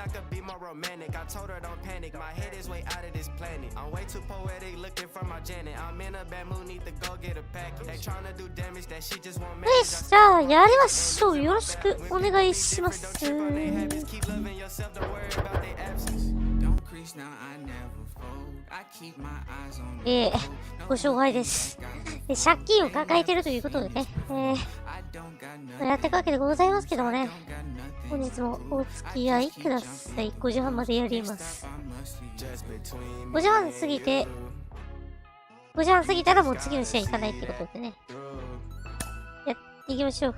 I could be more romantic. I told her don't panic. My head is way out of this planet. I'm way too poetic looking for my Janet. I'm in a bad mood, need to go get a package. They trying to do damage that she just won't manage. じゃあやりましょう。よろしくお願いします。Keep loving yourself, don't worry about their absence. Don't crease now, I never fold. I keep my eyes on ご紹介です。借金を抱えてるということでね、やっていくわけでございますけどもね、本日もお付き合いください。5時半までやります。5時半過ぎたらもう次の試合行かないってことでね、やっていきましょう。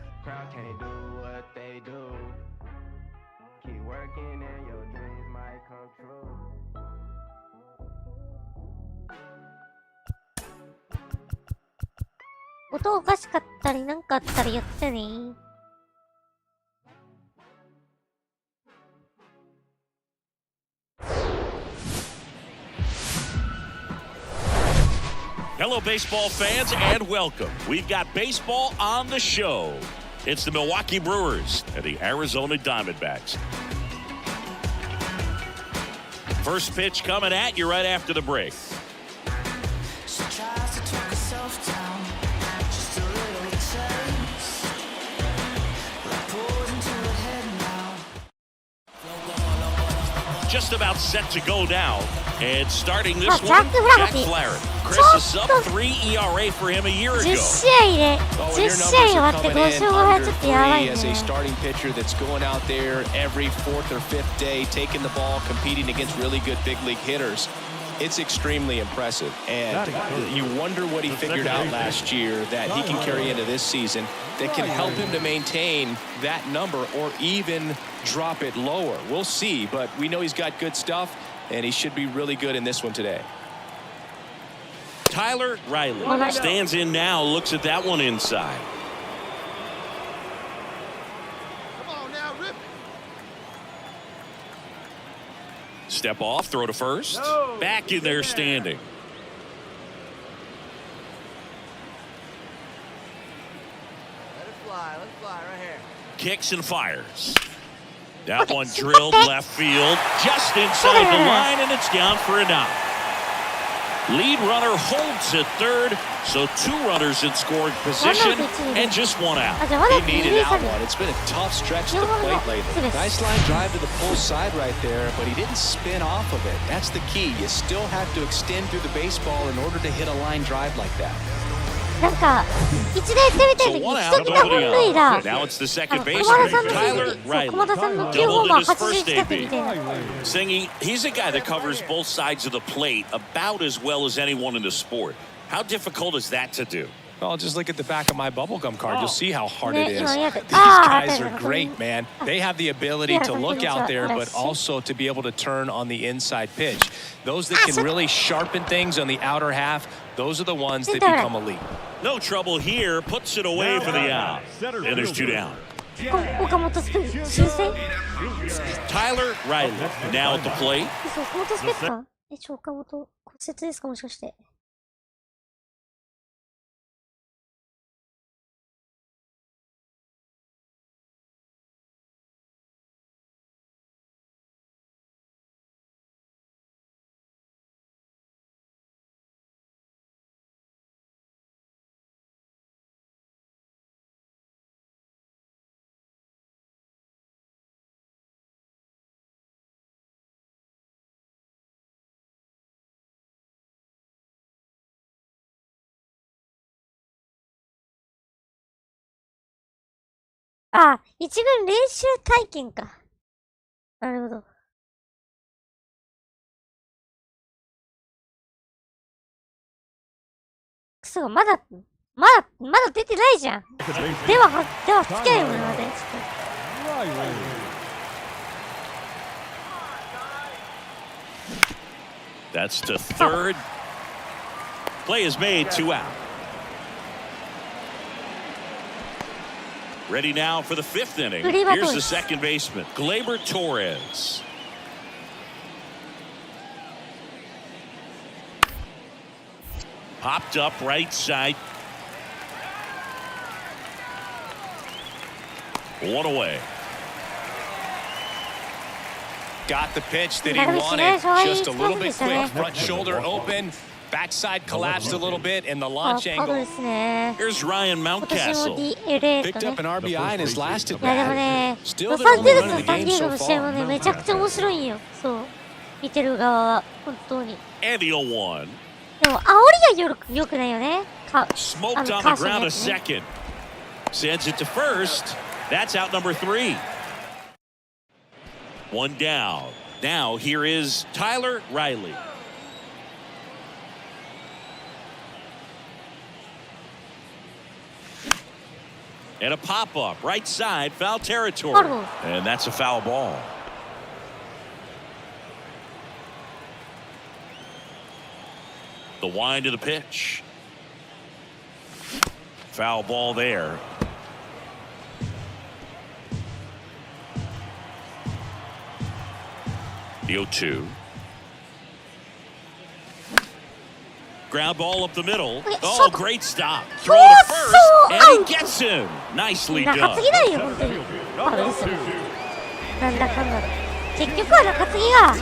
音おかしかったりなんかあったらやってね。Hello, baseball fans, and welcome. We've got baseball on the show. It's the Milwaukee Brewers and the Arizona Diamondbacks. First pitch coming at you right after the break. Just about set to go now, and starting this one, Jack Flaherty. Chris, a sub-3 ERA for him a year ago. 10試合で10試合終わって5勝5敗ちょっとやばいね。 As a starting pitcher that's going out there every fourth or fifth day, taking the ball, competing against really good big league hitters. It's extremely impressive, and you wonder what he figured out last year that he can carry into this season that can help him to maintain that number or even drop it lower. We'll see, but we know he's got good stuff, and he should be really good in this one today. Tyler Riley stands in now, looks at that one inside. Step off, throw to first. Back in there standing. Let it fly right here. Kicks and fires. That one drilled left field, just inside the line, and it's down for a knock. Lead runner holds at third, so 2 runners in scoring position and just 1 out. He needed out one. It's been a tough stretch to the plate lately. Nice line drive to the pull side right there, but he didn't spin off of it. That's the key. You still have to extend through the baseball in order to hit a line drive like that. なんか一度やってみたいのに一気な本塁打。 Now it's the second 駒 baseman, 田さんの Tyler そう Riley. 駒田さんの9ホーマー80近くみたいな。 Singy, he's a guy that covers both sides of the plate about as well as anyone in the sport. How difficult is that to do? Well, just look at the back of my bubblegum card. You'll see how hard it is. These guys are great, man. They have the ability to look out there, but also to be able to turn on the inside pitch. Those that can really sharpen things on the outer half, those are the ones that become elite. No trouble here, puts it away for the out. And there's 2 down. Tyler Riley now at the plate. 岡本スペッカー？岡本骨折ですかもしかして。あ、一軍練習体験か。なるほど。クソがまだ出てないじゃん。ではつけないもんな、ちょっと。That's to third. Play is made, 2 out. Ready now for the 5th inning. Here's the second baseman, Gleyber Torres. Popped up right side. 1 away. Got the pitch that he wanted. Just a little bit quick. Front shoulder open. Backside collapsed a little bit, and the launch angle. Here's Ryan Mountcastle. Picked up an RBI in his last at いやでも bat. ね、ロ Still サン the ゼル only ス run の of the サン game ディエゴ so の試合も far. ね、めちゃくちゃ面白いんよ。そう。見てる側は、本当に。 And the 0-1. でも、煽りがよくないよね。Smoked on the ground a second. Sends it to first. That's out number 3. One down. Now here is Tyler Riley. And a pop-up, right side, foul territory. And that's a foul ball. The wind of the pitch. Foul ball there. The 0-2. Ground ball up the middle. Oh, great stop. Throw to first, and he gets him. Nicely done. 中継ぎないよ、本当に。ファウルですよ。なんだかんだで。結局は中継ぎが、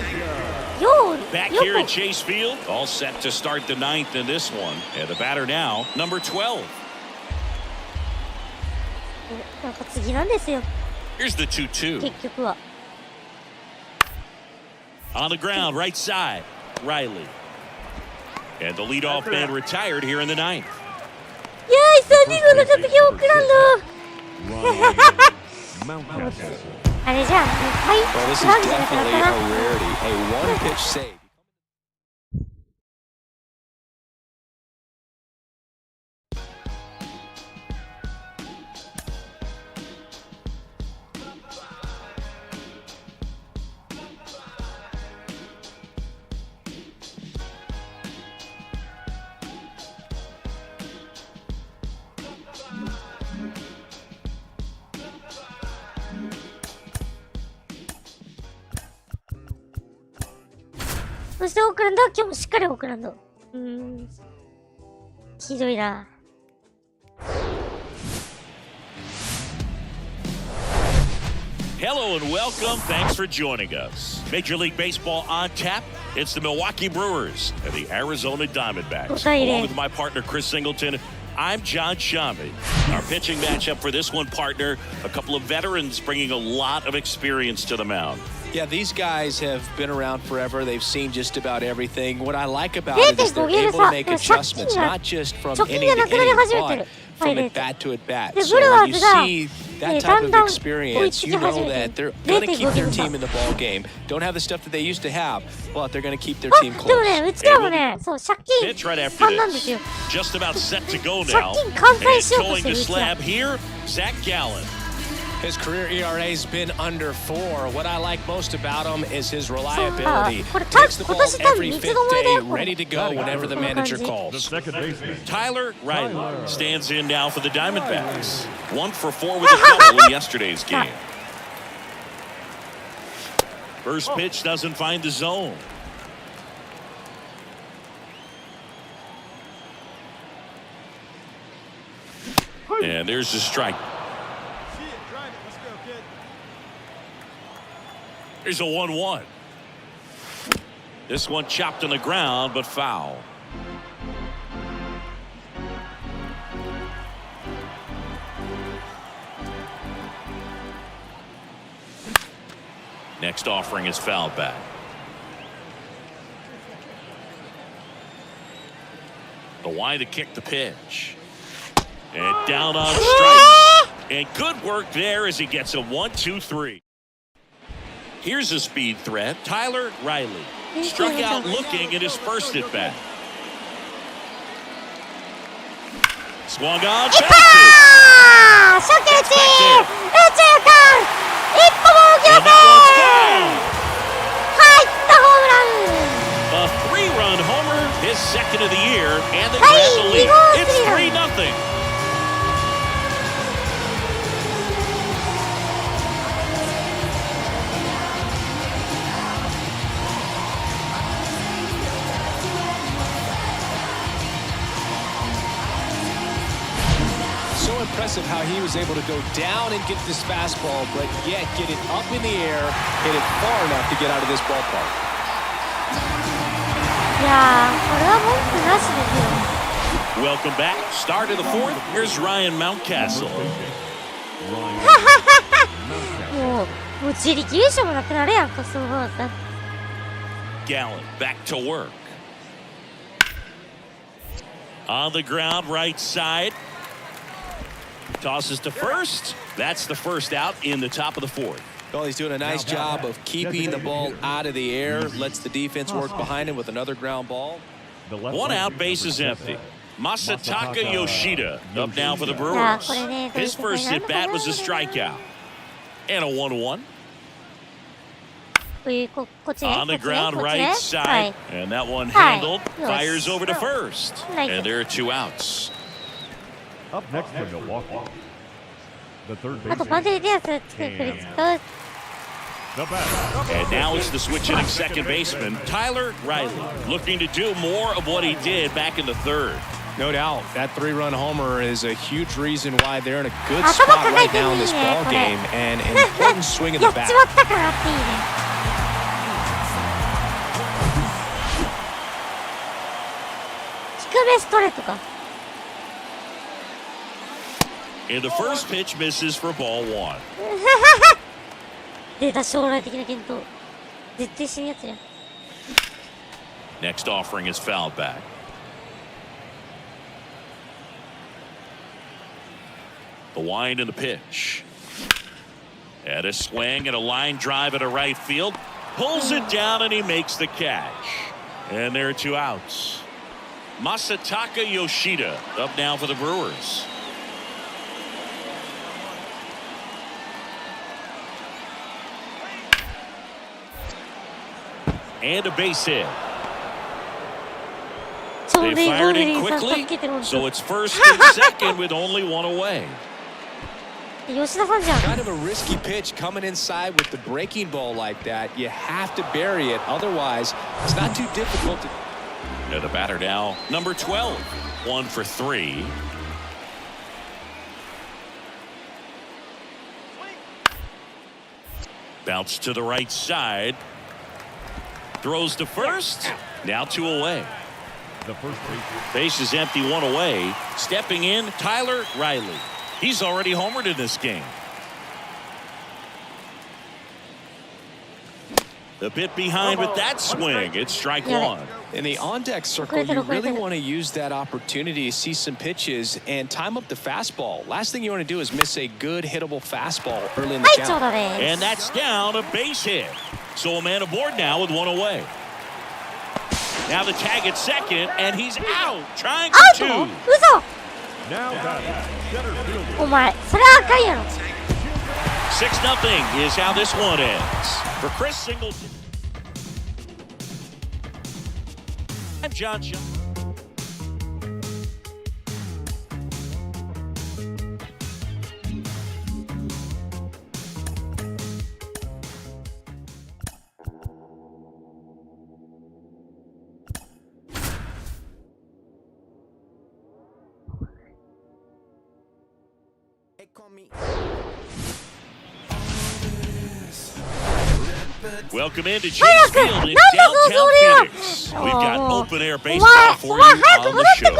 Back here at Chase Field, all set to start the 9th in this one. And the batter now, number 12. 中継ぎなんですよ。 Here's the 2-2. 結局は。On the ground, right side, Riley. And the leadoff man retired here in the 9th. いやー、サンディエゴの中継ぎ送らんの。あれじゃん、はい、 Well, this is 違うんじゃなくなっ definitely た a な。 rarity. A one-pitch save.そしてオークランドは今日もしっかりオークランド。ひどいな。Hello and welcome. Thanks for joining us. Major League Baseball on tap. It's the Milwaukee Brewers and the Arizona Diamondbacks. Along with my partner, Chris Singleton, I'm John Shammy. Our pitching matchup for this one, partner, a couple of veterans bringing a lot of experience to the mound. Yeah, these guys have been around forever. They've seen just about everything. What I like about it is they're able to make adjustments, not just from inning to inning, but from at bat to at bat. So when you see that type of experience, you know that they're going to keep their team in the ball game. Don't have the stuff that they used to have, but they're going to keep their team でもね、 close. うちらもね、そう、借金 Pitch right after 3なんですよ。 this. Just about set to go 借 now. 金完済 And しようと towing してる the うちら。 slab here, Zach Gallen. His career ERA's been under 4. What I like most about him is his reliability. Takes the ball every fifth day, ready to go whenever the manager calls. Tyler Riley stands in now for the Diamondbacks. 1 for 4 with a double in yesterday's game. First pitch doesn't find the zone. And there's the strike. Here's a 1-1. This one chopped on the ground, but foul. Next offering is foul back. The wind to kick the pitch. And down on strikes. And good work there as he gets a 1-2-3. Here's a speed threat. Tyler Riley struck out looking at his first at bat. Swung on, bounces. 初球打ち右中間一歩も動きま And せ that ん one's gone. 入ったホームラン A 3-run homer, his second of the year, and they grab the lead. It's 3-0. impressive how he was able to go down and get this fastball, but yet get it up in the air, hit it far enough to get out of this ballpark. いやー、これは文句なしですよ。 Welcome back. Start of the fourth. Here's Ryan Mountcastle. もう自力優勝もなくなるやんか、そうなったら。Gallen back to work. On the ground, right side. Tosses to first. That's the first out in the top of the fourth. Well, he's doing a nice job of keeping the ball out of the air, lets the defense work behind him with another ground ball. One out, bases empty. Masataka Yoshida up now for the Brewers. His first at bat was a strikeout. And a 1-1. On the ground, right side. And that one handled. Fires over to first. And there are 2 outs. Up next for Milwaukee, the third baseman. And now it's the switch-hitting second baseman, Tyler Riley, looking to do more of what he did back in the third. No doubt. That 3-run homer is a huge reason why they're in a good spot right now in this ball game, and an important swing of the bat. And the first pitch misses for ball 1. 出た将来的な検討。絶対死ぬやつや。Next offering is fouled back. The wind and the pitch. And a swing and a line drive at a right field. Pulls it down and he makes the catch. And there are 2 outs. Masataka Yoshida up now for the Brewers. And a base hit. They fired it quickly, so it's first and second with only 1 away. Kind of a risky pitch coming inside with the breaking ball like that. You have to bury it, otherwise it's not too difficult to... And the batter now, number 12, 1 for 3. Bounce to the right side. Throws to first. Now 2 away. The first base is empty, 1 away. Stepping in, Tyler Riley. He's already homered in this game. A bit behind with that swing. It's strike 1. In the on-deck circle, you really want to use that opportunity to see some pitches and time up the fastball. Last thing you want to do is miss a good hittable fastball early in the count. And that's down, a base hit. So a man aboard now with 1 away. Now the tag at second, and he's out. Trying for 2. now center fielder. お前、それはあかんやろ。 6-0 is how this one ends. For Chris Singleton and John Shaw. Welcome into Chase Field in downtown Phoenix. We've got open-air baseball for you on the show.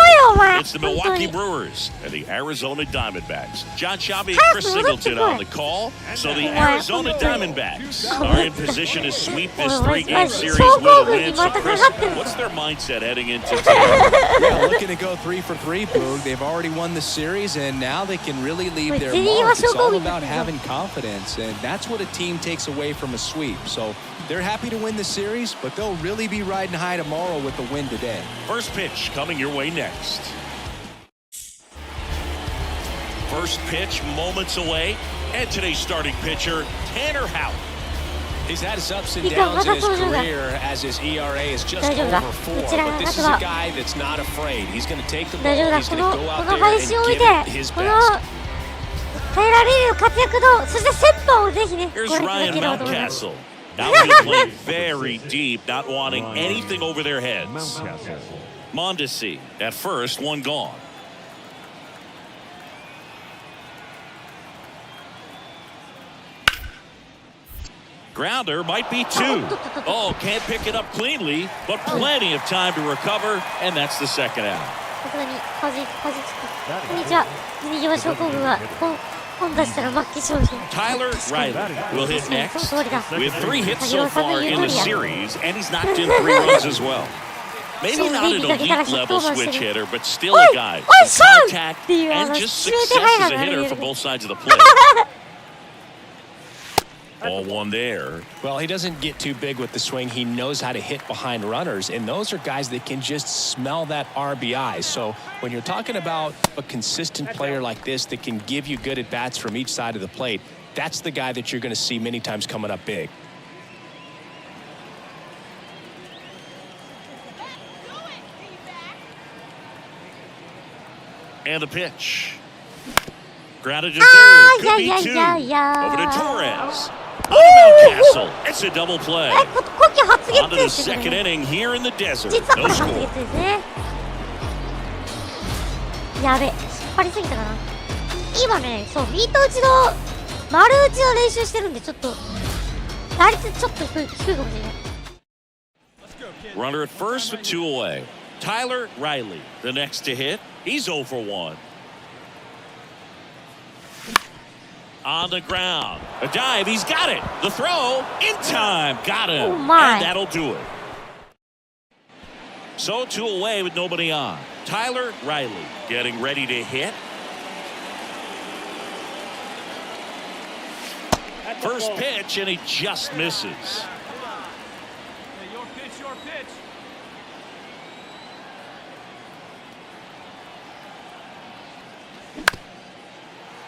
It's the Milwaukee Brewers and the Arizona Diamondbacks. John Shabby and Chris Singleton on the call. So the Arizona Diamondbacks are in position to sweep this 3-game series with a win. So Chris, what's their mindset heading into today? Yeah, looking to go 3 for 3, Boog. They've already won the series, and now they can really leave their mark. It's all about having confidence, and that's what a team takes away from a sweep. So they're happy to win the series, but they'll really be riding high tomorrow with the win today. First pitch coming your way next. First pitch moments away, and today's starting pitcher, Tanner Houck. He's had his ups and downs in his career as his ERA is just over 4, but this is a guy that's not afraid. He's going to take the ball, he's going to go out there and give it his best. Here's Ryan Mountcastle. Now they play very deep, not wanting anything over their heads. Mondesi at first, 1 gone. Grounder might be 2. Oh, can't pick it up cleanly, but plenty of time to recover, and that's the second out. さすがにこんにちは。逃げ場症候群は本出したら末期症状。 Tyler Riley will hit next with 3 hits so far in the series, and he's knocked in 3 runs as well. Maybe not an elite level switch hitter, but still a guy with contact and just success as a hitter from both sides of the plate. Ball 1 there. Well, he doesn't get too big with the swing. He knows how to hit behind runners, and those are guys that can just smell that RBI. So when you're talking about a consistent player like this that can give you good at-bats from each side of the plate, that's the guy that you're going to see many times coming up big. And the pitch. Grounded to third. Could be 2. Over to Torres. On to Mountcastle. It's a double play. 今季初ゲッ On ツ to で the すよ second ね。 inning here in the desert. 実はこ No れ初 score. ゲッツですね。やべ、引っ張りすぎたかな。今ね、そう、ミート打ちの丸打ちの練習してるんで、ちょっと打率ちょっと低いかもしれない。Runner at first with 2 away. Tyler Riley, the next to hit. He's 0 for 1. On the ground. A dive. He's got it. The throw in time. Got him. Oh, my. And that'll do it. So 2 away with nobody on. Tyler Riley getting ready to hit. First pitch, and he just misses. Your pitch, your pitch.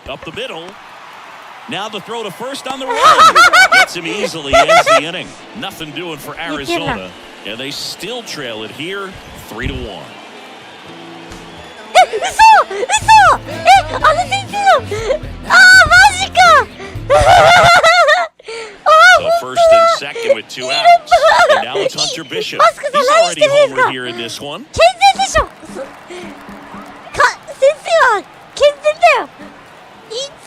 Up the middle. Now the throw to first on the run. Gets him easily, ends the inning. Nothing doing for Arizona. And they still trail it here, 3-1. 嘘あの先生のマジか So first and second with 2 outs. And now it's Hunter Bishop. He's already homered here in this one. 健全でしょ先生は健全だよ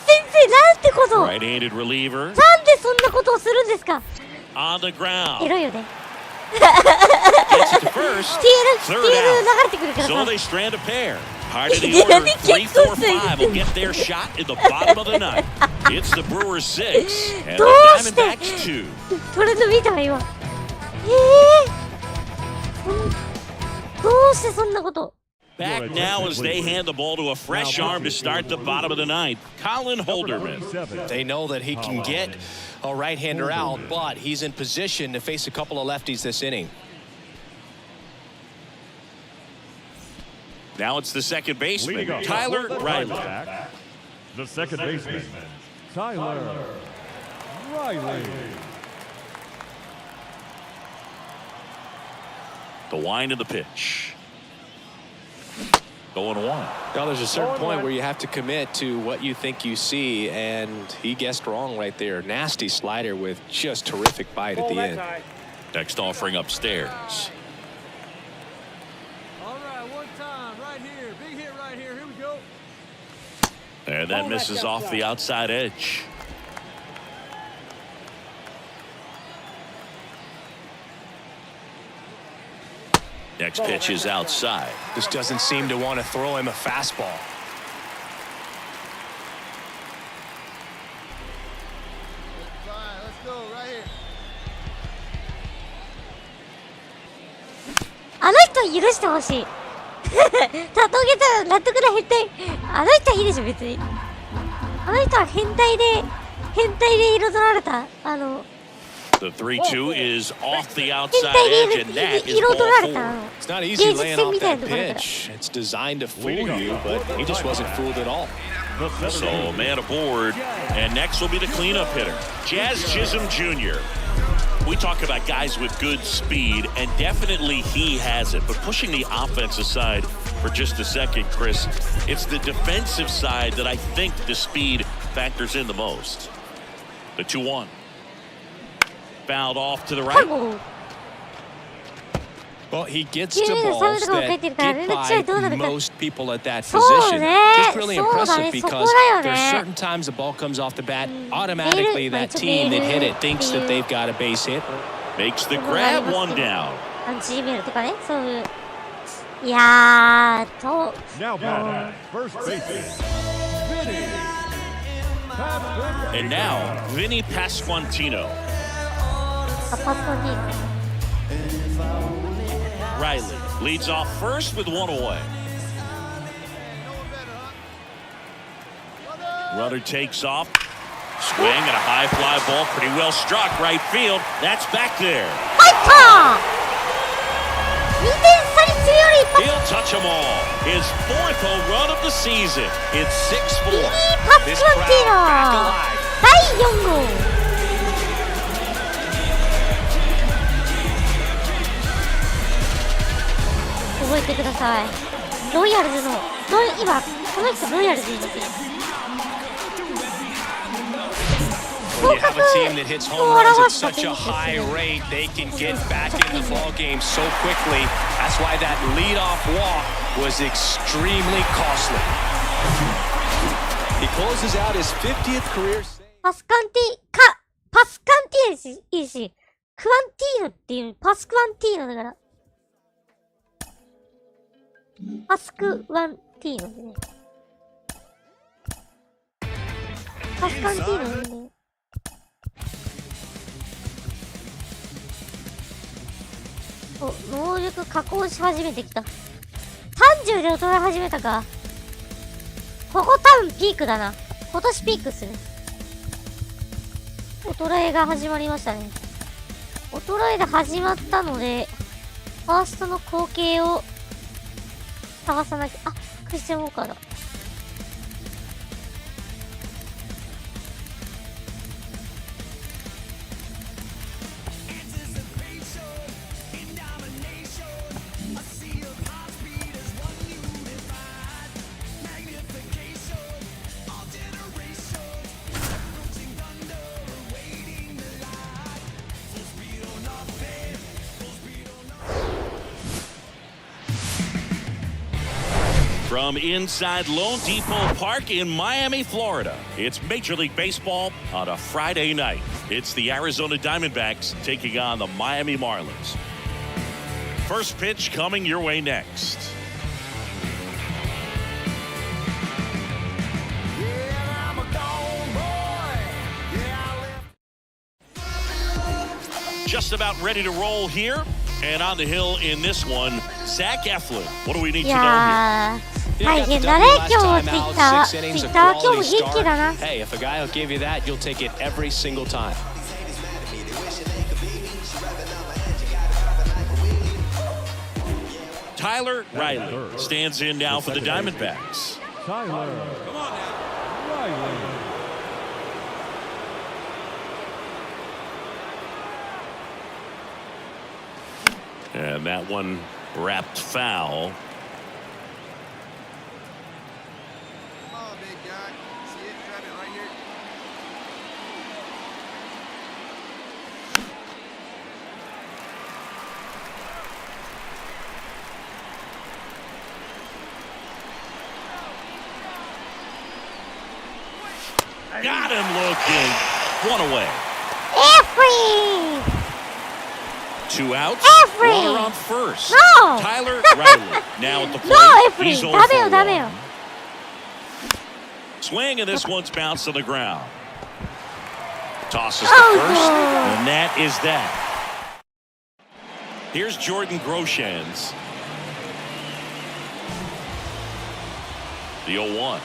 先生なんてことなんで Right-handed reliever そんなことをするんですか on the ground. エロいよね Gets to first. スティール流 Third れてくるから out. So さ they strand a pair. Part of the order, 3, 4, 5 will get their shot in the bottom of the ninth. It's the Brewers 6 and the どうして Diamondbacks 2. トレンド見たわ今どうしてそんなこと Back now as they hand the ball to a fresh arm to start the bottom of the ninth. Colin Holderman. They know that he can get a right-hander out, but he's in position to face a couple of lefties this inning. Now it's the second baseman, Leading off, Tyler Riley. The second baseman, Tyler Riley. The wind of the pitch. Going 1. Now, there's a certain point where you have to commit to what you think you see, and he guessed wrong right there. Nasty slider with just terrific bite at the end. Next offering upstairs. All right, one time, right here. Big hit right here. Here we go. And that misses off the outside edge. Next pitch is outside. Just doesn't seem to want to throw him a fastball. Let's go right here. あの人は許してほしいたとげたら納得な変態あの人はいいでしょ別にあの人は変態で彩られたThe 3-2 is off the outside 変 edge, 態 and で that is 彩 ball られた 4. It's not easy laying 芸術性 off みたい that なところだから pitch. It's designed to fool you, but he just wasn't fooled at all. So a man aboard, and next will be the cleanup hitter, Jazz Chisholm Jr. We talk about guys with good speed, and definitely he has it. But pushing the offense aside for just a second, Chris, it's the defensive side that I think the speed factors in the most. The 2-1. Fouled off to the right. Well, he gets to balls that get by most people at that そう position. ね Just really そうだ impressive ねそこ because だよ there's ね certain times the ball comes off the bat, automatically that team that hit it thinks that they've got a base hit. Makes the grab, one down. アンチイメールとかねそういういやーと Now batting, first baseman, Vinny Pasquantino. And now, Vinny Pasquantino. パスコンティーノ Riley leads off first with one away. Runner takes off. Swing and a high fly ball, pretty well struck right field. That's back there. 入った2点差に強い一発 He'll touch them all. His fourth home run of the season. It's 6-4. パスコンティーノ第4号覚えてくださいロイヤルズの今この人ロイヤルズにいますよ When you have a team that hits home runs at such a high rate, they can get back in the ball game so quickly. That's why that leadoff walk was extremely costly. He closes out his 50th career save. パスカンティいいしクワンティーノっていうパスクワンティーノだからパスクワンティーノでねパスカンティーノでね能力加工し始めてきた30で衰え始めたかここ多分ピークだな今年ピークする衰えが始まりましたね衰えで始まったのでファーストの後継を探さなきゃクリスチャン・ウォーカーだFrom inside Lone Depot Park in Miami, Florida, it's Major League Baseball on a Friday night. It's the Arizona Diamondbacks taking on the Miami Marlins. First pitch coming your way next. Just about ready to roll here. And on the hill in this one, Zach Eflin. What do we need to know here? 大変だね今日ツイッター今日も元気だな Hey, if a guy will give you that, you'll take it every single time. Tyler Riley stands in now for the Diamondbacks. Tyler Riley. And that one wrapped foul. Come on, big guy. See it? Grab it right here. Got him looking. One away. Eflin! Two outs. Eflin! Runner on first. No! Tyler Riley now at the plate. No, Eflin! He's 0 ダメよ for ダメよ 1. Swing, and this one's bounced to the ground. Tosses to Oh, first, no. and that is that. Here's Jordan Groshans. The 0-1.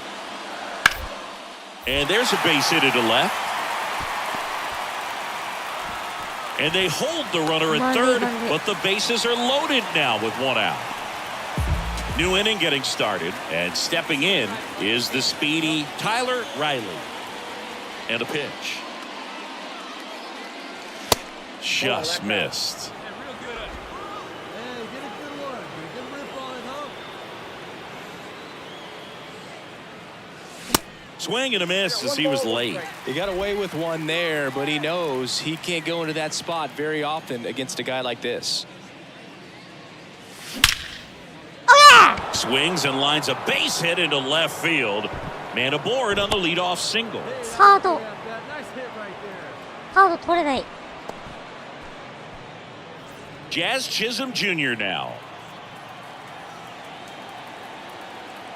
And there's a base hit to left. And they hold the runner at third, but the bases are loaded now with one out. New inning getting started, and stepping in is the speedy Tyler Riley. And a pitch. Just missed. Hey, get a good one. Get a good rip on it, huh? Swing and a miss as he was late. He got away with one there, but he knows he can't go into that spot very often against a guy like this. Swings and lines a base hit into left field. Man aboard on the leadoff single. サード Nice hit right there. サード取れない。 Jazz Chisholm Jr. now.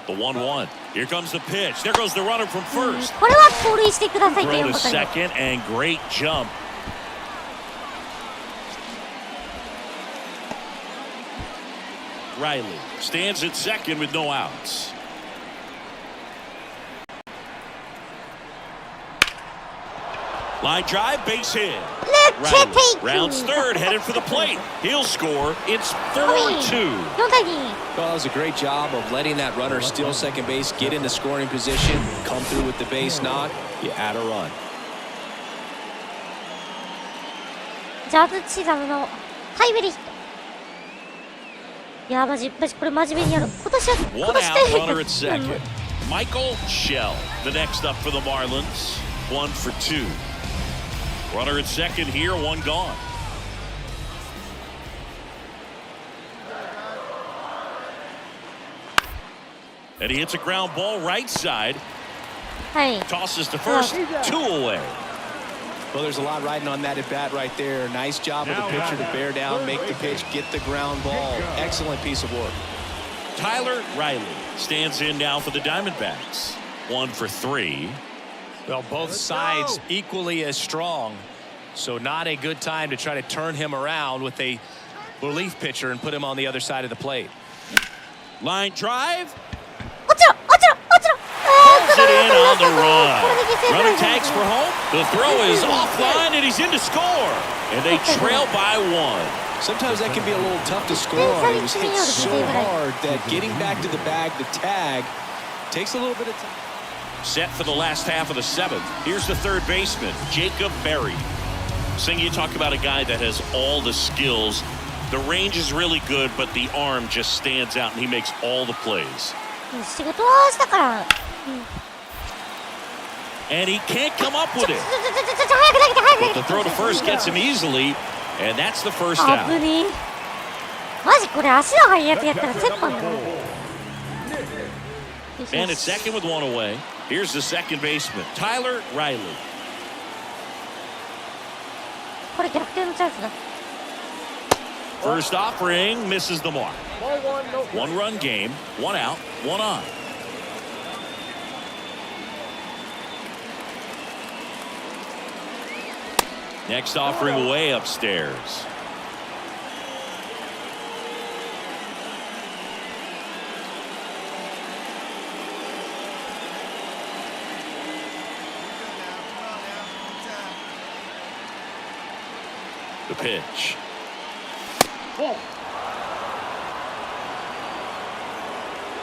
The 1-1. Here comes the pitch. There goes the runner from first. これは盗塁してくださいという Throw こ to とに。 second and great jump. Riley stands at second with no outs. Line drive, base hit. Riley rounds third, headed for the plate. He'll score. It's 4-2. 4対2。 Well, that was a great job of letting that runner steal second base, get in the scoring position, come through with the base knock. You add a run. ジャズ・チザムのタイムリーヒット。いやー、マジこれ真面目にやる。今年は One out, runner at second. Michael Shell, the next up for the Marlins. 1 for 2. Runner at second here, one gone. And he hits a ground ball right side. はい。 Tosses to first, 2 away. Well, there's a lot riding on that at bat right there. Nice job of the pitcher to bear down, make the pitch, get the ground ball. Excellent piece of work. Tyler Riley stands in now for the Diamondbacks. 1 for 3. Well, both sides equally as strong. So not a good time to try to turn him around with a relief pitcher and put him on the other side of the plate. Line drive. 落ちろ落ちろ落ちろ。 Pulls it in on the run. Runner tags for home. The throw is offline and he's in to score. And they trail by 1. Sometimes that can be a little tough to score on. He was hit so hard that getting back to the bag, the tag, takes a little bit of time. Set for the last half of the 7th. Here's the third baseman, Jacob Berry. Sing, you talk about a guy that has all the skills. The range is really good, but the arm just stands out, and he makes all the plays. 仕事はしたから。 And he can't come up with it. 早く投げて早く投 But げ the て。 throw to first gets him easily, and that's the first 危 out. ねえ。マジこれ足の速いやつやったら折半だな。 Man at second with 1 away. Here's the second baseman, Tyler Riley. これ逆転のチャンスだ。 First offering misses the mark. 1-run game, 1 out, 1 on. Next offering way upstairs. The pitch.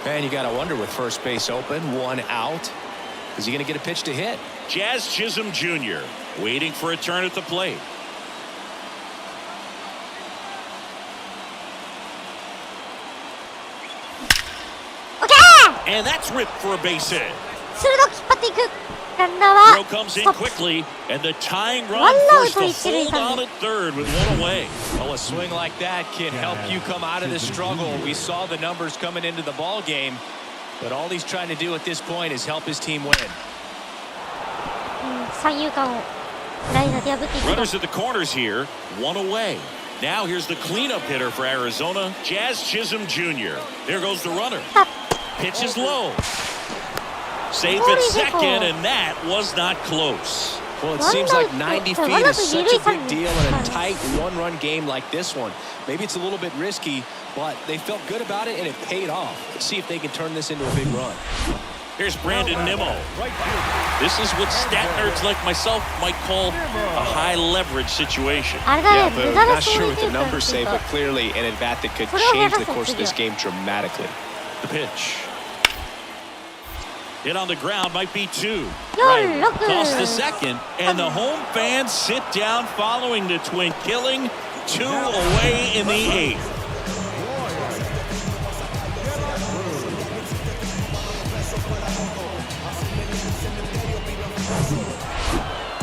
Man, you got to wonder with first base open, 1 out. Is he going to get a pitch to hit? Jazz Chisholm Jr. waiting for a turn at the plate. Okay! And that's ripped for a base hit. 鋭く引っ張っていく。ランナー Throw は comes ス in トップ。 quickly, and the tying run One forced out, to一塁 hold 三 on 塁 at third with 1 away. Well, a swing like that can help you come out of this struggle. We saw the numbers coming into the ball game, but all he's trying to do at this point is help his team win. 三遊間をライナーで破っていく。 Runners at the corners here, 1 away. Now here's the cleanup hitter for Arizona, Jazz Chisholm Jr. There goes the runner. Pitch is low. Safe at second, and that was not close. Well, it seems like 90 feet is such a big deal in a tight 1-run game like this one. Maybe it's a little bit risky, but they felt good about it, and it paid off. Let's see if they can turn this into a big run. Here's Brandon Nimmo. This is what stat nerds like myself might call a high leverage situation. あれだ Yeah, ね、 but 無駄な not 走 sure 塁 what と the いうか numbers say, but clearly an at-bat that could change the course of this game dramatically. The pitch. Hit on the ground might be 2. Yo, look. Toss the second, and the home fans sit down following the twin killing. 2 away in the 8th.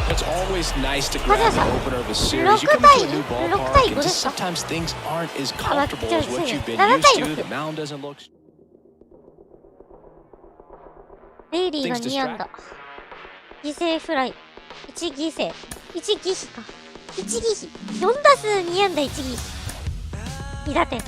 It's always nice to grab the opener of a series. You come into a new ballpark, and just sometimes things aren't as comfortable as what you've been used to. The mound doesn't look. レイリーが2安打。犠牲フライ。1犠牲。1犠牲か。1犠牲。4打数2安打1犠牲。2打点。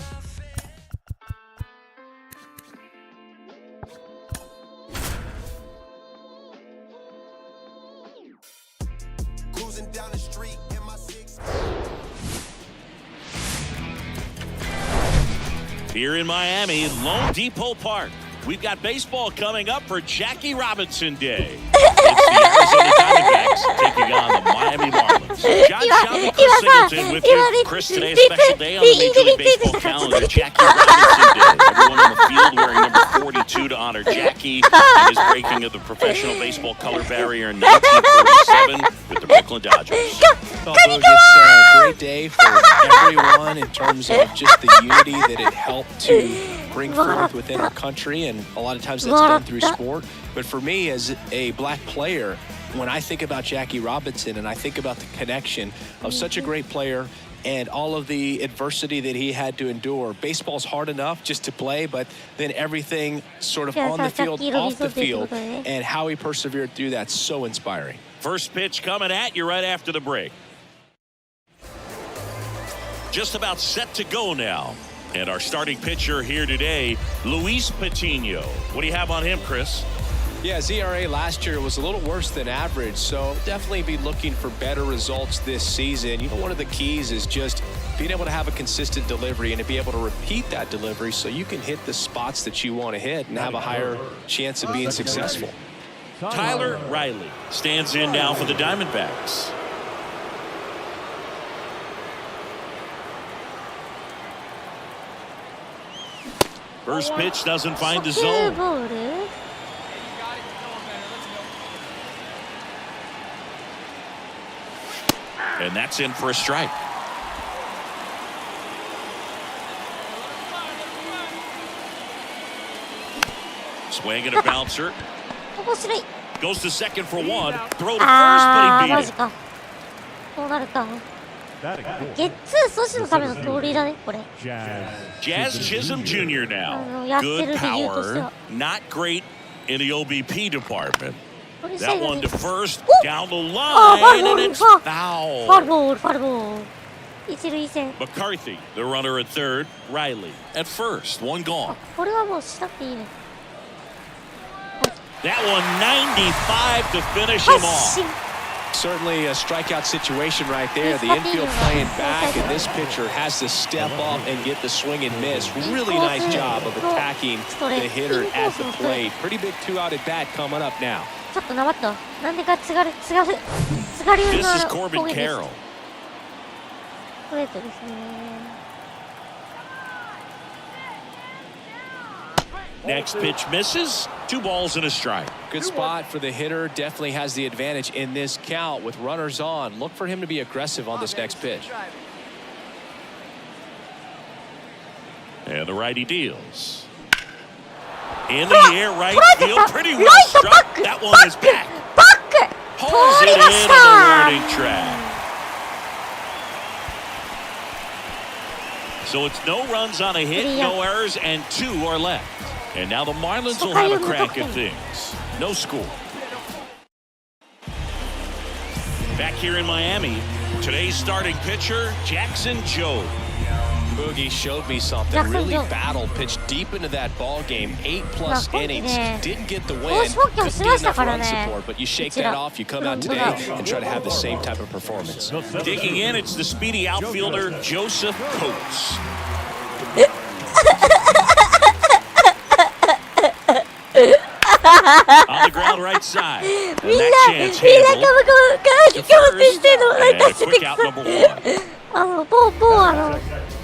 Here in Miami, Lone Depot Park, we've got baseball coming up for Jackie Robinson Day. It's the Arizona Diamondbacks taking on the Miami Marlins. John Shelby, Chris Singleton with you. Chris, today a special day on the Major League Baseball calendar, Jackie Robinson Day. Everyone on the field wearing number 42 to honor Jackie and his breaking of the professional baseball color barrier in 1947 with the Brooklyn Dodgers. Well, Boog, it's a great day for everyone in terms of just the unity that it helped to bring forth within our country, and a lot of times that's done through sport. But for me, as a black player, when I think about Jackie Robinson and I think about the connection of such a great player and all of the adversity that he had to endure, baseball's hard enough just to play, but then everything sort of on the field, off the field, and how he persevered through that's so inspiring. First pitch coming at you right after the break. Just about set to go now. And our starting pitcher here today, Luis Patino. What do you have on him, Chris? Yeah, ZRA last year was a little worse than average, so definitely be looking for better results this season. You know, one of the keys is just being able to have a consistent delivery and to be able to repeat that delivery so you can hit the spots that you want to hit and have a higher chance of being successful. Tyler Riley stands in now for the Diamondbacks. First pitch doesn't find the zone. And that's in for a strike. Swing and a bouncer. Goes to second for one. Throw to first, but he beat it. こうなるか。ゲッツー阻止のための盗塁だね、これ。Jazz Chisholm Jr. now. Good power. Not great in the OBP department. That one to first, down the line, and it's foul. ファウルボール、ファウルボール。一塁線。McCarthy, the runner at third. Riley at first, one gone. これはもうしなくていいね。That one 95 to finish him off. Certainly a strikeout situation right there. The infield playing back, and this pitcher has to step up and get the swing and miss. Really nice job of attacking the hitter at the plate. Pretty big two-out at bat coming up now. ちょっとなまった。なんでか津軽よりの攻撃です。ストレートですね。Next pitch misses. 2 balls and a strike. Good spot for the hitter. Definitely has the advantage in this count with runners on. Look for him to be aggressive on this next pitch. And the righty deals. In the air, right field. Pretty well struck. That one is back. Pulls it in on the warning track. So it's no runs on a hit, no errors, and 2 are left. And now the Marlins will have a crack at things. No score. Back here in Miami, today's starting pitcher, Jackson Jobe. Boogie showed me something. Really battled, pitched deep into that ball game. 8+ innings. Didn't get the win. Couldn't get enough run support. But you shake that off, you come out today and try to have the same type of performance. Digging in, it's the speedy outfielder, Joseph Coates. On the ground right side. And that chance handled. And a quick out number 1.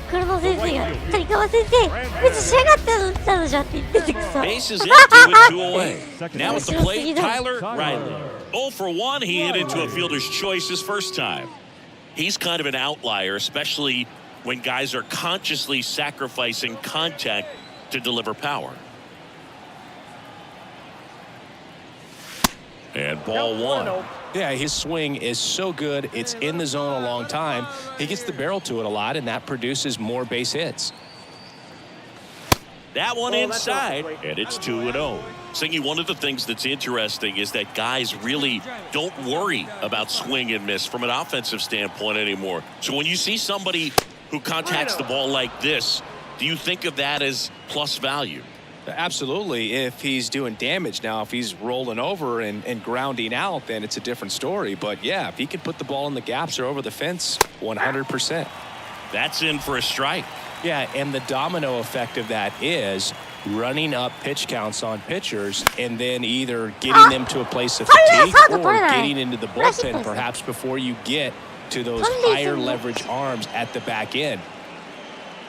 黒の先生が谷川先生別に仕上がったの打ったのじゃって言っててさ Bases empty with 2 away. Now at the plate, Tyler Riley. 0 for 1, he hit into a fielder's choice his first time. He's kind of an outlier, especially when guys are consciously sacrificing contact to deliver power. And ball 1. Yeah, his swing is so good. It's in the zone a long time. He gets the barrel to it a lot, and that produces more base hits. That one inside, and it's 2-0. Singy, one of the things that's interesting is that guys really don't worry about swing and miss from an offensive standpoint anymore. So when you see somebody who contacts the ball like this, do you think of that as plus value? Absolutely. If he's doing damage now, if he's rolling over and grounding out, then it's a different story. But yeah, if he can put the ball in the gaps or over the fence, 100%. That's in for a strike. Yeah, and the domino effect of that is running up pitch counts on pitchers and then either getting them to a place of fatigue or getting into the bullpen perhaps before you get to those higher leverage arms at the back end.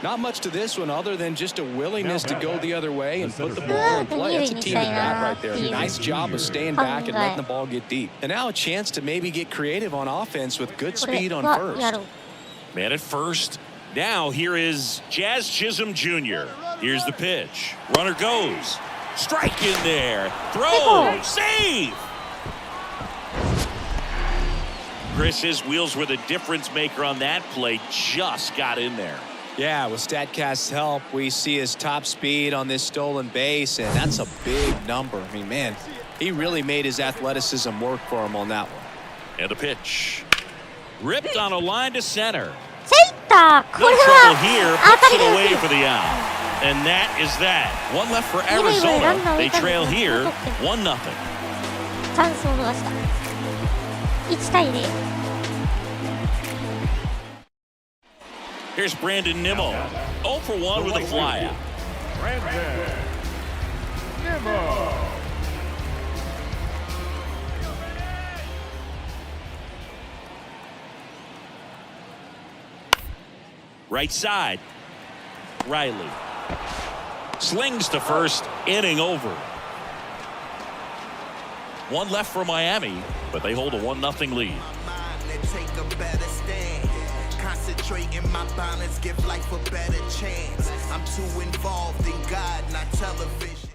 Not much to this one other than just a willingness to go the other way and put the ball in play. That's a team at bat right there. Nice job of staying back and letting the ball get deep. And now a chance to maybe get creative on offense with good speed on first. Man at first. Now here is Jazz Chisholm Jr. Here's the pitch. Runner goes. Strike in there. Throw. Save. Chris's wheels were the difference maker on that play. Just got in there. Yeah, with StatCast's help, we see his top speed on this stolen base, and that's a big number. I mean, man, he really made his athleticism work for him on that one. And the pitch. Ripped on a line to center. No trouble here. Puts it away for the out. And that is that. One left for Arizona. They trail here 1-0. チャンスを逃した。1対0。Here's Brandon Nimmo. 0 for 1 with a flyout. Brandon Nimmo. Right side. Riley. Slings to first. Inning over. One left for Miami, but they hold a 1-0 lead. Concentrating my balance, give life a better chance. I'm too involved in God, not television.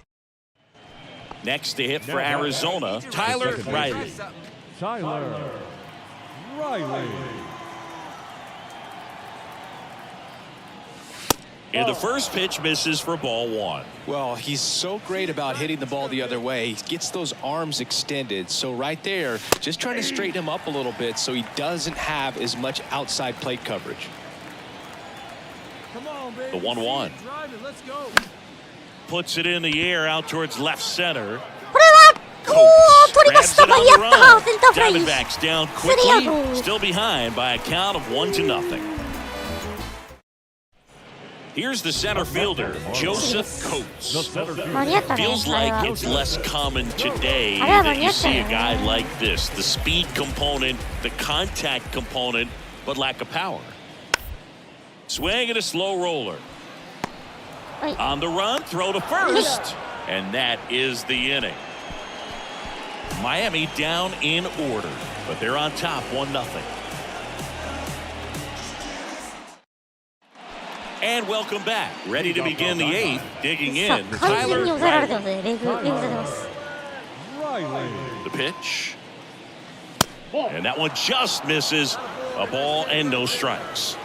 Next to hit for Arizona, Tyler Riley. Tyler Riley. And the first pitch misses for ball 1. Well, he's so great about hitting the ball the other way. He gets those arms extended. So right there, just trying to straighten him up a little bit so he doesn't have as much outside plate coverage. Come on, baby. The 1-1. Let's go. Puts it in the air out towards left center. これは取りました。やったセンターフライ。 Diamondbacks down quickly, still behind by a count of 1-0. Here's the center fielder, Joseph Coates. Feels like it's less common today that you see a guy like this. The speed component, the contact component, but lack of power. Swing and a slow roller. On the run, throw to first. And that is the inning. Miami down in order, but they're on top 1-0. And welcome back. Ready to begin the 8th. Digging in, Tyler Riley. The pitch. And that one just misses. A ball and no strikes.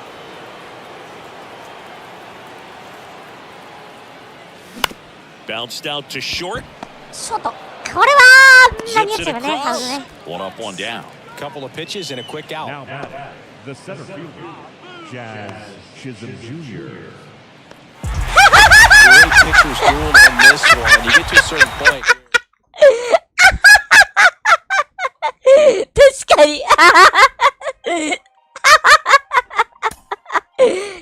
Bounced out to short. ショート。これは何やっ Zips ち it ゃうね。 across. One up, one down. Couple of pitches and a quick out. Now back, the center fielder, Jazz Chisholm Jr. Great pitchers doing in this one. You get to a certain point. 確かに。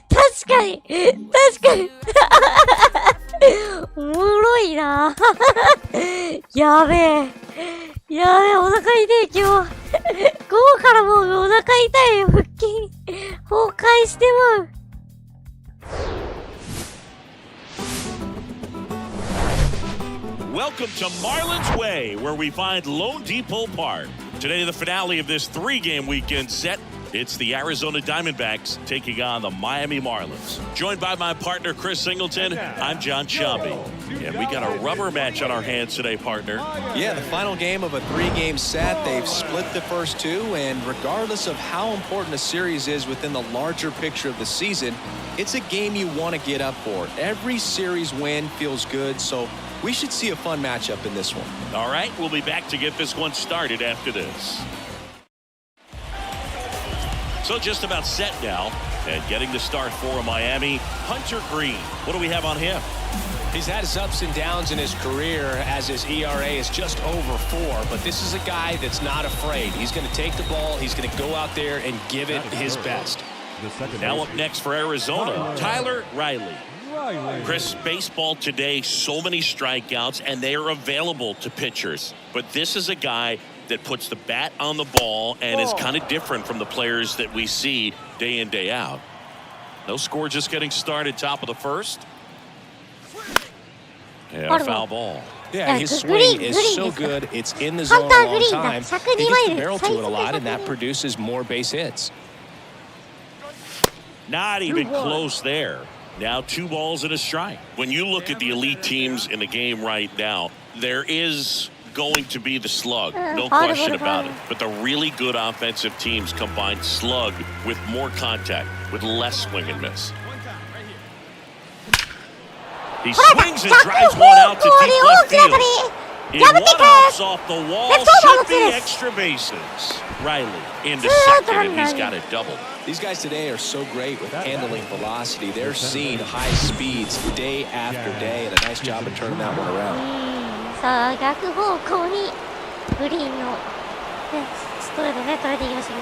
確かに。確かに。おもろいな。やべえ。やべえ、お腹痛い今日。午後からもうお腹痛いよ。腹筋崩壊してまう。Welcome to Marlins Way, where we find Lone Depot Park. Today, the finale of this 3-game weekend set It's the Arizona Diamondbacks taking on the Miami Marlins. Joined by my partner, Chris Singleton, I'm John Shelby. And we got a rubber match on our hands today, partner. Yeah, the final game of a 3-game set. They've split the first 2, and regardless of how important a series is within the larger picture of the season, it's a game you want to get up for. Every series win feels good, so we should see a fun matchup in this one. All right, we'll be back to get this one started after this. So just about set now, and getting the start for Miami, Hunter Green. What do we have on him? He's had his ups and downs in his career as his ERA is just over 4, but this is a guy that's not afraid. He's going to take the ball, he's going to go out there and give it his best. Now up next for Arizona, Tyler Riley. Chris, baseball today, so many strikeouts, and they are available to pitchers. But this is a guy that puts the bat on the ball and is kind of different from the players that we see day in, day out. No score, just getting started, top of the first. Yeah, foul ball. Yeah, his swing is so good. It's in the zone a long time. He gets the barrel to it a lot, and that produces more base hits. Not even close there. Now 2 balls and a strike. When you look at the elite teams in the game right now, there is going to be the slug, no question about it. But the really good offensive teams combine slug with more contact, with less swing and miss. He swings and drives one out to deep left field. In one hops off the wall, should be extra bases. Riley into second, and he's got it doubled. These guys today are so great with handling velocity. They're seeing high speeds day after day, and a nice job of turning that one around. さあ、逆方向にグリーンの、ね、ストレートね、捉えていきましたけ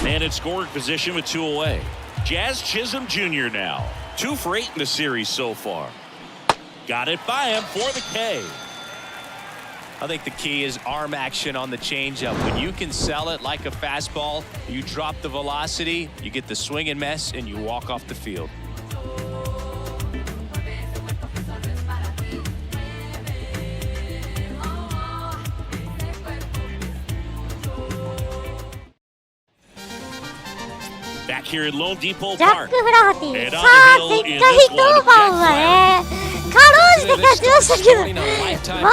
ど。 And in scoring position with 2 away. Jazz Chisholm Jr. now. 2 for 8 in the series so far. Got it by him for the K. I think the key is arm action on the changeup. When you can sell it like a fastball, you drop the velocity, you get the swing and miss, and you walk off the field. Back here at Lone Depot ジャッ Park. ク・フラハティ。 And さ on あ、 the hill 前 is 回 this ヒットオ one, ーバーはね、かろうじて勝ちましたけど、ま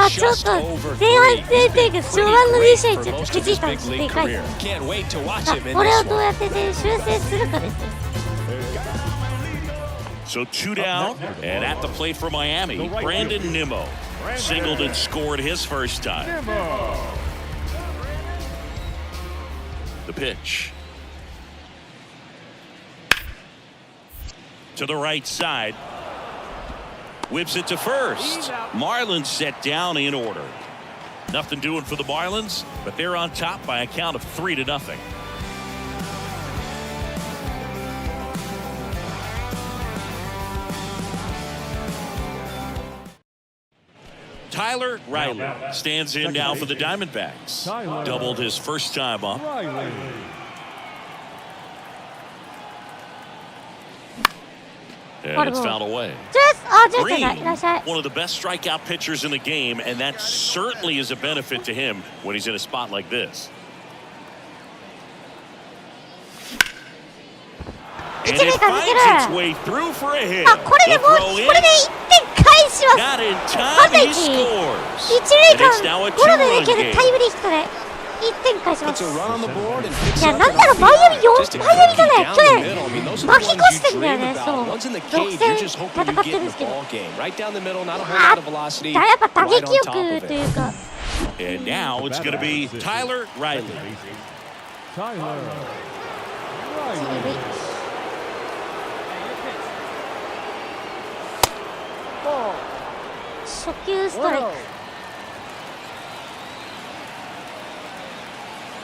あちょっと前半戦というか序盤の2試合ちょっとくじいたんですでかい。これをどうやって修正するかです。 So 2 down, and at the plate for Miami, Brandon Nimmo. Singled and scored his first time. The pitch. To the right side. Whips it to first. Marlins set down in order. Nothing doing for the Marlins, but they're on top by a count of 3-0. Tyler Riley stands in now for the Diamondbacks. Doubled his first time up. And it's fouled away. Green, one of the best strikeout pitchers in the game, and that certainly is a benefit to him when he's in a spot like this. And it finds its way through for a hit. The throw in. Not in time, he scores. And it's now a 2-run game. 1点返します。い Puts a run on the board and や、なんならマイアミ4、マイアミじゃない、去年巻き越してんだよね、そう。6戦戦ってるんですけど。やっぱ打撃力というか。 And now it's going to be Tyler Riley. 初球ストライク。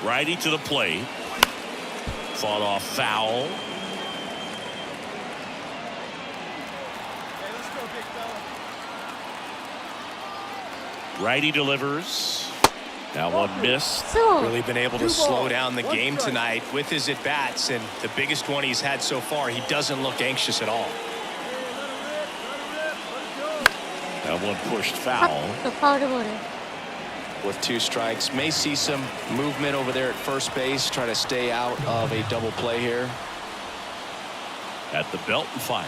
Righty to the plate. Fought off foul. Righty delivers. That one missed. Really been able to slow down the game tonight with his at-bats, and the biggest one he's had so far, he doesn't look anxious at all. That one pushed カ foul. ットファウルボール。 With 2 strikes, may see some movement over there at first base. Try to stay out of a double play here. At the belt and fires.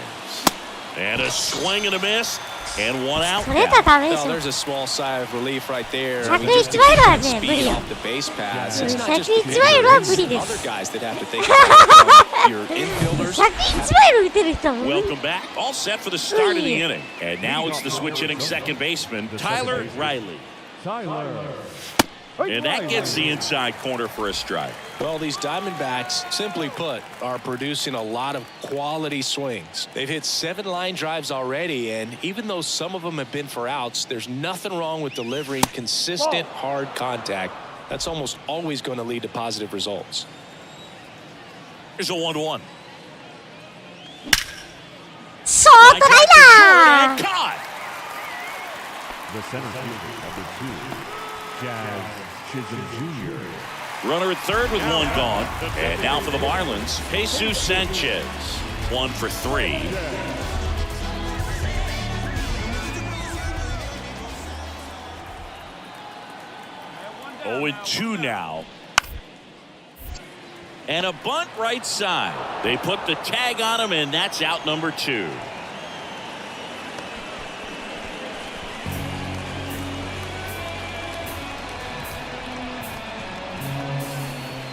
And a swing and a miss. And 1 out. それだダメでし Oh, ょ。 there's a small sigh of relief right there. 101 We just マイルは keep ね、 that 無理 speed よ。 off the base pass. うん It's not just the 101マイルは無 pitcher, 理で it's す。 other guys that have to think about it. Your infielders. 101マイル打てる人は無理。 Welcome back. All set for the start of the inning. And now it's the switch inning second baseman, Tyler Riley. Tyler. And that gets the inside corner for a strike. Well, these Diamondbacks, simply put, are producing a lot of quality swings. They've hit 7 line drives already, and even though some of them have been for outs, there's nothing wrong with delivering consistent, hard contact. That's almost always going to lead to positive results. Here's a 1-1. ショートライナー And caught. The center fielder, number 2, Jazz Chisholm Jr. Runner at third with 1 gone. And now for the Marlins, Jesus Sanchez. 1 for 3. Oh, and 2 now. And a bunt right side. They put the tag on him, and that's out number 2.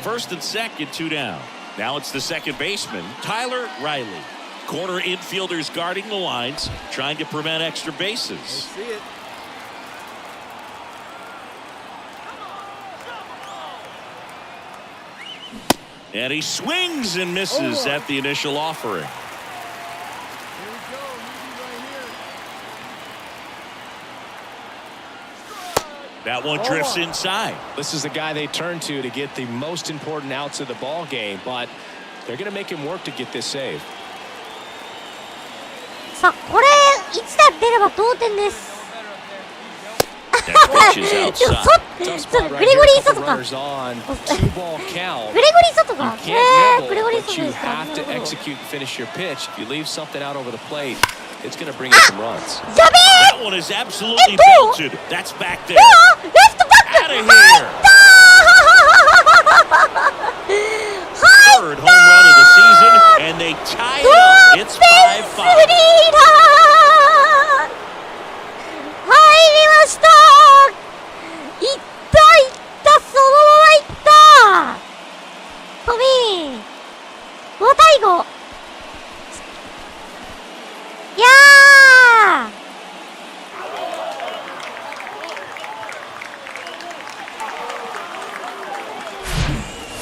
First and second, 2 down. Now it's the second baseman, Tyler Riley. Corner infielders guarding the lines, trying to prevent extra bases. See it. And he swings and misses at the initial offering. Here we go. Easy right here. That one drifts inside. This is the guy they turn to get the most important outs of the ball game, but they're going to make him work to get this save. さあ、これ、1打出れば同点です。 That pitch is でも outside. グレゴリー・ソトか。 Runners on, 2-ball count. グレゴリー・ソトか。 You can't グレゴリー・ nibble, ソ but ト you ですか。 have to なるほど execute and finish your pitch. If you leave something out over the plate, it's going to bring in some runs. やべえ That one is absolutely Eto! belted. That's back there. レフトバック Out of 入っ here. た Third home run of the season, and they tie it up. It's スリー 5-5. ラン入りましたいったそのままいったトミー5対5いやー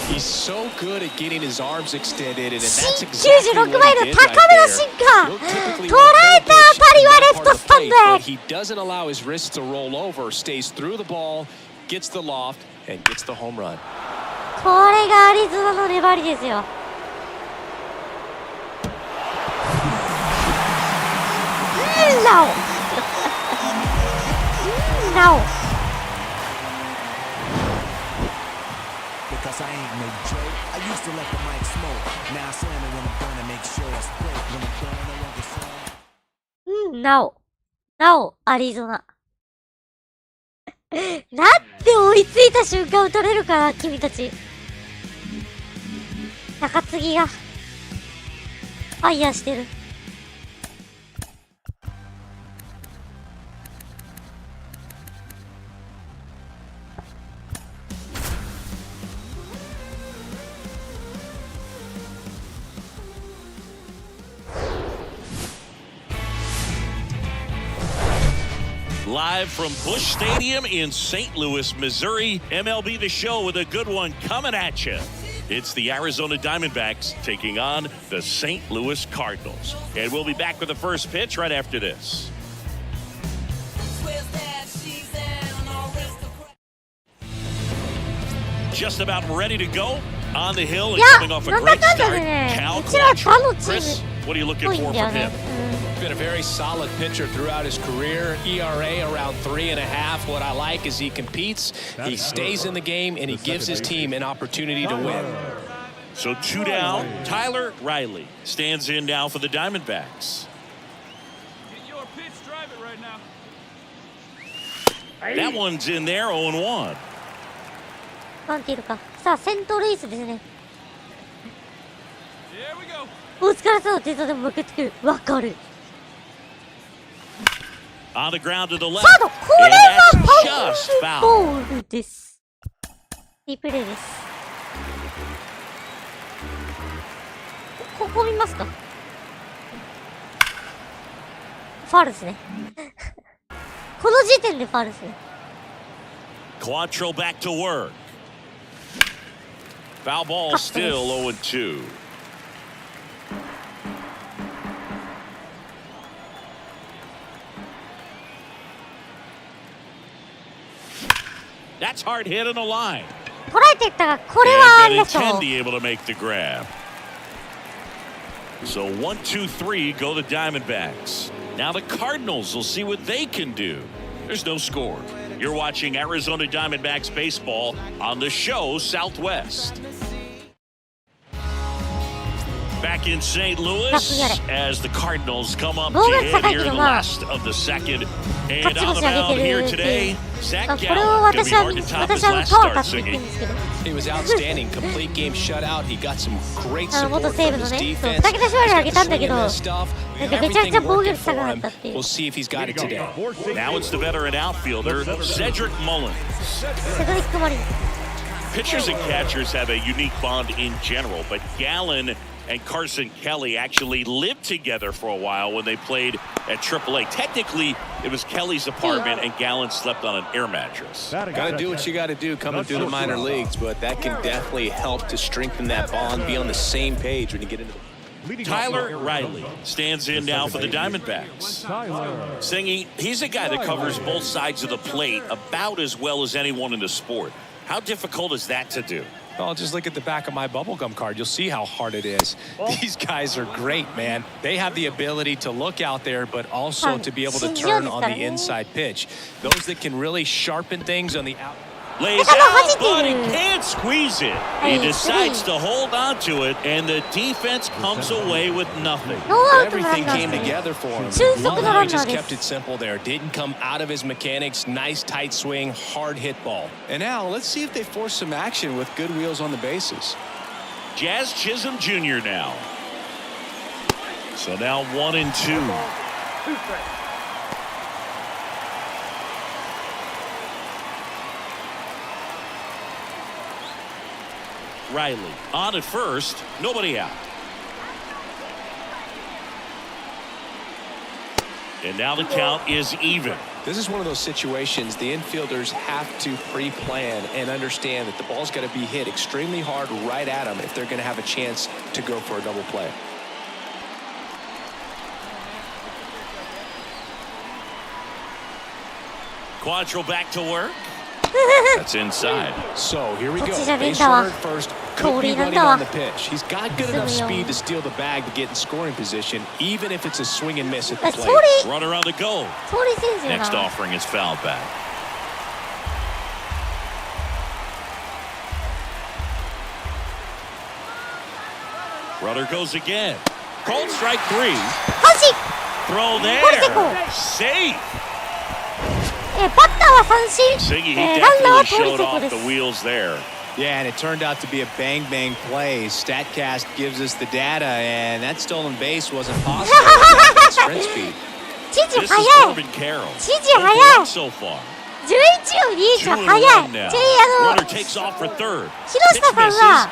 He's so good at getting his arms extended, and that's 新 exactly 96 what マイ he ル did 高 right めの there. シンカー You'll typically 捉 want え to た pitch 当たりは in レ that フ part ト of ス the タン plate, ドへ but he doesn't allow his wrists to roll over, stays through the ball, gets the loft, and gets the home run. これがアリゾナの粘りですよなおなお Because I ain't no joke. I used to let the mic smoke. Now I slam it when I'm done and make sure it's broke. When I'm done, I want the song. なお、アリゾナ。なんで追いついた瞬間打たれるかな、君たち。中継ぎが、ファイヤーしてる。Live from Busch Stadium in St. Louis, Missouri, MLB The Show with a good one coming at you. It's the Arizona Diamondbacks taking on the St. Louis Cardinals. And we'll be back with the first pitch right after this. Just about ready to go on the hill and いや、 coming off a なんだ great かんだ start. でね、 Cal うちら他の Quantrill. チー Chris, ム what are you っ looking ぽい for んだよ from ね him?。Been a very solid pitcher throughout his career. ERA around 3.5. What I like is he competes, he stays in the game, and he gives his team an opportunity to win. So 2 down, Tyler Riley stands in now for the Diamondbacks. Get your pitch, drive it right now. That one's in there, 0-1. なんていうか。さあ、セントルイスですね。お疲れ様って言うとでも負けてくる。わかる。On the ground to the left. サード、これはパウルボールです。いいプレーです。ここ見ますか？ファウルですね。この時点でファウルですね。Quattro back to work. Foul ball still 0-2. That's hard hit on the line. 捉えていったが、これはありがとう。 And be able to make the grab. So 1-2-3 go the Diamondbacks. Now the Cardinals will see what they can do. There's no score. You're watching Arizona Diamondbacks baseball on the show Southwest. Back in St. Louis as the Cardinals come up to hit here in the last of the second. And on the mound here today, Zach Gallen. Gonna be hard to top his last start singing. He was outstanding. Complete game shutout. He got some great support from his defense. We'll see if he's got it today. Now it's the veteran outfielder, Cedric Mullins. Pitchers and catchers have a unique bond in general, but Gallen and Carson Kelly actually lived together for a while when they played at AAA. Technically, it was Kelly's apartment and Gallen slept on an air mattress. Got to do what you got to do coming through the minor leagues, but that can definitely help to strengthen that bond, be on the same page when you get into the... Tyler Riley stands in now for the Diamondbacks. Singy, he's a guy that covers both sides of the plate about as well as anyone in the sport. How difficult is that to do? Oh, just look at the back of my bubblegum card. You'll see how hard it is. These guys are great, man. They have the ability to look out there, but also to be able to turn on the inside pitch. Those that can really sharpen things on the out. Lays out, but he can't squeeze it. He decides to hold on to it, and the defense comes away with nothing. Everything came together for him. He just kept it simple there. Didn't come out of his mechanics. Nice tight swing, hard hit ball. And now let's see if they force some action with good wheels on the bases. Jazz Chisholm Jr. now. So now 1-2. Riley on at first, nobody out. And now the count is even. This is one of those situations the infielders have to pre-plan and understand that the ball's got to be hit extremely hard right at them if they're going to have a chance to go for a double play. Quattro back to work. That's inside. So here we go. Base runner at first. Could be running on the pitch. He's got good enough speed to steal the bag to get in scoring position, even if it's a swing and miss at the plate. Runner on the go. Next offering is foul back. Runner goes again. Called strike 3. Throw there. Safe. Siggy, he definitely showed off the wheels there. Yeah, and it turned out to be a bang-bang play. StatCast gives us the data, and that stolen base wasn't possible without sprint speed. This is Corbin Carroll. So far. 2-1 now. Runner takes off for third. Pitch misses.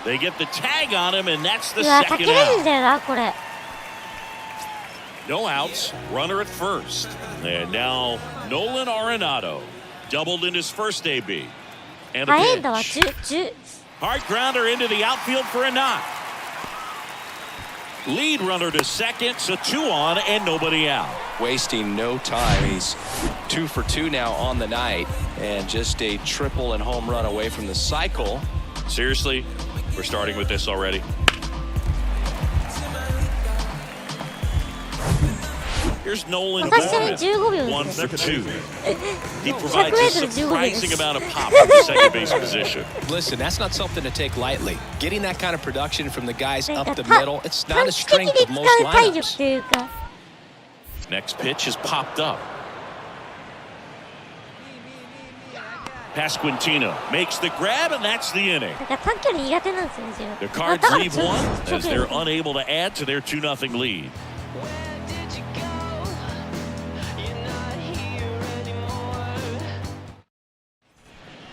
They get the tag on him, and that's the second out. No outs, runner at first. And now Nolan Arenado doubled in his first AB. And a pitch. Hard grounder into the outfield for a knock. Lead runner to second, so 2 on and nobody out. Wasting no time. He's 2 for 2 now on the night, and just a triple and home run away from the cycle. Seriously? We're starting with this already. Here's Nolan 私ちなみに Gorman, 15秒 1 です for ね。 2. He provides a 100 surprising amount of pop at the second base position. Listen, that's not something to take lightly. Getting that kind of production from the guys なん up か the middle, it's not a 短期的 strength に of 使 most う体力 lineups. というか、 Next pitch is popped up. Pasquantino makes the grab, and that's the inning. なんか短距離苦手なんですよ、自分。 The Cards また leave one as ちょ they're っと unable to add to their 2-0 lead.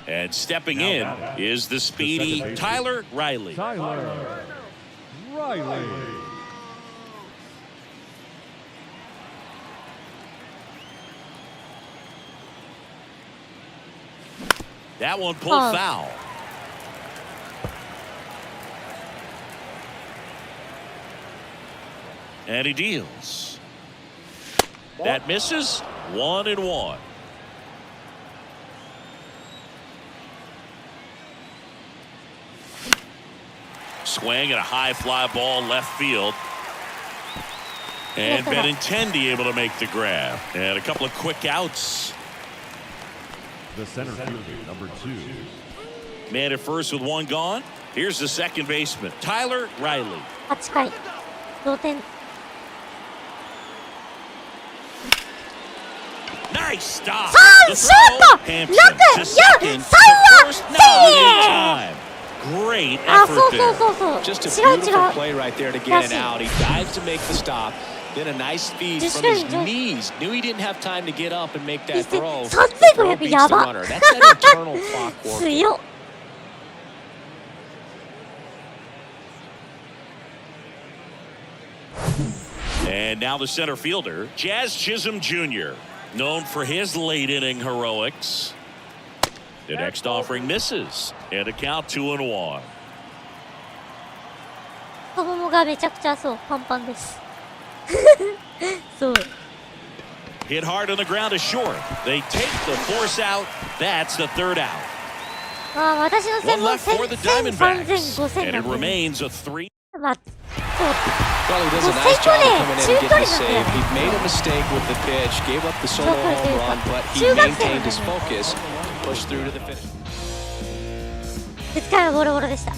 And stepping in is the speedy Tyler Riley. Tyler Riley. That one pulled Oh. foul. And he deals. That misses. 1-1. Swing and a high fly ball left field. And Benintendi able to make the grab. And a couple of quick outs. The center fielder, number 2. Man at first with one gone. Here's the second baseman, Tyler Riley. 8回、同点。 Nice stop. 3 The ショー throw, ト Hampson 6 to second, 4 3 to は first, not in セ time. Great あ、そ effort うそう there. そうそう。 Just a 違う違 beautiful う。 play right there to get That's it it. out. He dives to make the stop. Then a nice feed Just from his good, just- knees. Knew he didn't have time to get up and make that そして throw. 3500 Beats や the ば。 runner. That's that internal clock work. 強っ。 And now the center fielder, Jazz Chisholm Jr., known for his late inning heroics. The next offering misses, and a count 2-1. 太ももがめちゃくちゃそう、パンパンです。そう。 Hit hard on the ground is short. They take the force out. That's the third out. まあ、私の One 専門 left for the 1000、3000、Diamondbacks. 5000 And な it んで。 remains a 3. まあ、そう。 Well, he does a nice job of coming in and getting the save. He made a mistake with the pitch, gave up the solo home run, but he maintained his focus, pushed through to the finish. 2日目はボロボロでした。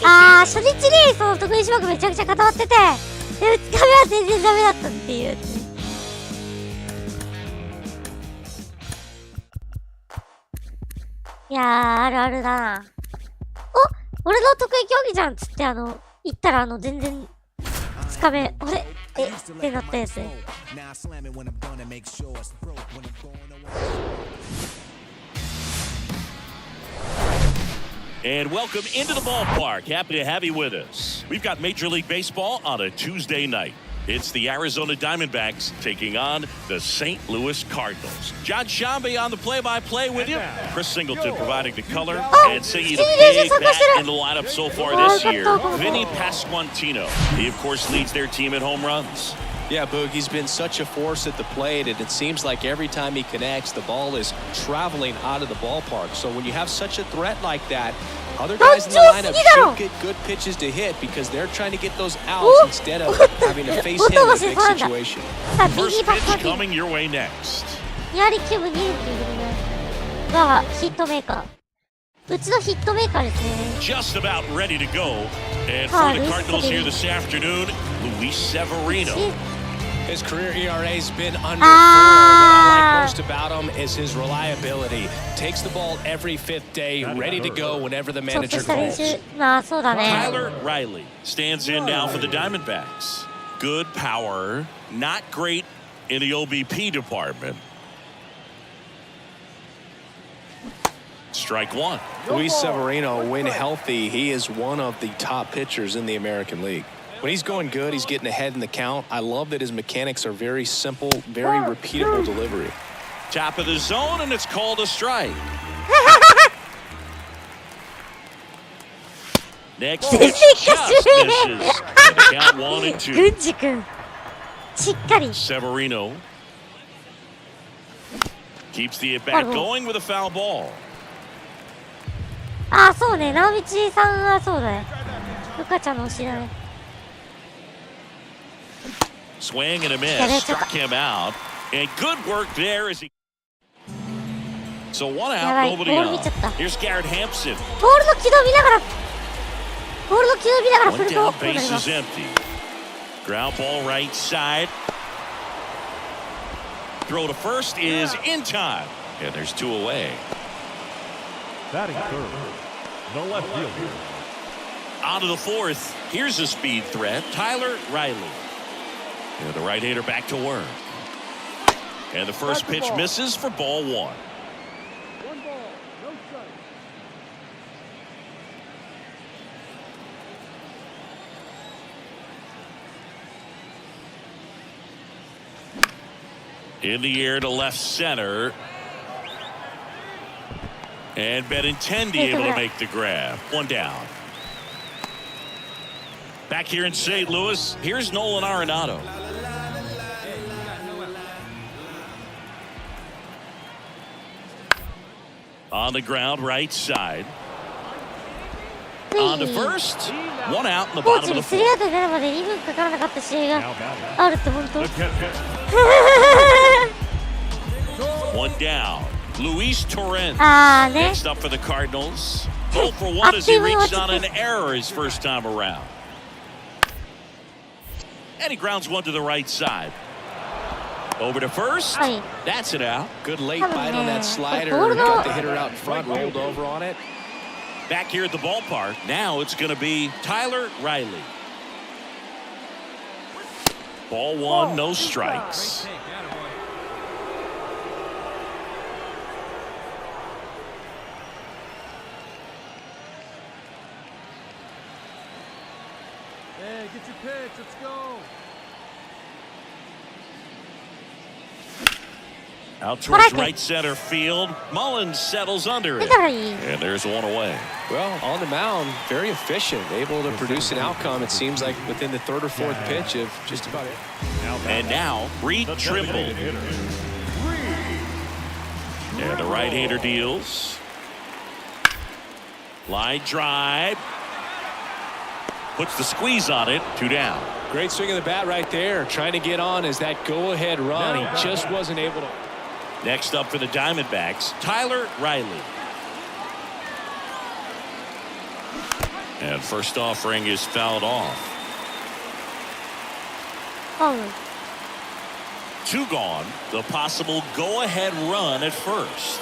あー、初日にその得意種目めちゃくちゃ固まってて、で、2日目は全然ダメだったっていうやつね。いやー、あるあるだな。お、俺の得意競技じゃんっつって行ったら全然2日目、あれってなったやつね。 Now I slam it when I'm done and make sure it's broke when I'm going away. And welcome into the ballpark. Happy to have you with us. We've got Major League Baseball on a Tuesday night. It's the Arizona Diamondbacks taking on the St. Louis Cardinals. John Shambi on the play-by-play with you. Chris Singleton providing the color and singing a big bat in the lineup so far this year. Vinny Pasquantino. He, of course, leads their team in home runs. Yeah, Boog, he's been such a force at the plate, and it seems like every time he connects, the ball is traveling out of the ballpark. So when you have such a threat like that, other guys in the lineup should get good pitches to hit because they're trying to get those outs instead of having to face him in a big situation. さあ、右 First パッ pitch カー coming your way next. ニアリキューブ2年っていうことで、がヒットメーカー。うちのヒットメーカーですね。 Just about ready to go. And for the Cardinals here this afternoon, Luis Severino. His career ERA's been under 4. What I like most about him is his reliability. Takes the ball every fifth day, ready to go whenever the ちょっと manager した練 calls. 習。まあ、そうだね。 Tyler Riley stands in now for the Diamondbacks. Good power, not great in the OBP department. Strike one. Luis Severino, when healthy, he is one of the top pitchers in the American League. When he's going good, he's getting ahead in the count. I love that his mechanics are very simple, very repeatable delivery. Top of the zone, and it's called a strike. Next pitch just misses. And the count 1-2. 郡司君、しっかり。 Severino keeps the at-bat going with a foul ball. ああ、そうね。直道さんはそうだね。ルカちゃんの推しだね。swing and a miss. Struck him out. And good work there as he. So one out, nobody on. Here's Garrett Hampson. ボールの軌道見ながら、ボールの軌道見ながら振 One ると down, こうなり base ま is す。 empty. Ground ball right side. Throw to first is in time. And there's two away. Batting third, the left fielder. On to the fourth. Here's a speed threat, Tyler Riley. And the right-hander back to work. And the first pitch misses for ball one. 1 ball, no strike. In the air to left center. And Benintendi able to make the grab. One down. Back here in St. Louis, here's Nolan Arenado. On the ground, right side. On to first. One out in the コー bottom チ of に the スリー fourth. アウトになるまで2分かからなかった試合があるって本当。 The catch. One down. Luis Torrens. あーね。 Next up for the Cardinals. 0 for 1 as he reached on an error his first time around. And he grounds one to the right side. Over to first. はい。 That's it out. Good late bite on that slider. Hold on. Got the hitter out in front, rolled over on it. Back here at the ballpark. Now it's going to be Tyler Riley. Ball one, no strikes. Hey, get your pitch. Let's go. Out towards right center field. Mullins settles under 出 it. たらいい。 And there's one away. Well, on the mound, very efficient, able to produce an outcome, it seems like, within the third or fourth pitch of just about it. And now, Reed Trimble. And the right-hander deals. Line drive. Puts the squeeze on it. 2 down. Great swing of the bat right there, trying to get on as that go-ahead run. He just wasn't able to. Next up for the Diamondbacks, Tyler Riley. And first offering is fouled off. ファウル。 2 gone. The possible go-ahead run at first.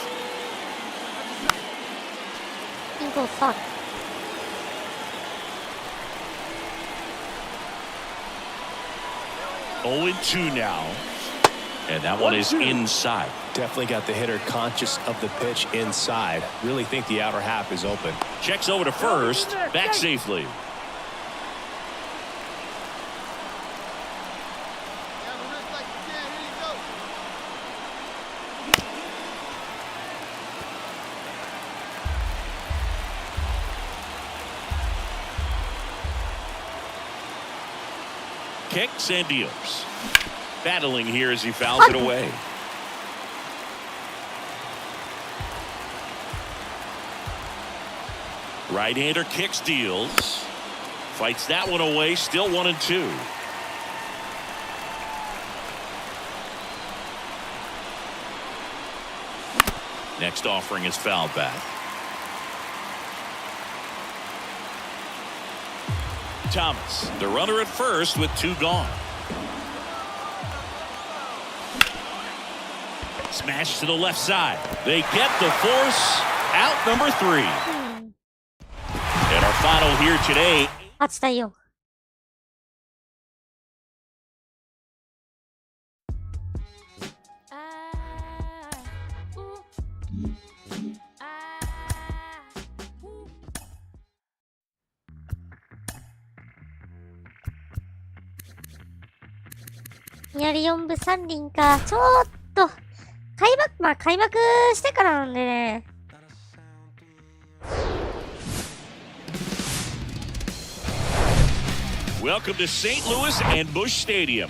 インコースファウル。 0-2 now. And that one is inside. Definitely got the hitter conscious of the pitch inside. Really think the outer half is open. Checks over to first. Back safely. Kicks and deals. Battling here as he fouls it away. Right-hander kicks, deals. Fights that one away. Still 1-2. Next offering is fouled back. Thomas, the runner at first with 2 gone. Smash to the left side. They get the force out number 3. And our final here today. 8対4。やり4分3厘か。ちょっと、開幕してからなんでね。Welcome to St. Louis and Busch Stadium.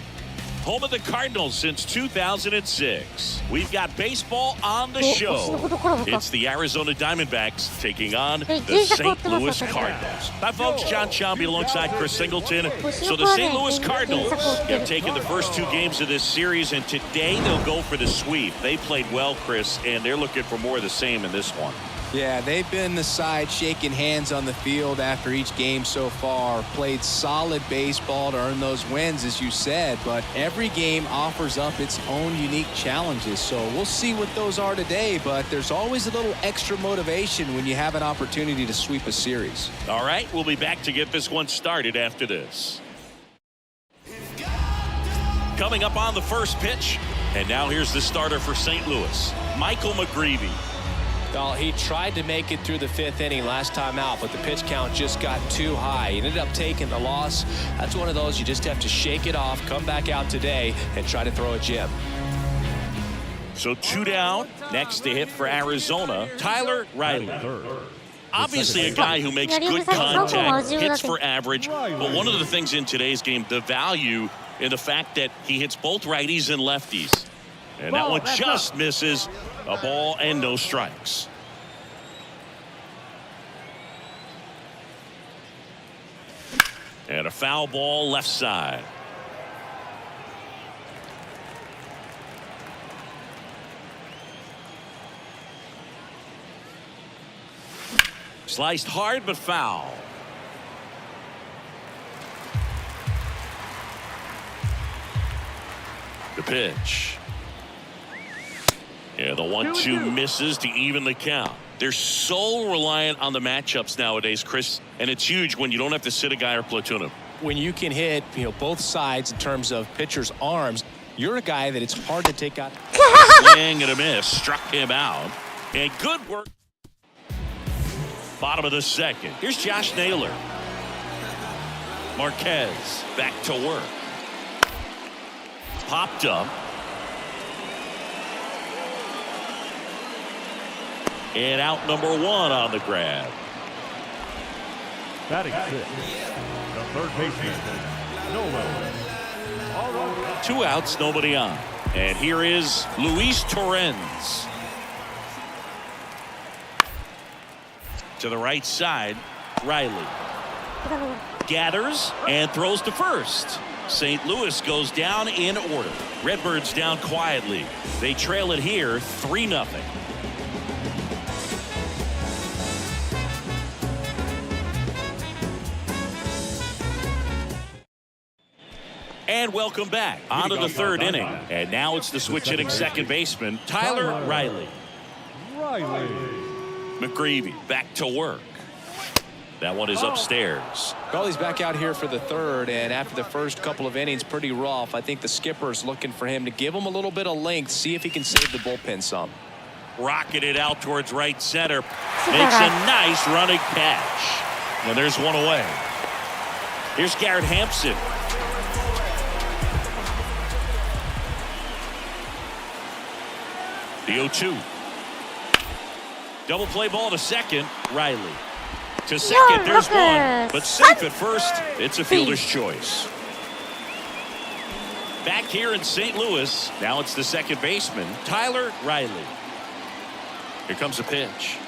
Home of the Cardinals since 2006. We've got baseball on the show. It's the Arizona Diamondbacks taking on the St. Louis Cardinals. Hi, folks. John Shambi alongside Chris Singleton. So the St. Louis Cardinals have taken the first 2 games of this series, and today they'll go for the sweep. They played well, Chris, and they're looking for more of the same in this one. Yeah, they've been the side shaking hands on the field after each game so far. Played solid baseball to earn those wins, as you said, but every game offers up its own unique challenges. So we'll see what those are today, but there's always a little extra motivation when you have an opportunity to sweep a series. All right, we'll be back to get this one started after this. Coming up on the first pitch, and now here's the starter for St. Louis, Michael McGreevy. Well, he tried to make it through the 5th inning last time out, but the pitch count just got too high. He ended up taking the loss. That's one of those you just have to shake it off, come back out today, and try to throw a gem. So 2 down. Next to hit for Arizona, Tyler Riley. Obviously a guy who makes good contact, hits for average, but one of the things in today's game, the value in the fact that he hits both righties and lefties. And that one just misses. A ball and no strikes. And a foul ball left side. Sliced hard but foul. The pitch. Yeah, the 1-2 misses to even the count. They're so reliant on the matchups nowadays, Chris, and it's huge when you don't have to sit a guy or platoon him. When you can hit, both sides in terms of pitchers' arms, you're a guy that it's hard to take out. Swing and a miss, struck him out, and good work. Bottom of the second. Here's Josh Naylor. Marquez back to work. Popped up. And out number 1 on the grab. Batting 6, the third baseman, Nolan. 2 outs, nobody on. And here is Luis Torrens. To the right side, Riley. Gathers and throws to first. St. Louis goes down in order. Redbirds down quietly. They trail it here 3-0. And welcome back. On to the 3rd inning. And now it's the switch hitting second baseman, Tyler Riley. McGreevy back to work. That one is upstairs. Well, he's back out here for the 3rd, and after the first couple of innings, pretty rough. I think the skipper's looking for him to give him a little bit of length, see if he can save the bullpen some. Rocketed out towards right center. Makes a nice running catch. And there's one away. Here's Garrett Hampson. The 0-2. Double play ball to second. Riley. To second, there's one. But safe at first. It's a fielder's choice. Back here in St. Louis. Now it's the second baseman, Tyler Riley. Here comes a pitch.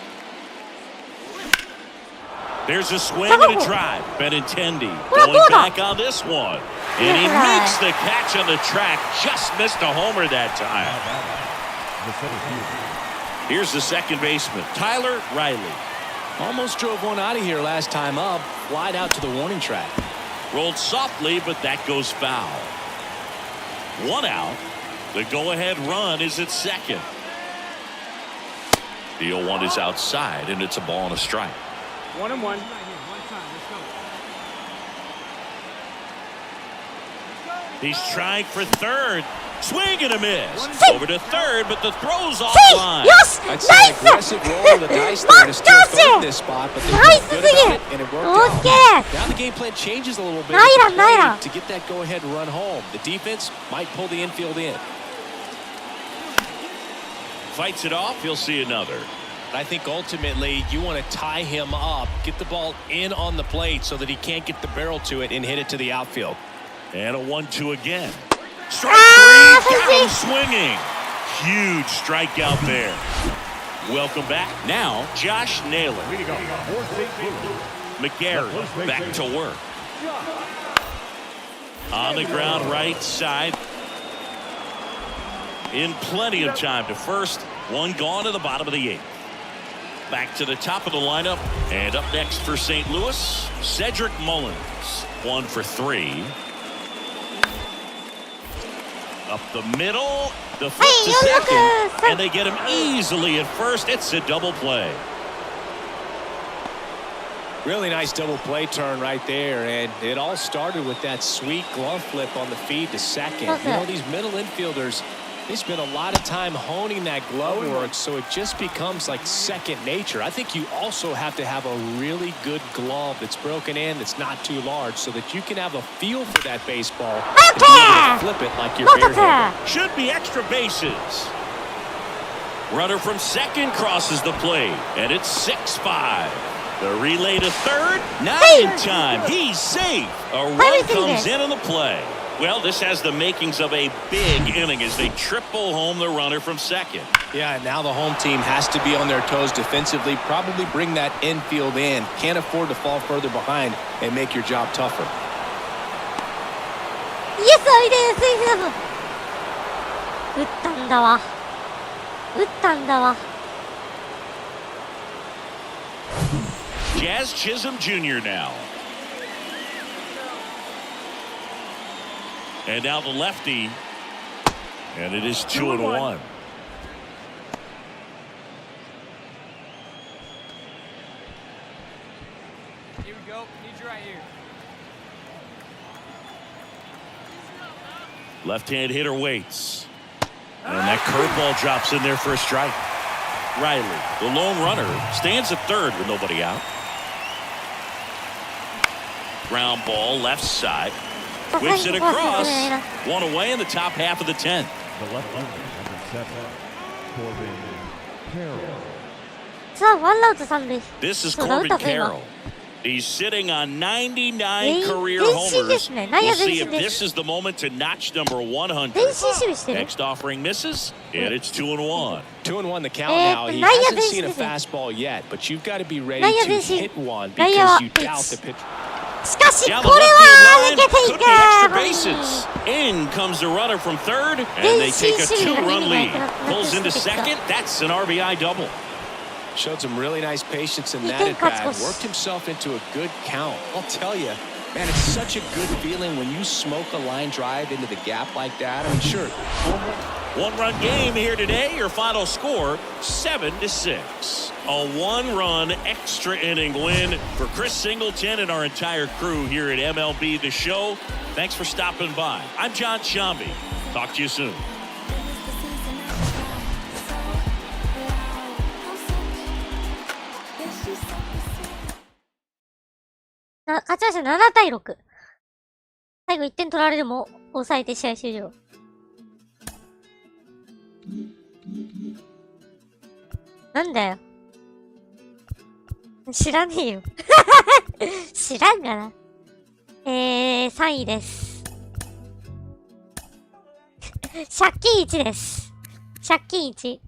There's a swing and a drive. Benintendi going back on this one. And he makes the catch on the track. Just missed a homer that time. Here's the second baseman, Tyler Riley. Almost drove one out of here last time up. Flied out to the warning track. Rolled softly, but that goes foul. 1 out. The go-ahead run is at second. The 0-1 is outside, and it's a ball and a strike. 1-1. He's trying for third. Swing and a miss. Over to third, but the throw's offline. I'd say an aggressive roll of the dice there to steal third in this spot, but they did good about it, and it worked out. Now the game plan changes a little bit to get that go-ahead run home. The defense might pull the infield in. Fights it off. He'll see another. I think ultimately you want to tie him up, get the ball in on the plate so that he can't get the barrel to it and hit it to the outfield. And a 1-2 again. Strike three, got him swinging. Huge strikeout there. Welcome back. Now, Josh Naylor. McGarry back to work. On the ground, right side. In plenty of time to first. One gone to the bottom of the 8th. Back to the top of the lineup. And up next for St. Louis, Cedric Mullins. 1 for 3. Up the middle. The flip to second. And they get him easily at first. It's a double play. Really nice double play turn right there, and it all started with that sweet glove flip on the feed to second. You know, these middle infielders, they spend a lot of time honing that glove work, so it just becomes like second nature. I think you also have to have a really good glove that's broken in, that's not too large, so that you can have a feel for that baseball and be able to flip it like you're barehanded. Should be extra bases. Runner from second crosses the plate, and it's 6-5. The relay to third, not in time. He's safe. A run comes in on the play. Well, this has the makings of a big inning as they triple home the runner from second. Yeah, and now the home team has to be on their toes defensively, probably bring that infield in. Can't afford to fall further behind and make your job tougher. Yes, I did. 打ったんだわ。打ったんだわ。Jazz Chisholm Jr. now. And now the lefty. And it is 2-1. Here we go. Need you right here. Left-hand hitter waits. And that curveball drops in there for a strike. Riley, the lone runner, stands at third with nobody out. Ground ball left side. Whips it across. One away in the top half of the 10th. The left fielder, number 7, Corbin Carroll. さあ、ワンアウト三塁。 This is Corbin Carroll. He's sitting on 99 career homers. We'll see if this is the moment to notch number 100. Next offering misses, and it's 2-1. 2-1 the count now. He hasn't seen a fastball yet, but you've got to be ready to hit one because you doubt the pitch. しかし、これ Down は the 抜け left field line, てい could be extra く。 bases. In comes the runner from third, and they take a 2-run lead. Pulls into second. That's an RBI double. Showed some really nice patience in that at bat. Worked himself into a good count. I'll tell you, man, it's such a good feeling when you smoke a line drive into the gap like that. I mean, sure. One-run game here today. Your final score, 7-6. A one-run extra inning win for Chris Singleton and our entire crew here at MLB The Show. Thanks for stopping by. I'm John Shambi. Talk to you soon. 勝ちました。7対6。最後1点取られるも抑えて試合終了。なんだよ。知らねえよ。知らんがな。3位です。借金1です。借金1。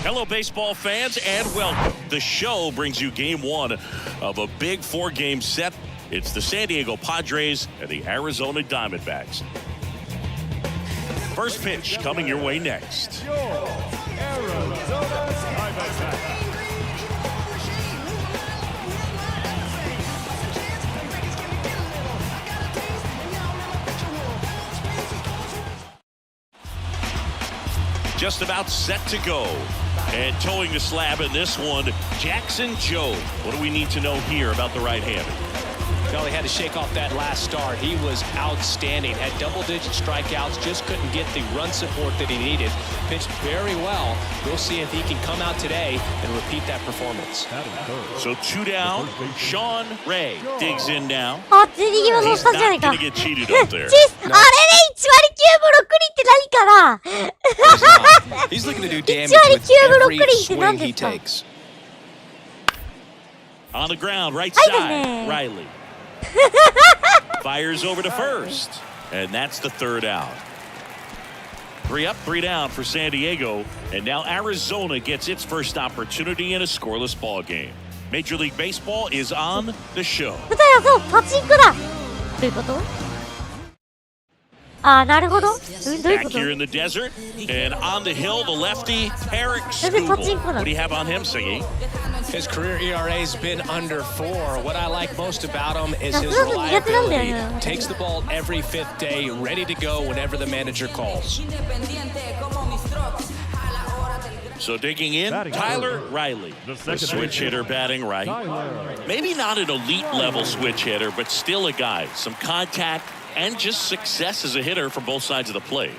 Hello, baseball fans, and welcome. The show brings you game one of a big 4-game set. It's the San Diego Padres and the Arizona Diamondbacks. First pitch coming your way next. Just about set to go. And towing the slab in this one, Jackson Joe. What do we need to know here about the right-hander? Well, he had to shake off that last start. He was outstanding. Had double-digit strikeouts, just couldn't get the run support that he needed. Pitched very well. We'll see if he can come out today and repeat that performance. So 2 down. Sean Ray digs in now. あ、全然今の He's したじゃない not か。 going to get cheated up there. あれね、1割9分6厘って何かな He's looking to do damage It's with every swing he takes. On the ground, right はいです side, ね。 Riley. Fires over to first. And that's the third out. 3 up, 3 down for San Diego. And now Arizona gets its first opportunity in a scoreless ball game. Major League Baseball is on the show. 舞台はそう、パチンコだどういうことあー、なるほど。どういう Back こと here in the desert. And on the hill, the lefty, Eric 全然パチン Skubal. コな What の do you have on him, Siggy? His career ERA's been under 4. What I like most about him is his 夏の苦手なんだよ reliability. ね。 Takes the ball every 5th day, ready to go whenever the manager calls. So digging in, Tyler Riley, the switch hitter batting right. Maybe not an elite level switch hitter, but still a guy. Some contact and just success as a hitter from both sides of the plate.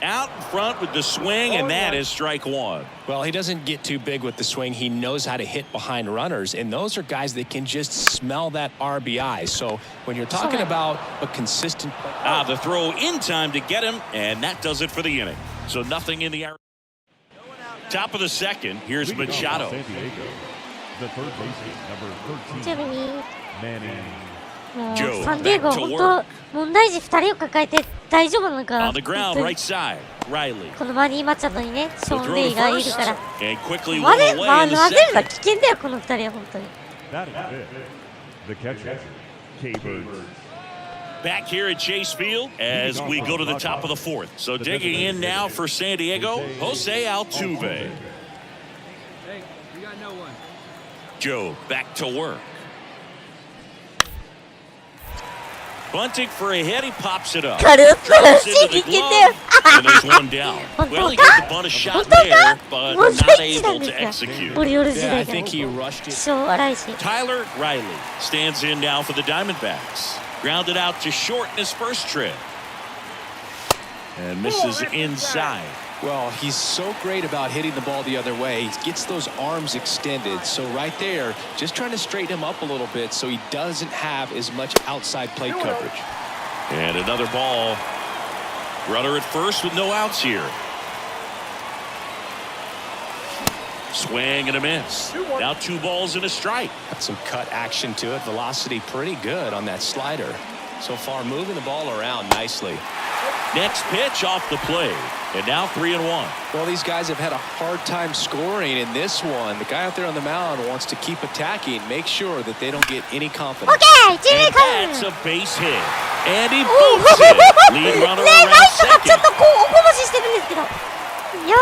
Out in front with the swing, and that is strike 1. Well, he doesn't get too big with the swing. He knows how to hit behind runners, and those are guys that can just smell that RBI. So when you're talking about a consistent... The throw in time to get him, and that does it for the inning. So nothing in the air. Top of the second, here's Machado. San Diego. The third baseman, number ちな 13, みに、 Manning. もう Joe, サンディエゴ back to 本 work. 当問題児2人を抱えて大丈夫なのか On the ground, 本当に right side, Riley. このマニー・マチャドにね、ショ The ーン・ throw レ to イがいる first, から and quickly 混 one ぜ away in the 混ぜるのは second. 危険だよこの2人は本当に That is it. The catcher, K-Bird. Back here at Chase Field as we go to the top of the 4th. So digging in now for San Diego, Jose Altuve. Hey, we got no one. Joe back to work. Bunting for a hit, he pops it up. 軽っ Drops 信 into じ the てて glove, and there's one down. 本当 Well, he か got the bunt a shot 本当か there, but 問 not 題児なん able で to すか execute. オリオール時 Yeah, 代 I から think he rushed it. 気性荒いし Tyler Riley stands in now for the Diamondbacks. Grounded out to short in his first trip. And misses inside. Well, he's so great about hitting the ball the other way. He gets those arms extended. So right there, just trying to straighten him up a little bit so he doesn't have as much outside plate coverage. And another ball. Runner at first with no outs here. Swing and a miss. Now 2 balls and a strike. Got some cut action to it. Velocity pretty good on that slider. So far, moving the ball around nicely. Next pitch off the plate. And now 3-1. Well, these guys have had a hard time scoring in this one. The guy out there on the mound wants to keep attacking, make sure that they don't get any confidence. オッケー一塁 And 間 that's a base hit. And he boots it. Lead runner ねえ around ライトがちょっ second. とこうおこぼししてるんですけどよ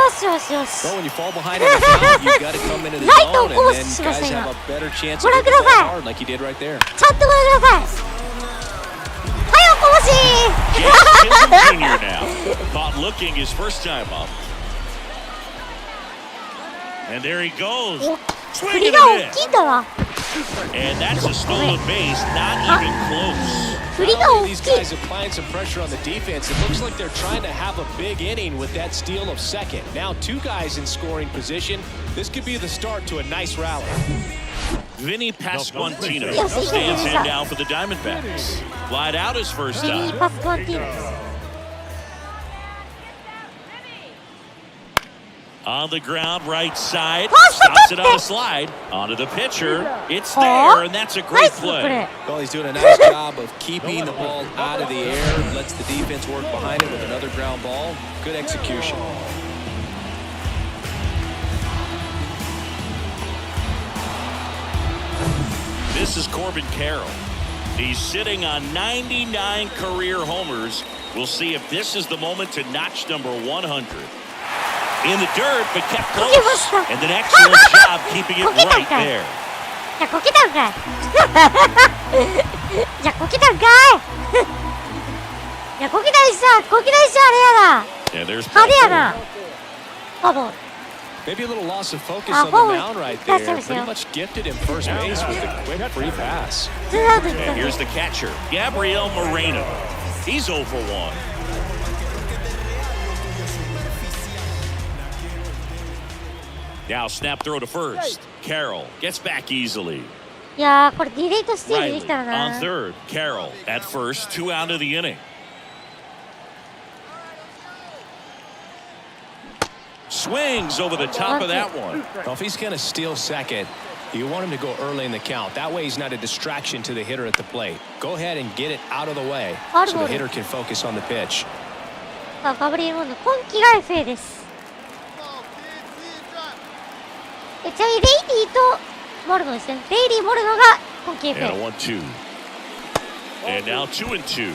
しよしよし Well, when you fall behind in the count, you've got to come into the Light zone, don't go and then with guys Shimashima. have a better chance Go of like hitting the that. ball hard like you did right there. ちゃんとご覧くださいはいおこぼし Chisholm Jr. now. Caught looking his first time up. And there he goes. 振 Swing り and が a 大 miss. きいんだわ And that's a stolen base. Not even close. 振りが Well, 大 these きい guys applying some pressure on the defense. It looks like they're trying to have a big inning with that steal of second. Now 2 guys in scoring position. This could be the start to a nice rally. Vinny Pasquantino Yes, stands in yes. now for the Diamondbacks. Flied out his first ミニ time. パスコンティーヌ On the ground, right side. Pass the Stops it on ball. a slide. Onto the pitcher. It's Aw. there, and that's a great Nice play. play. Well, he's doing a nice job of keeping the ball out of the air. Lets the defense work behind it with another ground ball. Good execution. This is Corbin Carroll. He's sitting on 99 career homers. We'll see if this is the moment to notch number 100. In the dirt, but kept close. And an excellent job keeping it right there. じゃあこけたんかいじゃあこけたんかいいやこけたりしたこけたりしたあれやな And the's 派手やなフォアボール Maybe a little loss of focus on the mound right there. Pretty much gifted him first base with a quick free pass. And here's the catcher, Gabriel Moreno. He's 0 for 1. Now snap throw to first. Carroll gets back easily. いやー、これディレイトステールできたら On な。 third, Carroll at first, 2 out of the inning. Swings over the top of that one. Well, if he's going to steal second, you want him to go early in the count. That way he's not a distraction to the hitter at the plate. Go ahead and get it out of the way so the hitter can focus on the pitch. さあ、ガブリエル・モルノ、今季が FA です。ちなみにレイリーとモルノですね。レイリー・モルノが今季 FA。 And a 1-2. And now 2-2.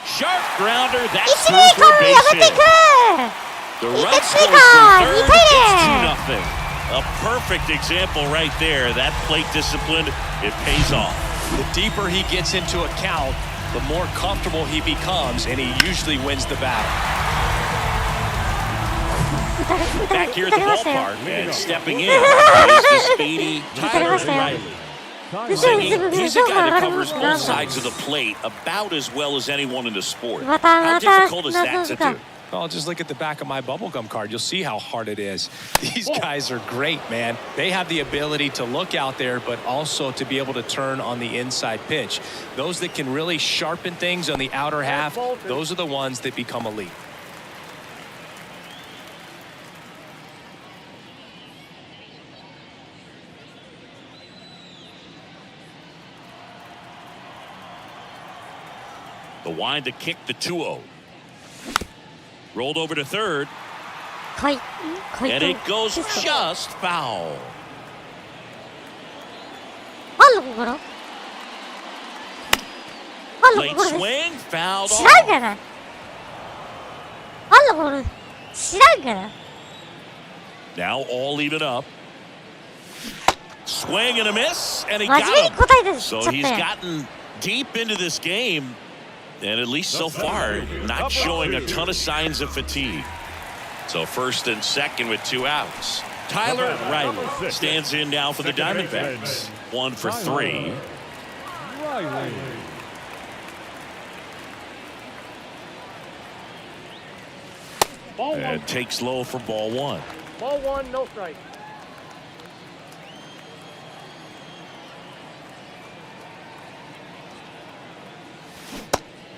Sharp grounder. That's through for a base hit. The run scores from third. It's 2-0. A perfect example right there. That plate discipline, it pays off. The deeper he gets into a count, the more comfortable he becomes, and he usually wins the battle. Back here at the ballpark, and stepping in is the speedy Tyler Riley. He's a guy that covers both sides of the plate about as well as anyone in the sport. How difficult is that to do? Well, just look at the back of my bubblegum card. You'll see how hard it is. These guys are great, man. They have the ability to look out there, but also to be able to turn on the inside pitch. Those that can really sharpen things on the outer half, those are the ones that become elite. The wind to kick the 2-0. Rolled over to third. And it goes just foul. Late swing, fouled off. Now all even up. Swing and a miss, and he got him. So he's gotten deep into this game. And at least so far, not showing a ton of signs of fatigue. So first and second with 2 outs. Tyler Riley stands in now for the Diamondbacks. 1 for 3. And takes low for ball 1. Ball 1, no strike.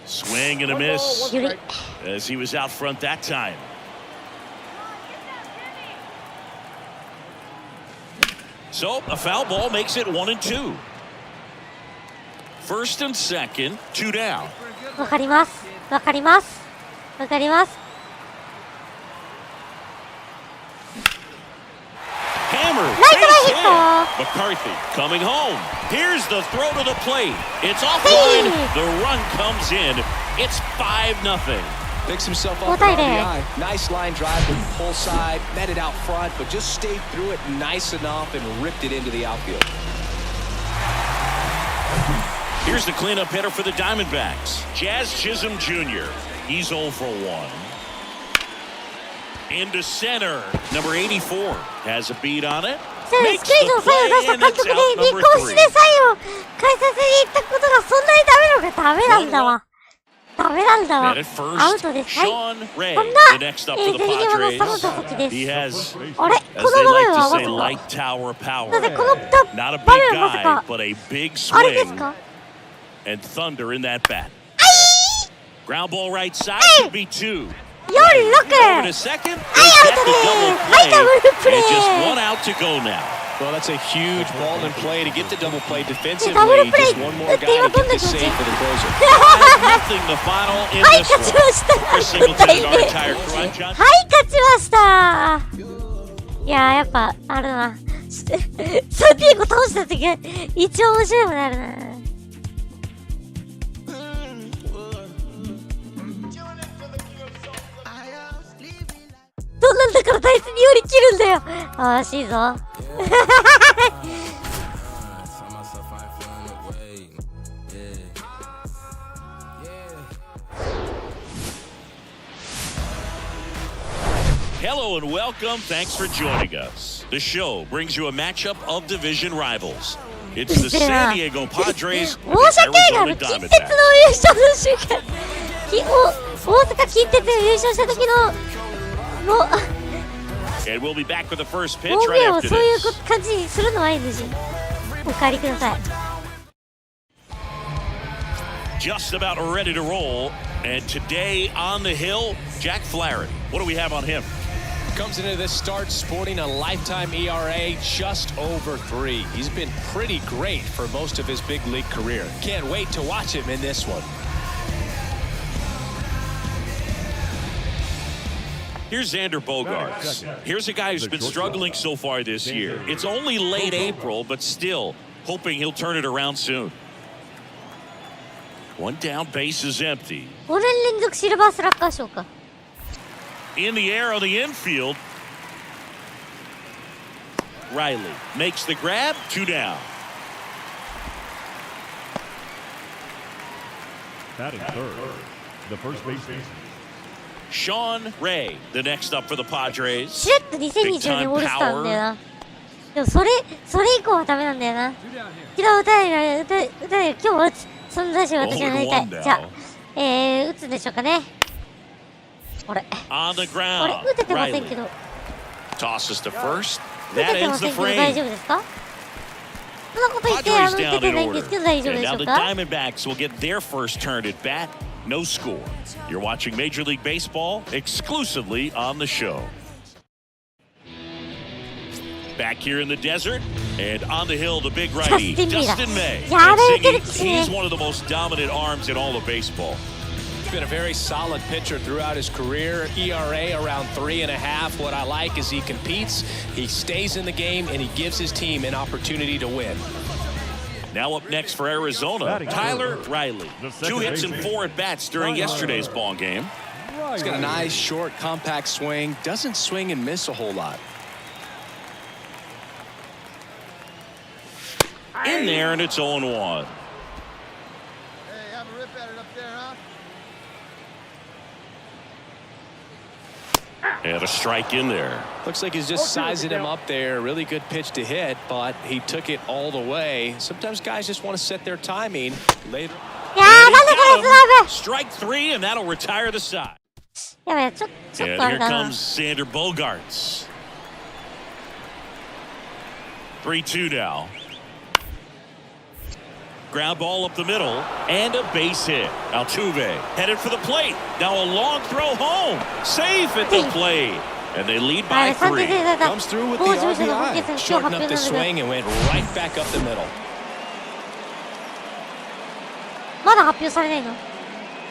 Swing and a miss as he was out front that time. So a foul ball makes it 1-2. First and second, 2 down. わかります。わかります。わかります。 Hammered. McCarthy coming home. Here's the throw to the plate. It's offline. The run comes in. It's 5-0. Picks himself up an RBI. Nice line drive to the pull side. Met it out front, but just stayed through it nice enough and ripped it into the outfield. Here's the cleanup hitter for the Diamondbacks. Jazz Chisholm Jr. He's 0 for 1. Into center. Number 84 has a beat on it. Makes the play, and it's out number 3. アウトです。はい。こんな、ヘリオの佐本時です。あれこの場面はまさか。なぜこの場面はまさか。あれですか And thunder in that bat. Ground ball right side could be 2. 4、6。はい、アウトです。はい、ダブルプレー。And just 1 out to go now. Well, that's a huge ball in play to get the double play defensively. Just one more guy to get the save for the closer. 5-0 the final in this one. Chris Singleton and our entire crunch on. はい、勝ちました。いやー、やっぱ、あるな。サンディエゴ倒した時が一番面白いもんあるな。そんなんだから大切に寄り切るんだよ。怪しいぞ。Hello and welcome. Thanks for joining us. The show brings you a matchup of division rivals. It's the San Diego Padres 申し訳ないな、近鉄の優勝の瞬間、大阪近鉄優勝した時のもう And we'll be back with the first pitch 方 right 言を after そういう this. 感じにするのは NG。お帰りください。Just about ready to roll. And today on the hill, Jack Flaherty. What do we have on him? Comes into this start sporting a lifetime ERA just over 3. He's been pretty great for most of his big league career. Can't wait to watch him in this one. Here's Xander Bogaerts. Here's a guy who's been struggling so far this year. It's only late April, but still hoping he'll turn it around soon. One down, base is empty. 5年連続シルバースラッガー賞か。In the air on the infield. Riley makes the grab, 2 down. Batting third, the first baseman. Sean Ray, the next up for the Padres. しれっと2024年オールスターなんだよな。でもそれ以降はダメなんだよな。昨日打たない、今日は打つ。その出しを私はなりたい。じゃあ、打つんでしょうかね。これ。On the これ ground. 打ててませんけど。 Tosses to first. 打て That てま ends せ the んけど大丈 frame. 夫ですか？そんなこと言って Padres 打て down て in ないんです order. けど大丈夫 And でし now ょう the か？ Diamondbacks will get their first turn at bat. No score. You're watching Major League Baseball exclusively on the show. Back here in the desert and on the hill, the big righty, Justin May. He's one of the most dominant arms in all of baseball. He's been a very solid pitcher throughout his career. ERA around 3.5. What I like is he competes, he stays in the game, and he gives his team an opportunity to win. Now up next for Arizona, Tyler Riley. 2 hits and 4 at-bats during yesterday's ball game. He's got a nice, short, compact swing. Doesn't swing and miss a whole lot. In there, and it's 0-1. Hey, have a rip at it up there, huh? And a strike in there. Looks like he's just sizing him up there. Really good pitch to hit, but he took it all the way. Sometimes guys just want to set their timing later. Strike 3, and that'll retire the side. And here comes Xander Bogaerts. 3-2 now. Ground ball up the middle, and a base hit. Altuve headed for the plate. Now a long throw home. Safe at the plate. And they lead by 3. Comes through with the RBI. Shortened up the swing and went right back up the middle. まだ発表されないの？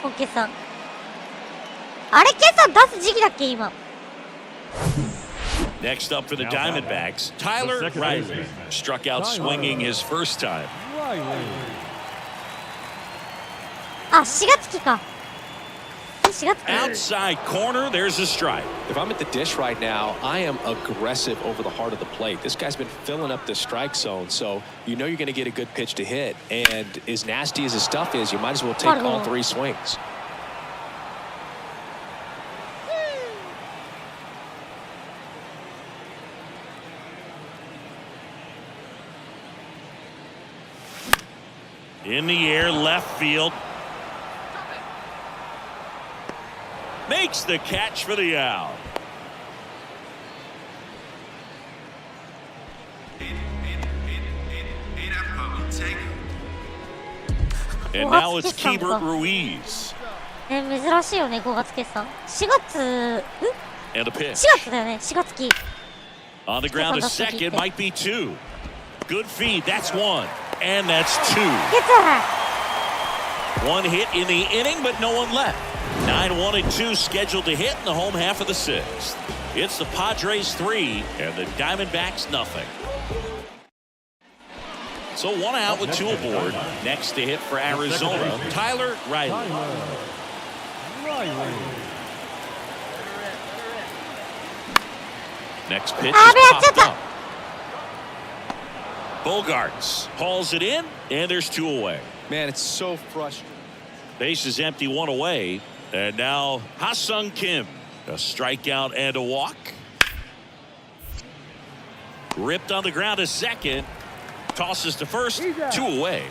本決算。あれ決算出す時期だっけ今。Next up for the Diamondbacks, Tyler Riley. Struck out swinging his first time. あ、4月期か。4月期。 Outside corner, there's a strike. If I'm at the dish right now, I am aggressive over the heart of the plate. This guy's been filling up the strike zone, so you know you're going to get a good pitch to hit. And as nasty as his stuff is, you might as well take all 3 swings. In the air, left field. Makes the catch for the out. And now it's Keibert Ruiz. 珍しいよね、5月決算。4月、And a 4 pitch. 月だよね、4月期。 On the ground to second, might be 2. Good feed, that's 1. And that's 2. One hit in the inning, but no one left. 9-1 and 2 scheduled to hit in the home half of the 6th. It's the Padres 3 and the Diamondbacks nothing. So 1 out with 2 aboard. Next to hit for Arizona, Tyler Riley. Next pitch is popped up. Bogaerts hauls it in, and there's 2 away. Man, it's so frustrating. Base is empty, 1 away. And now Ha-Sung Kim A strikeout and a walk. Ripped on the ground to second. Tosses to first. 2 away.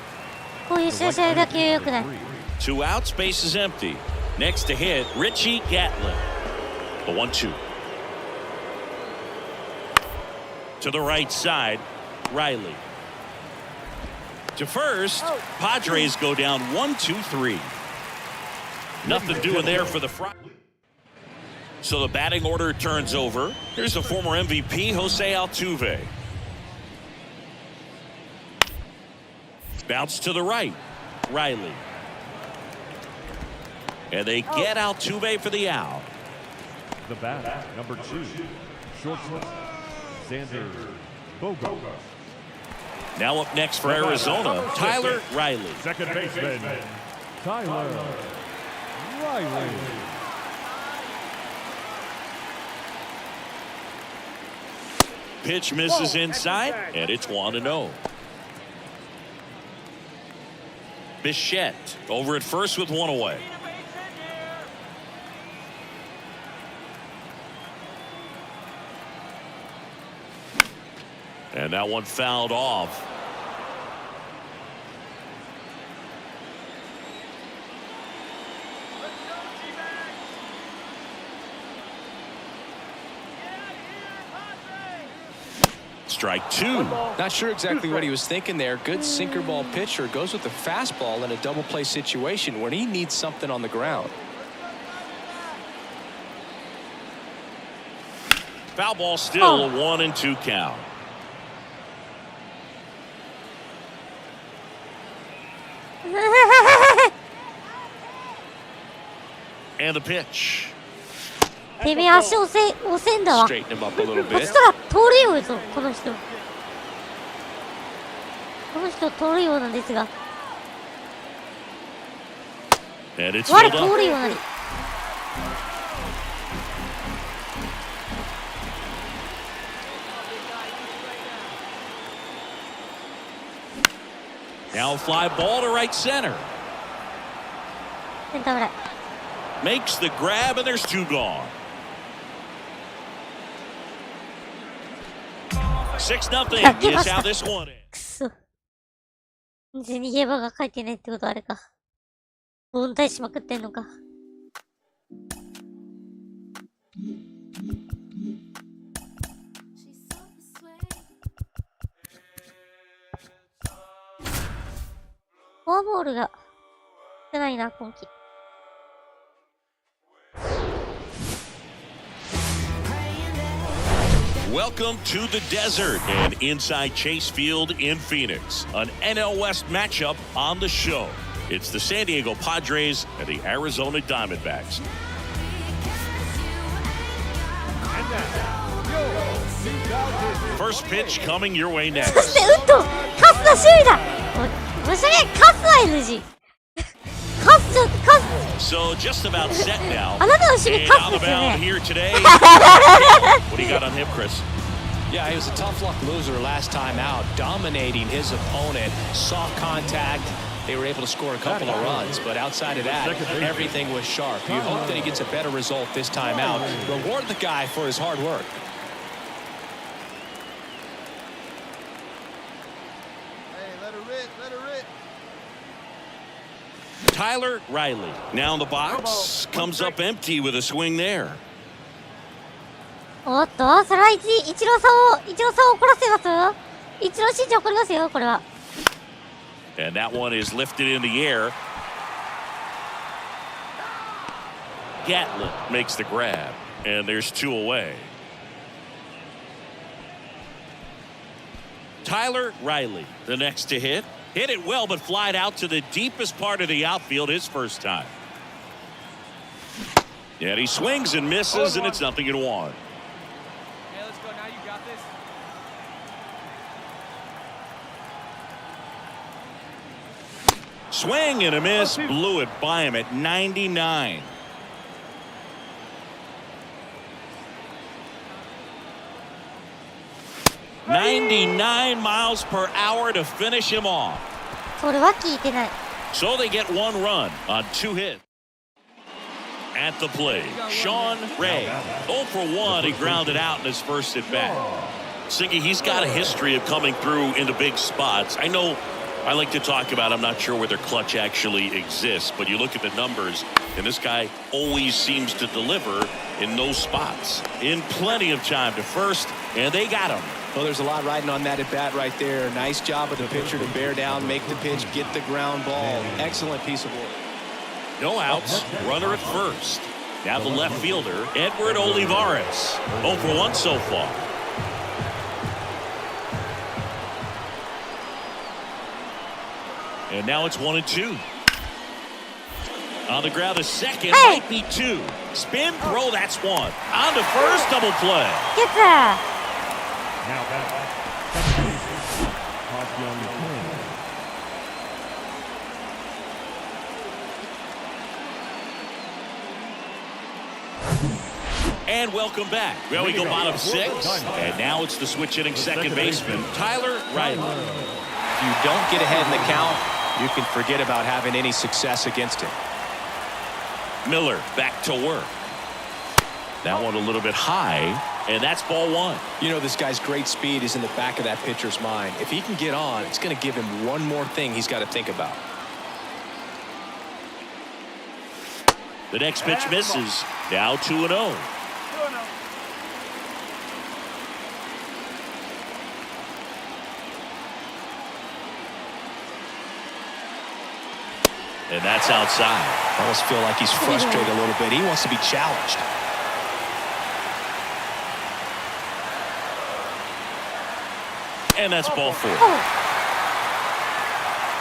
こういう試合だけ良くない。 2 outs, base is empty. Next to hit, Richie Gatlin. The 1-2. To the right side, Riley. To first, Padres go down 1-2-3. Nothing doing there for the front. So the batting order turns over. Here's the former MVP, Jose Altuve. Bounce to the right, Riley. And they get Altuve for the out. The bat, number 2, shortstop, Xander Bogaerts. Now up next for Arizona, Tyler Riley. Second baseman, Tyler Riley. Pitch misses inside, and it's 1-0. Bichette over at first with 1 away. And that one fouled off. Strike 2. Not sure exactly what he was thinking there. Good sinker ball pitcher goes with the fastball in a double play situation when he needs something on the ground. Foul ball still, a 1-2 count. And the pitch. てめえ足押せんだわ。 Straighten him up a little そ bit. したら通るようぞ、この人。この人通るようなんですが。 And it's 我 filled 通 up. るようなり。 Now a fly ball to right center. センターフライ。 Makes the grab, and there's 2 gone. 6-0 is how this one ends. くそ。逃げ場が書いてないってことあれか。凡退しまくってんのか。フォアボールが少ないな、今季。Welcome to the desert and inside Chase Field in Phoenix. An NL West matchup on the show. It's the San Diego Padres and the Arizona Diamondbacks. First pitch coming your way そ next. してウッドカスの首位だ。申し訳ない、カスは NG。カスちょっとカス。 So just about set now. あなたの守備 And カス on で the すよ mound ね。 here today. What do you got on him, Chris? Yeah, he was a tough luck loser last time out, dominating his opponent. Soft contact. They were able to score a couple of runs, but outside of that, everything was sharp. You hope that he gets a better result this time out. Reward the guy for his hard work. Hey, let her rip, let her rip. Tyler Riley now in the box. Comes up empty with a swing there. おっと、それは一郎さんを怒らせますよ。一郎新庄怒りますよ、これは。 And that one is lifted in the air. Gatlin makes the grab, and there's 2 away. Tyler Riley, the next to hit. Hit it well, but flied out to the deepest part of the outfield his first time. And he swings and misses, and it's 0-1. Hey, let's go. Now you got this. Swing and a miss, blew it by him at 99. .99 miles per hour to finish him off. それは聞いてない。 So they get 1 run on 2 hits. At the plate, Sean Ray. 0 for 1. He grounded out in his first at bat. Siggy, he's got a history of coming through into big spots. I know I like to talk about, I'm not sure where their clutch actually exists, but you look at the numbers, and this guy always seems to deliver in those spots. In plenty of time to first, and they got him. Well, there's a lot riding on that at bat right there. Nice job of the pitcher to bear down, make the pitch, get the ground ball. Excellent piece of work. No outs, runner at first. Now the left fielder, Edward Olivares. 0 for 1 so far. And now it's 1-2. On the ground, a second, might be 2. Spin, throw, that's 1. On to first, double play. Get there. Now back. Hockey on the plane. And welcome back. Well, we go bottom 6. And now it's the switch hitting second baseman, Tyler Riley. If you don't get ahead in the count, you can forget about having any success against him. Miller back to work. That one a little bit high, and that's ball 1. You know, this guy's great speed is in the back of that pitcher's mind. If he can get on, it's going to give him one more thing he's got to think about. The next pitch misses. Now 2-0. And that's outside. I almost feel like he's frustrated a little bit. He wants to be challenged. And that's ball 4.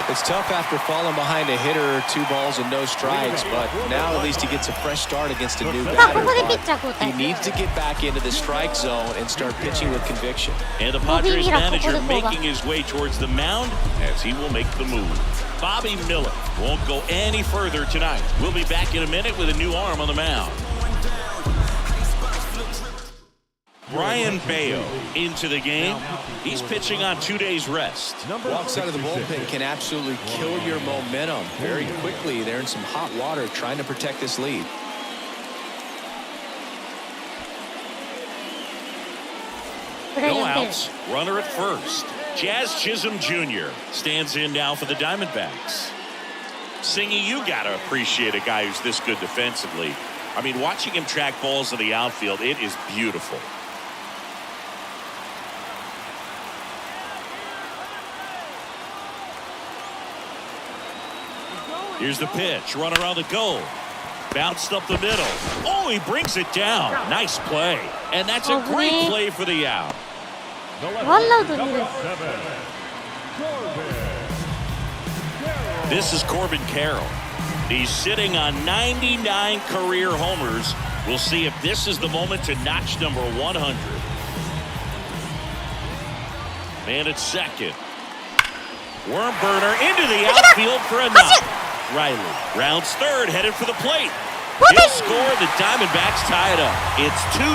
It's tough after falling behind a hitter, 2 balls and no strikes, but now at least he gets a fresh start against a new batter. He needs to get back into the strike zone and start pitching with conviction. And the Padres manager making his way towards the mound as he will make the move. Bobby Miller won't go any further tonight. We'll be back in a minute with a new arm on the mound. Brian Bayo into the game. He's pitching on 2 days rest. Walks out of the bullpen can absolutely kill your momentum very quickly. They're in some hot water trying to protect this lead. No outs, runner at first. Jazz Chisholm Jr. stands in now for the Diamondbacks. Singy, you gotta appreciate a guy who's this good defensively. I mean, watching him track balls in the outfield, it is beautiful. Here's the pitch, runner on the goal. Bounced up the middle. Oh, he brings it down. Nice play. And that's a great play for the out. This is Corbin Carroll. He's sitting on 99 career homers. We'll see if this is the moment to notch number 100. Man at second. Worm burner into the outfield for a knock. Riley rounds third, headed for the plate. He'll score. The Diamondbacks tie it up. It's 2-2.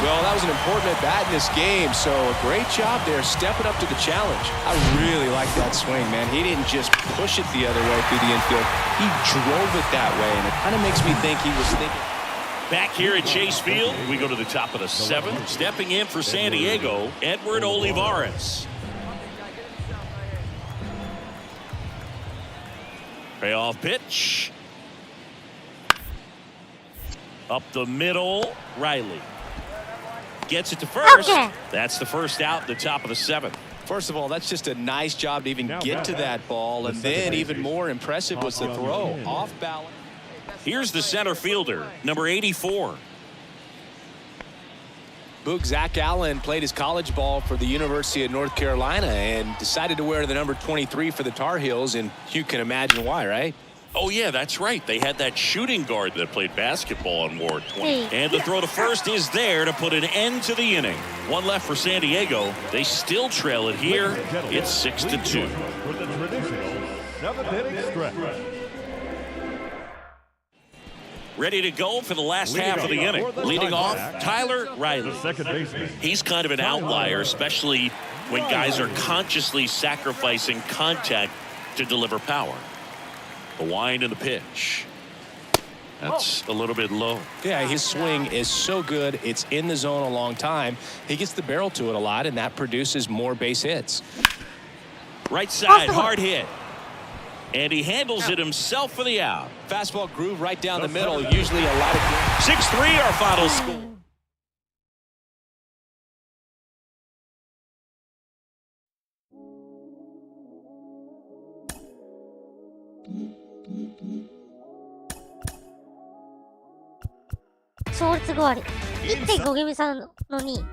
Well, that was an important at bat in this game, so a great job there stepping up to the challenge. I really like that swing, man. He didn't just push it the other way through the infield. He drove it that way, and it kind of makes me think he was thinking. Back here at Chase Field, we go to the top of the 7th. Stepping in for San Diego, Edward Olivares. Payoff pitch. Up the middle, Riley. Gets it to first. That's the first out at the top of the 7th. First of all, that's just a nice job to even get to that ball, and then even more impressive was the throw. Off balance. Here's the center fielder, number 84. Boog Zach Allen played his college ball for the University of North Carolina and decided to wear the number 23 for the Tar Heels, and you can imagine why, right? Oh, yeah, that's right. They had that shooting guard that played basketball and wore 20. And the throw to first is there to put an end to the inning. One left for San Diego. They still trail it here. It's 6-2. For the traditional 7th-inning stretch. Ready to go for the last half of the inning. Leading off, Tyler Riley. He's kind of an outlier, especially when guys are consciously sacrificing contact to deliver power. The wind and the pitch. That's a little bit low. Yeah, his swing is so good. It's in the zone a long time. He gets the barrel to it a lot, and that produces more base hits. Right side, hard hit. And he handles it himself for the out. Fastball groove right down the middle. Usually a lot of 6-3 our final score.勝率5割。1.5 ゲーム差の2位。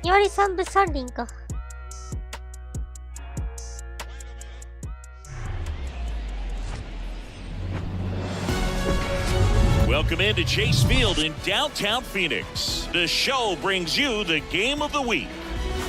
2割3分3厘か。Welcome into Chase Field in downtown Phoenix. The show brings you the game of the week.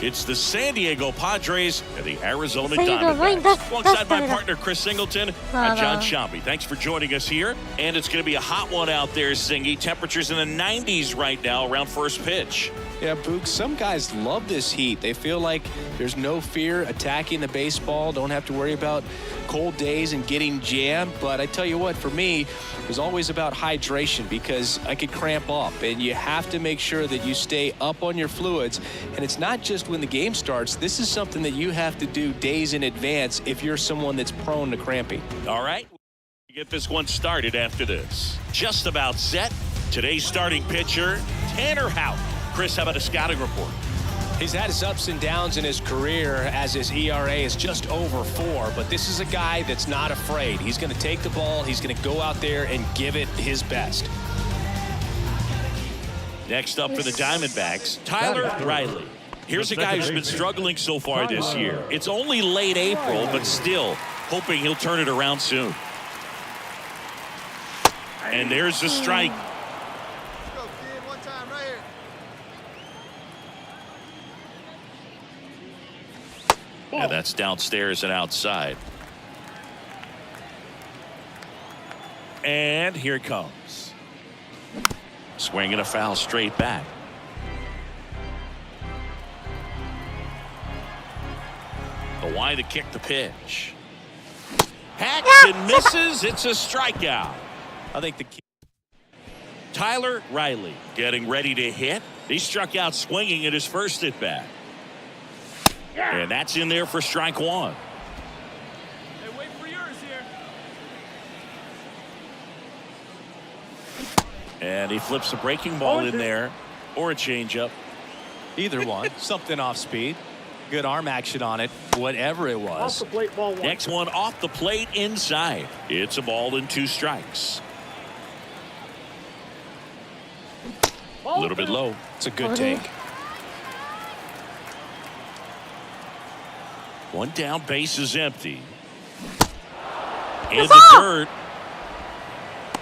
It's the San Diego Padres and the Arizona Diamondbacks. Alongside my partner, Chris Singleton, I'm John Shambi. Thanks for joining us here. And it's going to be a hot one out there, Singy. Temperatures in the 90s right now around first pitch. Yeah, Boog, some guys love this heat. They feel like there's no fear attacking the baseball, don't have to worry about cold days and getting jammed. But I tell you what, for me, it was always about hydration because I could cramp up. And you have to make sure that you stay up on your fluids. And it's not just when the game starts. This is something that you have to do days in advance if you're someone that's prone to cramping. All right, get this one started after this. Just about set. Today's starting pitcher, Tanner Houck. Chris, how about a scouting report? He's had his ups and downs in his career as his ERA is just over 4, but this is a guy that's not afraid. He's going to take the ball, he's going to go out there and give it his best. Next up for the Diamondbacks, Tyler Riley. Here's a guy who's been struggling so far this year. It's only late April, but still hoping he'll turn it around soon. And there's the strike. And that's downstairs and outside. And here it comes. Swinging a foul straight back. The wide to kick the pitch. Hacks and misses. It's a strikeout. I think the key. Tyler Riley getting ready to hit. He struck out swinging at his first at bat. And that's in there for strike one. Hey, wait for yours here. And he flips a breaking ball in there or a changeup. Either one. Something off speed. Good arm action on it. Whatever it was. Off the plate, ball 1. Next one off the plate inside. It's a ball and 2 strikes. A little bit low. It's a good take. One down, base is empty. In the dirt.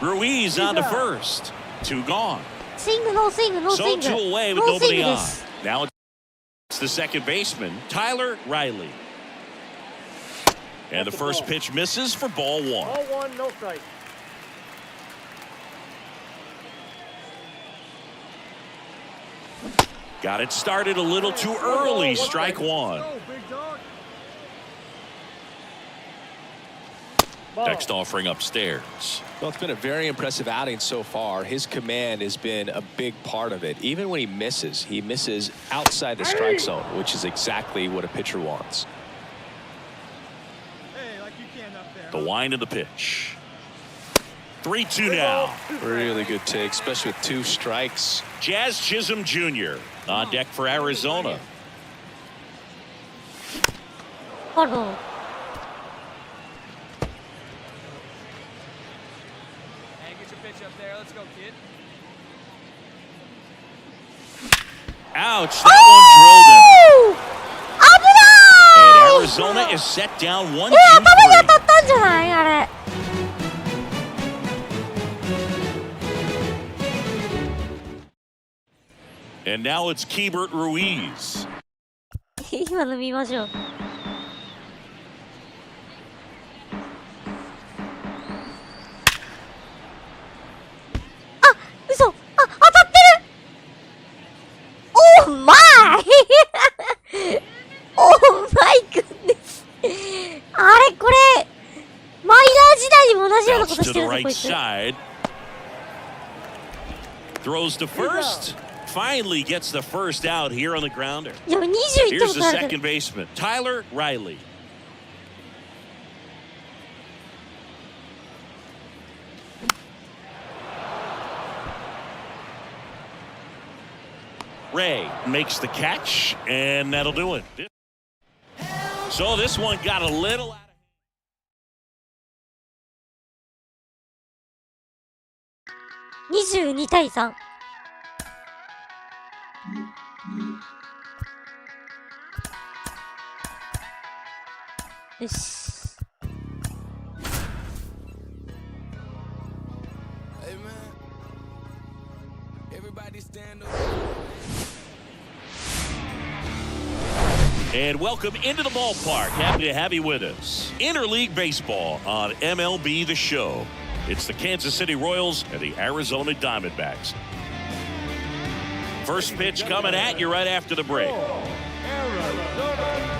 Ruiz on to first. 2 gone. Swing, no swing, no swing. So 2 away with nobody on. Now it's the second baseman, Tyler Riley. And the first pitch misses for ball 1. Ball 1, no strike. Got it started a little too early. Strike 1. Next offering upstairs. Well, it's been a very impressive outing so far. His command has been a big part of it. Even when he misses outside the strike zone, which is exactly what a pitcher wants. Hey, like you can up there. The wind of the pitch. 3-2 now. Really good take, especially with 2 strikes. Jazz Chisholm Jr. on deck for Arizona. Pardon. Up there. Let's go, kid. Ouch, that one drilled him. And Arizona is set down 1-2-3. And now it's Keibert Ruiz. 今の見ましょう。嘘、あ、当たってる。オーマイオーマイグッネス。あれこれこと to して the るぞ、こ right いつ。 side. Throws to first. Finally gets the first out here on the grounder. いや、21点 Here's も the 取られて second る。 baseman, Tyler Riley. Ray makes the catch, and that'll do it. So this one got a little out of 22対3。よし。 Hey man, everybody stand up. And welcome into the ballpark. Happy to have you with us. Interleague baseball on MLB The Show. It's the Kansas City Royals and the Arizona Diamondbacks. First pitch coming at you right after the break. Arizona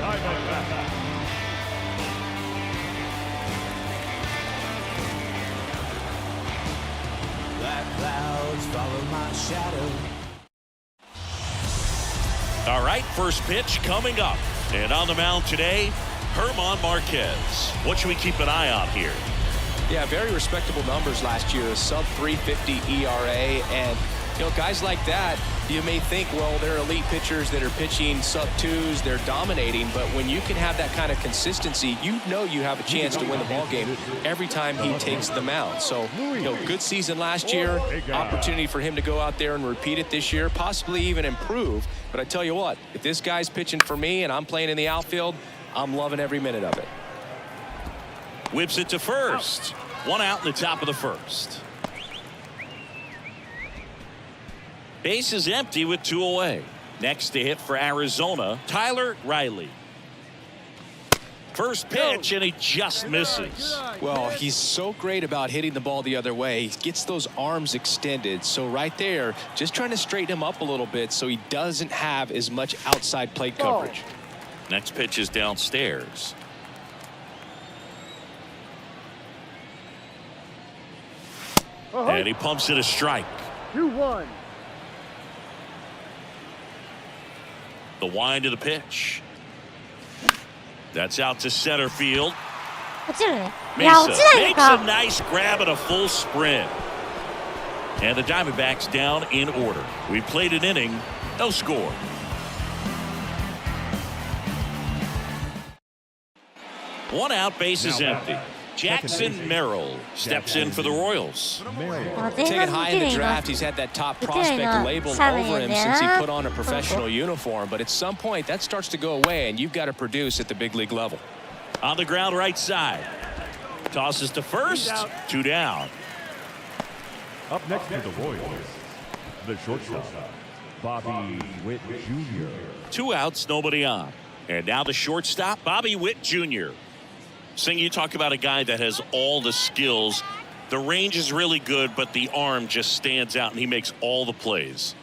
Diamondbacks. Black clouds follow my shadow. All right, first pitch coming up. And on the mound today, Herman Marquez. What should we keep an eye on here? Yeah, very respectable numbers last year, a sub 350 ERA, and you know, guys like that, you may think, well, they're elite pitchers that are pitching sub twos, they're dominating, but when you can have that kind of consistency, you know you have a chance to win the ball game every time he takes the mound. So, you know, good season last year, opportunity for him to go out there and repeat it this year, possibly even improve. But I tell you what, if this guy's pitching for me and I'm playing in the outfield, I'm loving every minute of it. Whips it to first. One out in the top of the first. Base is empty with 2 away. Next to hit for Arizona, Tyler Riley. First pitch, and he just misses. Well, he's so great about hitting the ball the other way. He gets those arms extended. So right there, just trying to straighten him up a little bit so he doesn't have as much outside plate coverage. Next pitch is downstairs. And he pumps it a strike. 2-1. The wind of the pitch. That's out to center field. 落ちるね。いや、落ち Mesa ないの makes a か。 nice grab and a full sprint. And the Diamondbacks down in order. We played an inning, no score. One out, base is empty. Jackson Merrill steps in for the Royals. あ、前 Taken 半 high 見 in て the ね、今。 draft, he's had that top Look at prospect that. labeled Seven over him in since he there. put on a professional uniform. But at some point, that starts to go away, and you've got to produce at the big league level. On the ground right side. Tosses to first. 2 down. Up next to the Royals, the shortstop, Bobby Witt Jr. 2 outs, nobody on. And now the shortstop, Bobby Witt Jr. Sing, you talk about a guy that has all the skills. The range is really good, but the arm just stands out, and he makes all the plays.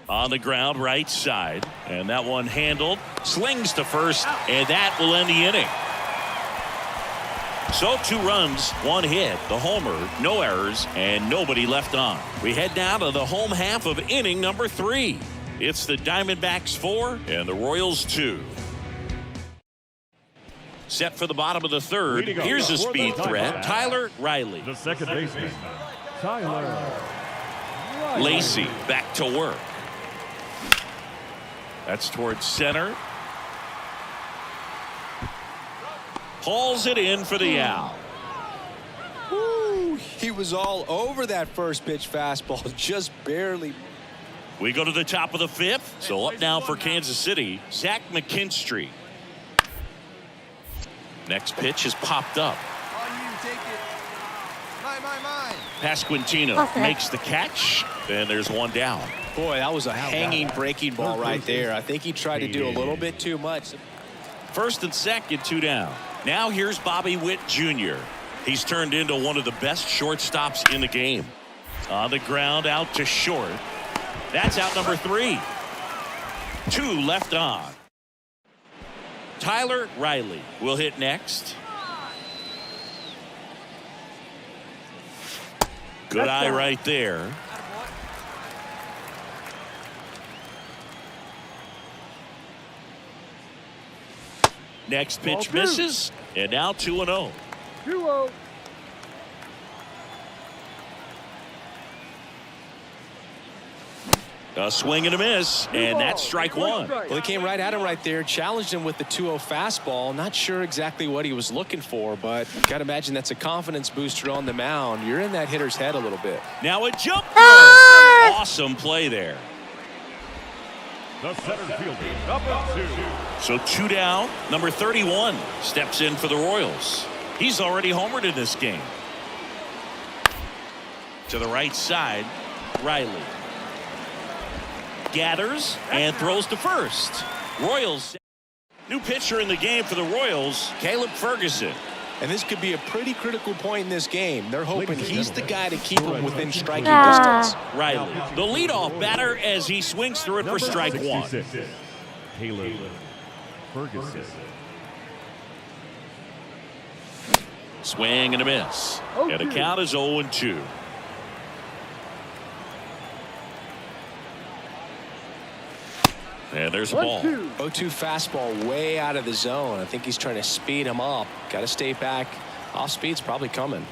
On the ground right side, and that one handled. Slings to first, and that will end the inning. So 2 runs, 1 hit, the homer, no errors, and nobody left on. We head now to the home half of inning number 3. It's the Diamondbacks 4 and the Royals 2. Set for the bottom of the third. Here's a speed threat, Tyler Riley. The second baseman, Tyler Riley. Lacey back to work. That's towards center. Hauls it in for the out. Ooh, he was all over that first pitch fastball, just barely. We go to the top of the 5th. So up now for Kansas City, Zach McKinstry. Next pitch is popped up. On you, take it. Mine. Pasquantino makes the catch, and there's 1 down. Boy, that was a hanging breaking ball right there. I think he tried to do a little bit too much. First and second, 2 down. Now here's Bobby Witt Jr. He's turned into one of the best shortstops in the game. On the ground, out to short. That's out number 3. 2 left on. Tyler Riley will hit next. Good eye right there. Next pitch misses, and now 2-0. 2-0. A swing and a miss, and that's strike one. Well, he came right at him right there, challenged him with the 2-0 fastball. Not sure exactly what he was looking for, but got to imagine that's a confidence booster on the mound. You're in that hitter's head a little bit. Now a jump throw. Awesome play there. The center fielder, number 2. So 2 down. Number 31 steps in for the Royals. He's already homered in this game. To the right side, Riley gathers and throws to first. Royals. New pitcher in the game for the Royals, Caleb Ferguson. And this could be a pretty critical point in this game. They're hoping he's the guy to keep him within striking distance. Riley, the leadoff batter, as he swings through it for strike one. Caleb Ferguson. Swing and a miss. And the count is 0-2. And there's a ball. 0-2 fastball way out of the zone. I think he's trying to speed him up. Got to stay back. Off speed's probably coming.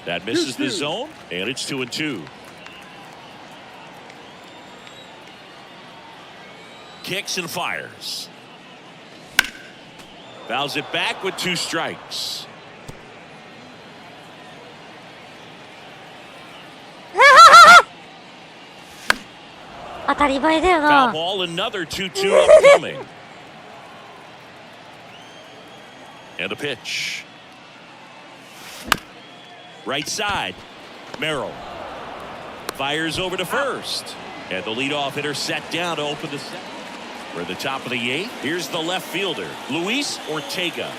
That misses the zone, and it's 2-2. Kicks and fires. Fouls it back with 2 strikes. Foul ball, another 2-2 upcoming. And a pitch. Right side, Merrill fires over to first, and the leadoff hitter set down to open the second. We're at the top of the 8th. Here's the left fielder, Luis Ortega.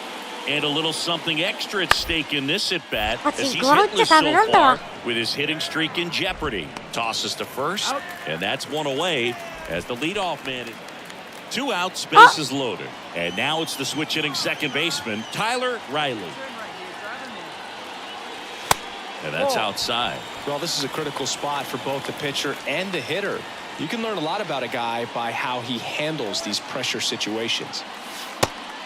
And a little something extra at stake in this at-bat as he's hitless so far with his hitting streak in jeopardy. Tosses to first, and that's one away as the leadoff man. 2 outs, bases loaded. And now it's the switch hitting second baseman, Tyler Riley. And that's outside. Well, this is a critical spot for both the pitcher and the hitter. You can learn a lot about a guy by how he handles these pressure situations.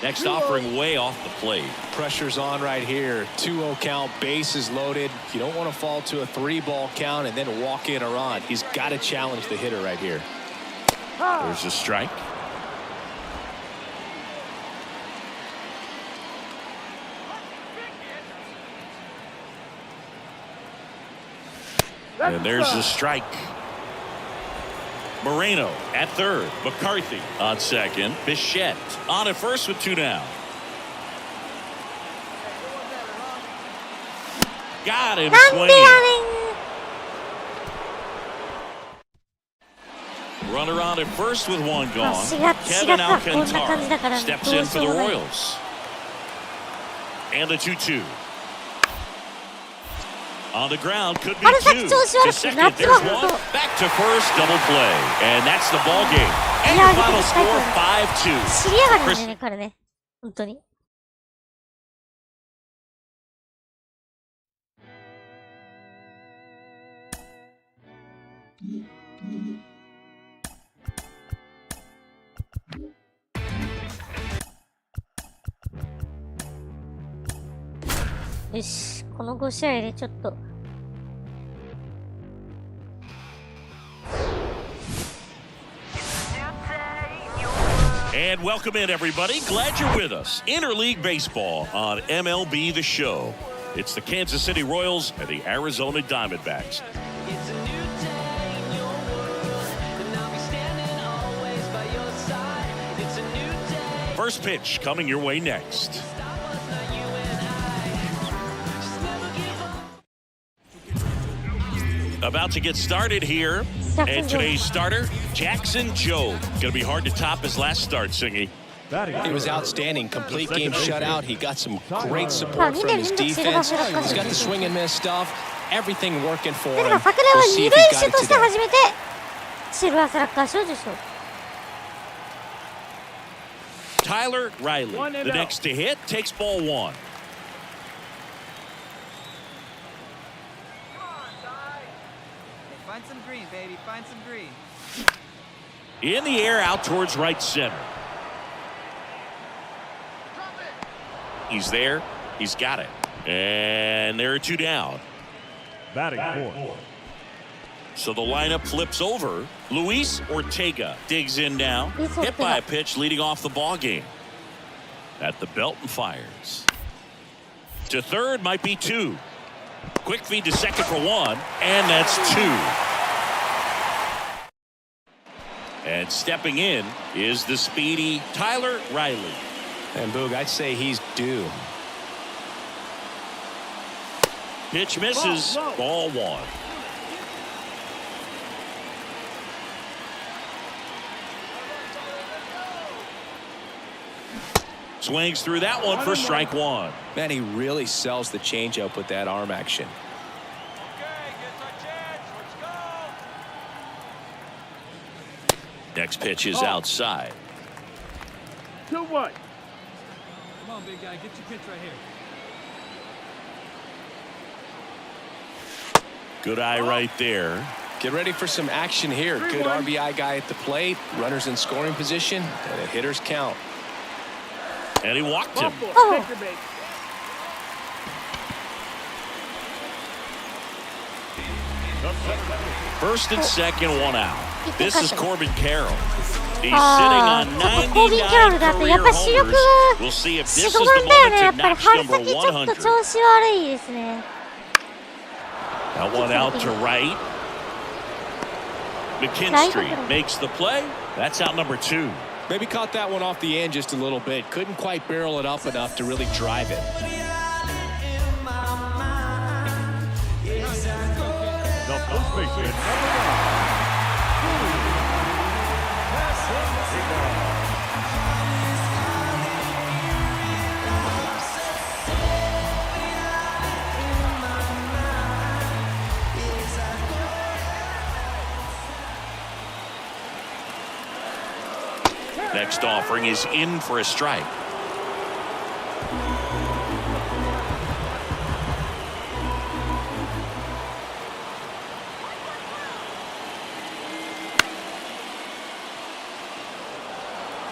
Next offering way off the plate. Pressure's on right here. 2-0 count, bases loaded. You don't want to fall to a 3-ball count and then walk in or on. He's got to challenge the hitter right here. There's a strike. And there's the strike. Moreno at third. McCarthy on second. Bichette on at first with 2 down. Got him swinging. Runner on at first with 1 gone. Kevin Alcantara steps in for the Royals. And the 2-2. On the ground, could be 2. To second, there's 1. Back to first, double play. And that's the ball game. And the final score, 5-2. 本当に。よし、この5試合でちょっと。And welcome in, everybody. Glad you're with us. Interleague Baseball on MLB The Show. It's the Kansas City Royals and the Arizona Diamondbacks. First pitch coming your way next. About to get started here. And today's starter, Jackson Jobe. Going to be hard to top his last start, Singy. He was outstanding. Complete game shutout. He got some great support from his defense. He's got the swing and miss stuff. Everything working for him. We'll see if he's got it today. Tyler Riley, the next to hit, takes ball 1. some green, baby. Find some green. In the air out towards right center. He's there. He's got it. And there are two down. Batting fourth. So the lineup flips over. Luis Ortega digs in now. Hit by a pitch leading off the ball game. At the belt and fires. To third might be two. Quick feed to second for one. And that's two. And stepping in is the speedy Tyler Riley. And Boog, I'd say he's due. Pitch misses. Ball one. Swings through that one for strike one. Man, he really sells the changeup with that arm action. Okay, gets our chance. Let's go. Next pitch is outside. 2-1. Come on, big guy. Get your pitch right here. Good eye right there. Get ready for some action here. Good RBI guy at the plate. Runners in scoring position. And a hitter's count. And he walked him. Oh. First and second, one out. This is Corbin Carroll. He's sitting あ on ー、コービン・キャロルだとやっ 99 ぱ career 視力 homers. が We'll see if this 4、 is 5 the 番だよね。 moment や to っぱり notch 春 number 先ちょっと 100. 調子悪いですね。 That one out to right. McKinstry makes the play. That's out number two. Maybe caught that one off the end just a little bit. Couldn't quite barrel it up enough to really drive it. The first baseman, Next offering is in for a strike.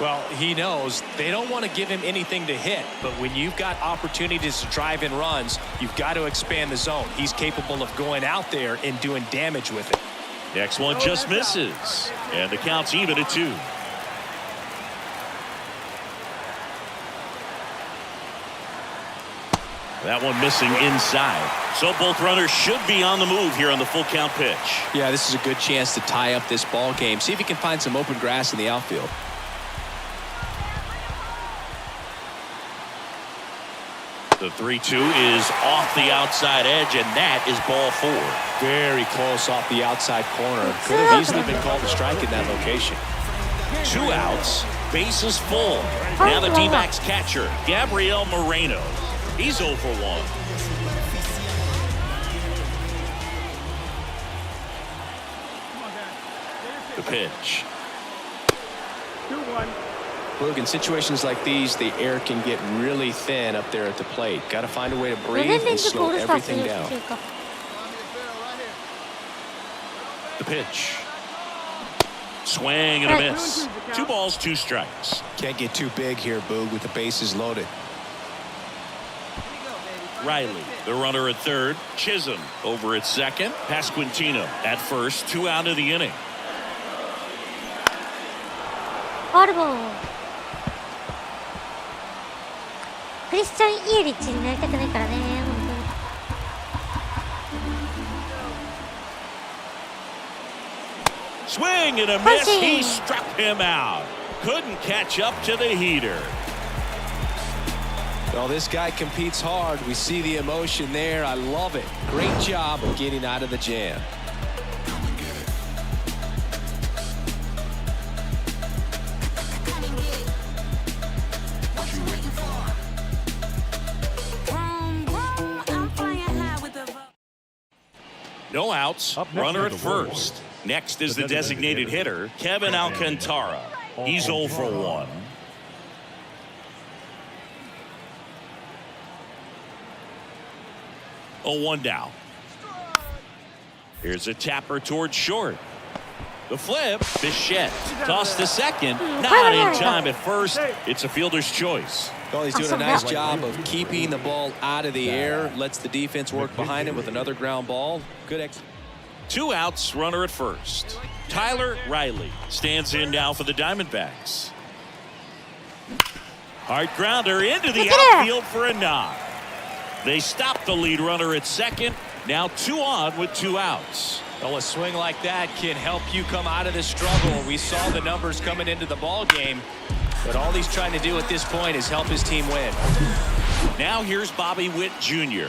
Well, he knows they don't want to give him anything to hit, but when you've got opportunities to drive in runs, you've got to expand the zone. He's capable of going out there and doing damage with it. Next one just misses. And the count's even at two. That one missing inside. So both runners should be on the move here on the full count pitch. Yeah, this is a good chance to tie up this ball game. See if he can find some open grass in the outfield. The 3-2 is off the outside edge, and that is ball four. Very close off the outside corner. Could have easily been called a strike in that location. Two outs, bases full. Now the D-backs catcher, Gabriel Moreno. He's 0 for 1. The pitch. 2-1. Look, in situations like these, the air can get really thin up there at the plate. Got to find a way to 4 breathe 年連 and 続オー slow ルスター出 everything 場 down. っていうか。 The pitch. Swing and a miss. 2 balls, 2 strikes. Can't get too big here, Boog, with the bases loaded. Riley, the runner at third. Chisholm over at second. Pasquantino at first. 2 out of the inning. ファウルボール。クリスチャン・イエリッチになりたくないからね、本当に。 Swing and a miss. He struck him out. Couldn't catch up to the heater. Well, this guy competes hard. We see the emotion there. I love it. Great job of getting out of the jam. No outs. Runner at first. Next is the designated hitter, Kevin Alcantara. He's 0 for 1. Oh, 1 down. Here's a tapper towards short. The flip, Bichette. Toss to second. Not in time at first. It's a fielder's choice. Well, he's doing a nice job of keeping the ball out of the air. Lets the defense work behind him with another ground ball. Good 2 outs, runner at first. Tyler Riley stands in now for the Diamondbacks. Hard grounder into the outfield for a knock. They stop the lead runner at second. Now 2 on with 2 outs. Well, a swing like that can help you come out of this struggle. We saw the numbers coming into the ball game, but all he's trying to do at this point is help his team win. Now here's Bobby Witt Jr.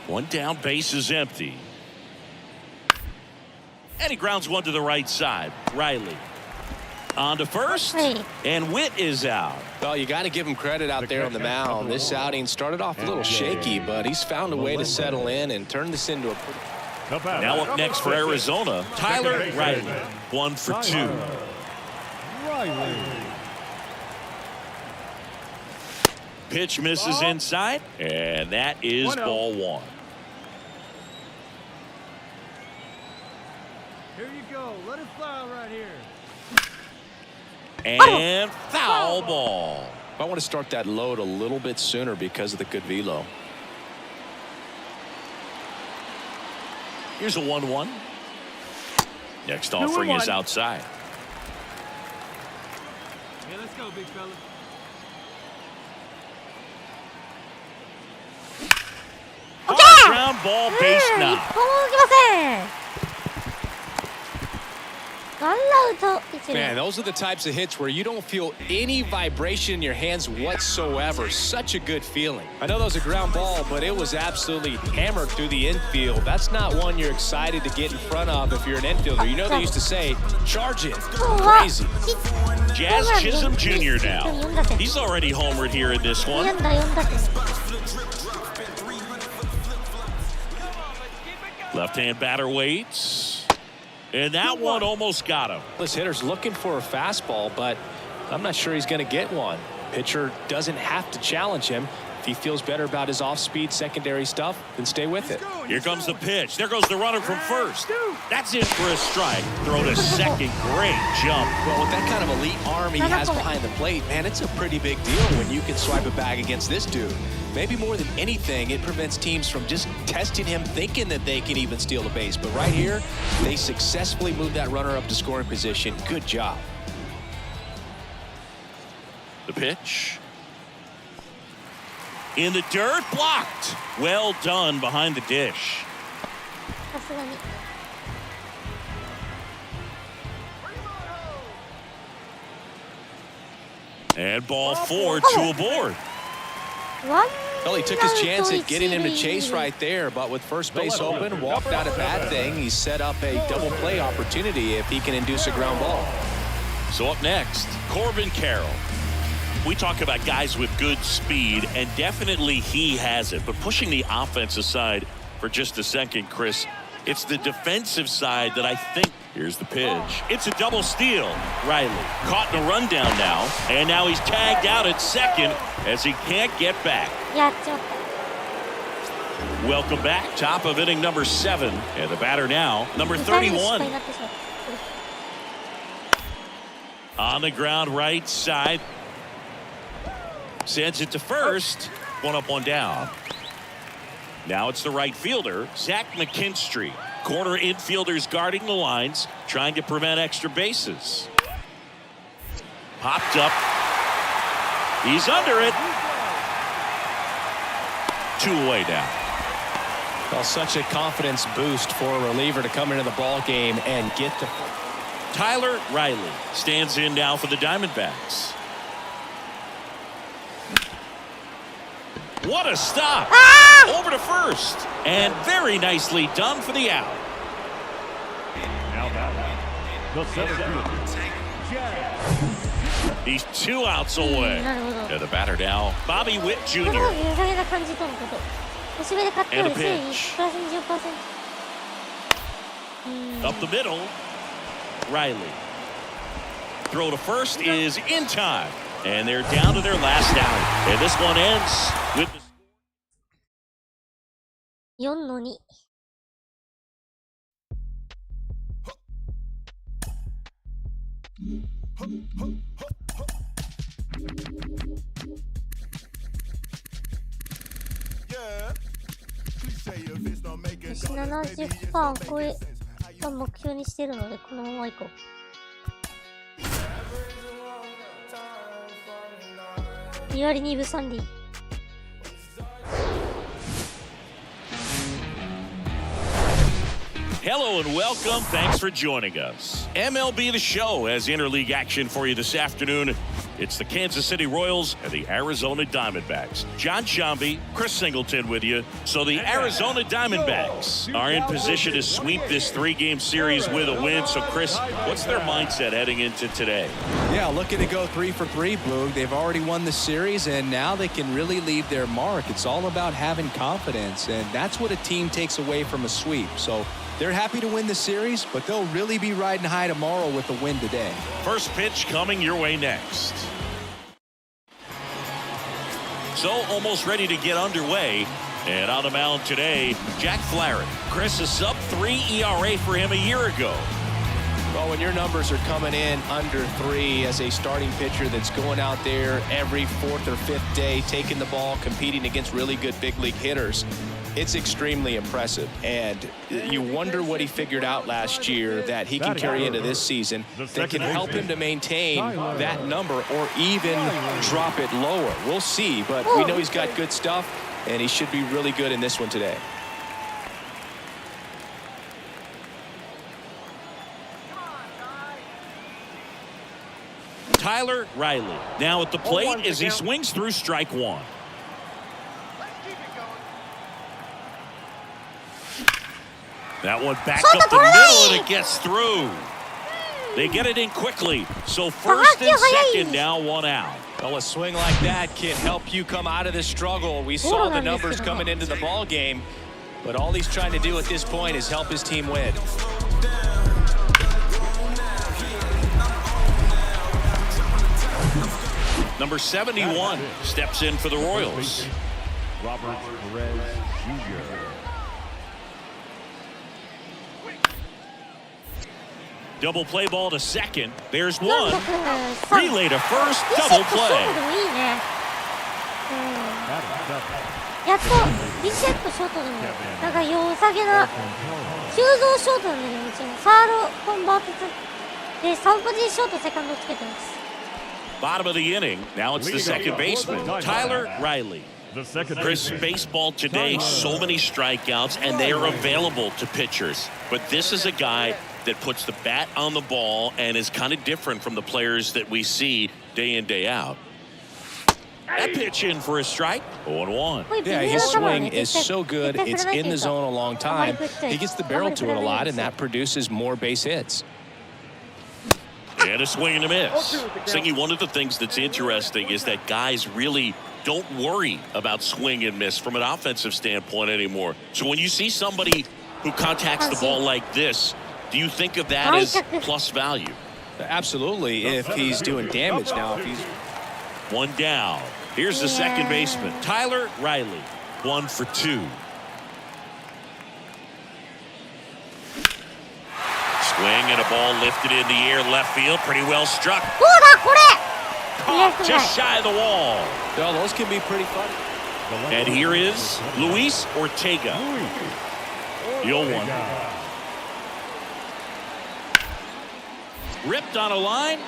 One down, base is empty. And he grounds one to the right side. Riley on to first, and Witt is out. Well, you got to give him credit out there on the mound. This outing started off a little shaky, but he's found a way to settle in and turn this into a Now up next for Arizona, Tyler Riley. 1 for 2. Pitch misses inside, and that is ball 1. Here you go. Let it fly right here. And foul ball. I want to start that load a little bit sooner because of the good velo. Here's a 1-1. Next offering is outside. Yeah, let's go, big fella. Ground ball, base knock. 1本も動きません。1アウト1塁。 Man, those are the types of hits where you don't feel any vibration in your hands whatsoever. Such a good feeling. I know that was a ground ball, but it was absolutely hammered through the infield. That's not one you're excited to get in front of if you're an infielder. You know they used to say, charge it. Crazy. Jazz Chisholm Jr. now. He's already homered here in this one. 4打点。 Left-hand batter waits. And that one almost got him. This hitter's looking for a fastball, but I'm not sure he's going to get one. Pitcher doesn't have to challenge him. If he feels better about his off-speed secondary stuff, then stay with it. Here comes the pitch. There goes the runner from first. That's in for a strike. Throw to second. Great jump. Well, with that kind of elite arm he has behind the plate, man, it's a pretty big deal when you can swipe a bag against this dude. Maybe more than anything, it prevents teams from just testing him, thinking that they can even steal a base. But right here, they successfully moved that runner up to scoring position. Good job. The pitch. In the dirt, blocked. Well done behind the dish. さすがに。 And ball 4, 2 aboard. Well, he took his chance at getting him to chase right there, but with first base open, walked out a bad thing. He set up a double play opportunity if he can induce a ground ball. So up next, Corbin Carroll. We talk about guys with good speed, and definitely he has it. But pushing the offense aside for just a second, Chris, it's the defensive side that I think. Here's the pitch. It's a double steal. Riley caught in a rundown now, and now he's tagged out at second as he can't get back. やっちまった。 Welcome back. Top of inning number 7, and the batter now, number 31. On the ground, right side. Sends it to first. 1 up, 1 down. Now it's the right fielder, Zach McKinstry. Corner infielders guarding the lines, trying to prevent extra bases. Popped up. He's under it. 2 away now. Well, such a confidence boost for a reliever to come into the ball game and get the. Tyler Riley stands in now for the Diamondbacks. What a stop. Over to first. And very nicely done for the out. Now batting, the center fielder, Jazz. He's 2 outs away. And the batter now, Bobby Witt こ Jr. の良さげな感じとのこと。年上で勝っており、推移プラス20%。Up the middle. Riley. Throw to first is in time. And they're down to their last out. And this one ends with the 4-2。私70% 超えが目標にしてるので、このままいこう。2割2分3厘。Hello and welcome. Thanks for joining us. MLB The Show has interleague action for you this afternoon. It's the Kansas City Royals and the Arizona Diamondbacks. John Shambi, Chris Singleton with you. So the Arizona Diamondbacks are in position to sweep this three-game series with a win. So, Chris, what's their mindset heading into today? Yeah, looking to go 3 for 3, Boog. They've already won the series, and now they can really leave their mark. It's all about having confidence, and that's what a team takes away from a sweep. So they're happy to win the series, but they'll really be riding high tomorrow with the win today. First pitch coming your way next. So almost ready to get underway. And on the mound today, Jack Flaherty. Chris, a sub-3 ERA for him a year ago. Well, when your numbers are coming in under 3 as a starting pitcher that's going out there every 4th or 5th day, taking the ball, competing against really good big league hitters, it's extremely impressive. And you wonder what he figured out last year that he can carry into this season that can help him to maintain that number or even drop it lower. We'll see, but we know he's got good stuff, and he should be really good in this one today. Tyler Riley now at the plate as he swings through strike one. That one back up the middle, and it gets through. They get it in quickly. So first and second, now 1 out. Well, a swing like that can help you come out of this struggle. We saw the numbers coming into the ball game, but all he's trying to do at this point is help his team win. Number 71 steps in for the Royals. Robert Perez Jr. Double play ball to second. There's one. Relay to first. Double play. やっとリセットショートでもなんか良さげな急増ショートなんだけど、うちのサードコンバートで3ポジショートセカンドつけてます。 Bottom of the inning. Now it's the second baseman, Tyler Riley. Chris, baseball today, so many strikeouts, and they are available to pitchers. But this is a guy that puts the bat on the ball and is kind of different from the players that we see day in, day out. That pitch in for a strike, 0-1. Yeah, his swing is so good. It's in the zone a long time. He gets the barrel to it a lot, and that produces more base hits. And a swing and a miss. Singy, one of the things that's interesting is that guys really don't worry about swing and miss from an offensive standpoint anymore. So when you see somebody who contacts the ball like this, do you think of that as plus value? Absolutely, if he's doing damage. Now, if he's 1 down. Here's the second baseman, Tyler Riley, 1 for 2. Swing and a ball lifted in the air, left field, pretty well struck. Caught just shy of the wall. well, those can be pretty fun. And here is Luis Ortega. The 0-1. Ripped on a line.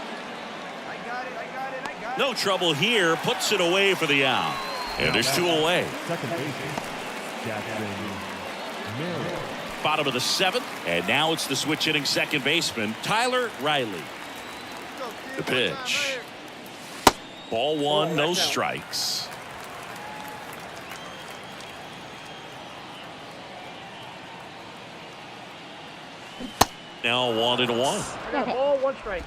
No trouble here. Puts it away for the out. And there's 2 away. Bottom of the 7th. And now it's the switch hitting second baseman, Tyler Riley. The pitch. Ball 1, no strikes. Now 1-1. Ball, 1 strike.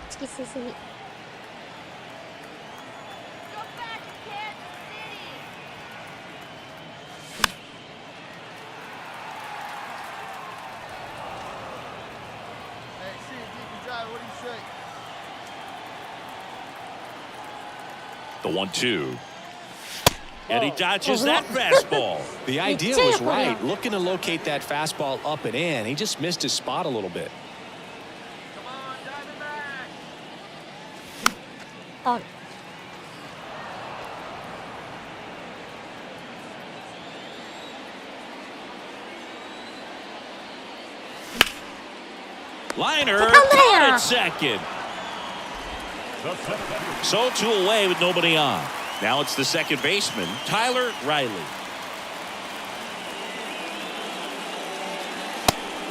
The 1-2. And he dodges that fastball. The idea was right, looking to locate that fastball up and in. He just missed his spot a little bit. Oh. Liner caught at second. So 2 away with nobody on. Now it's the second baseman, Tyler Riley.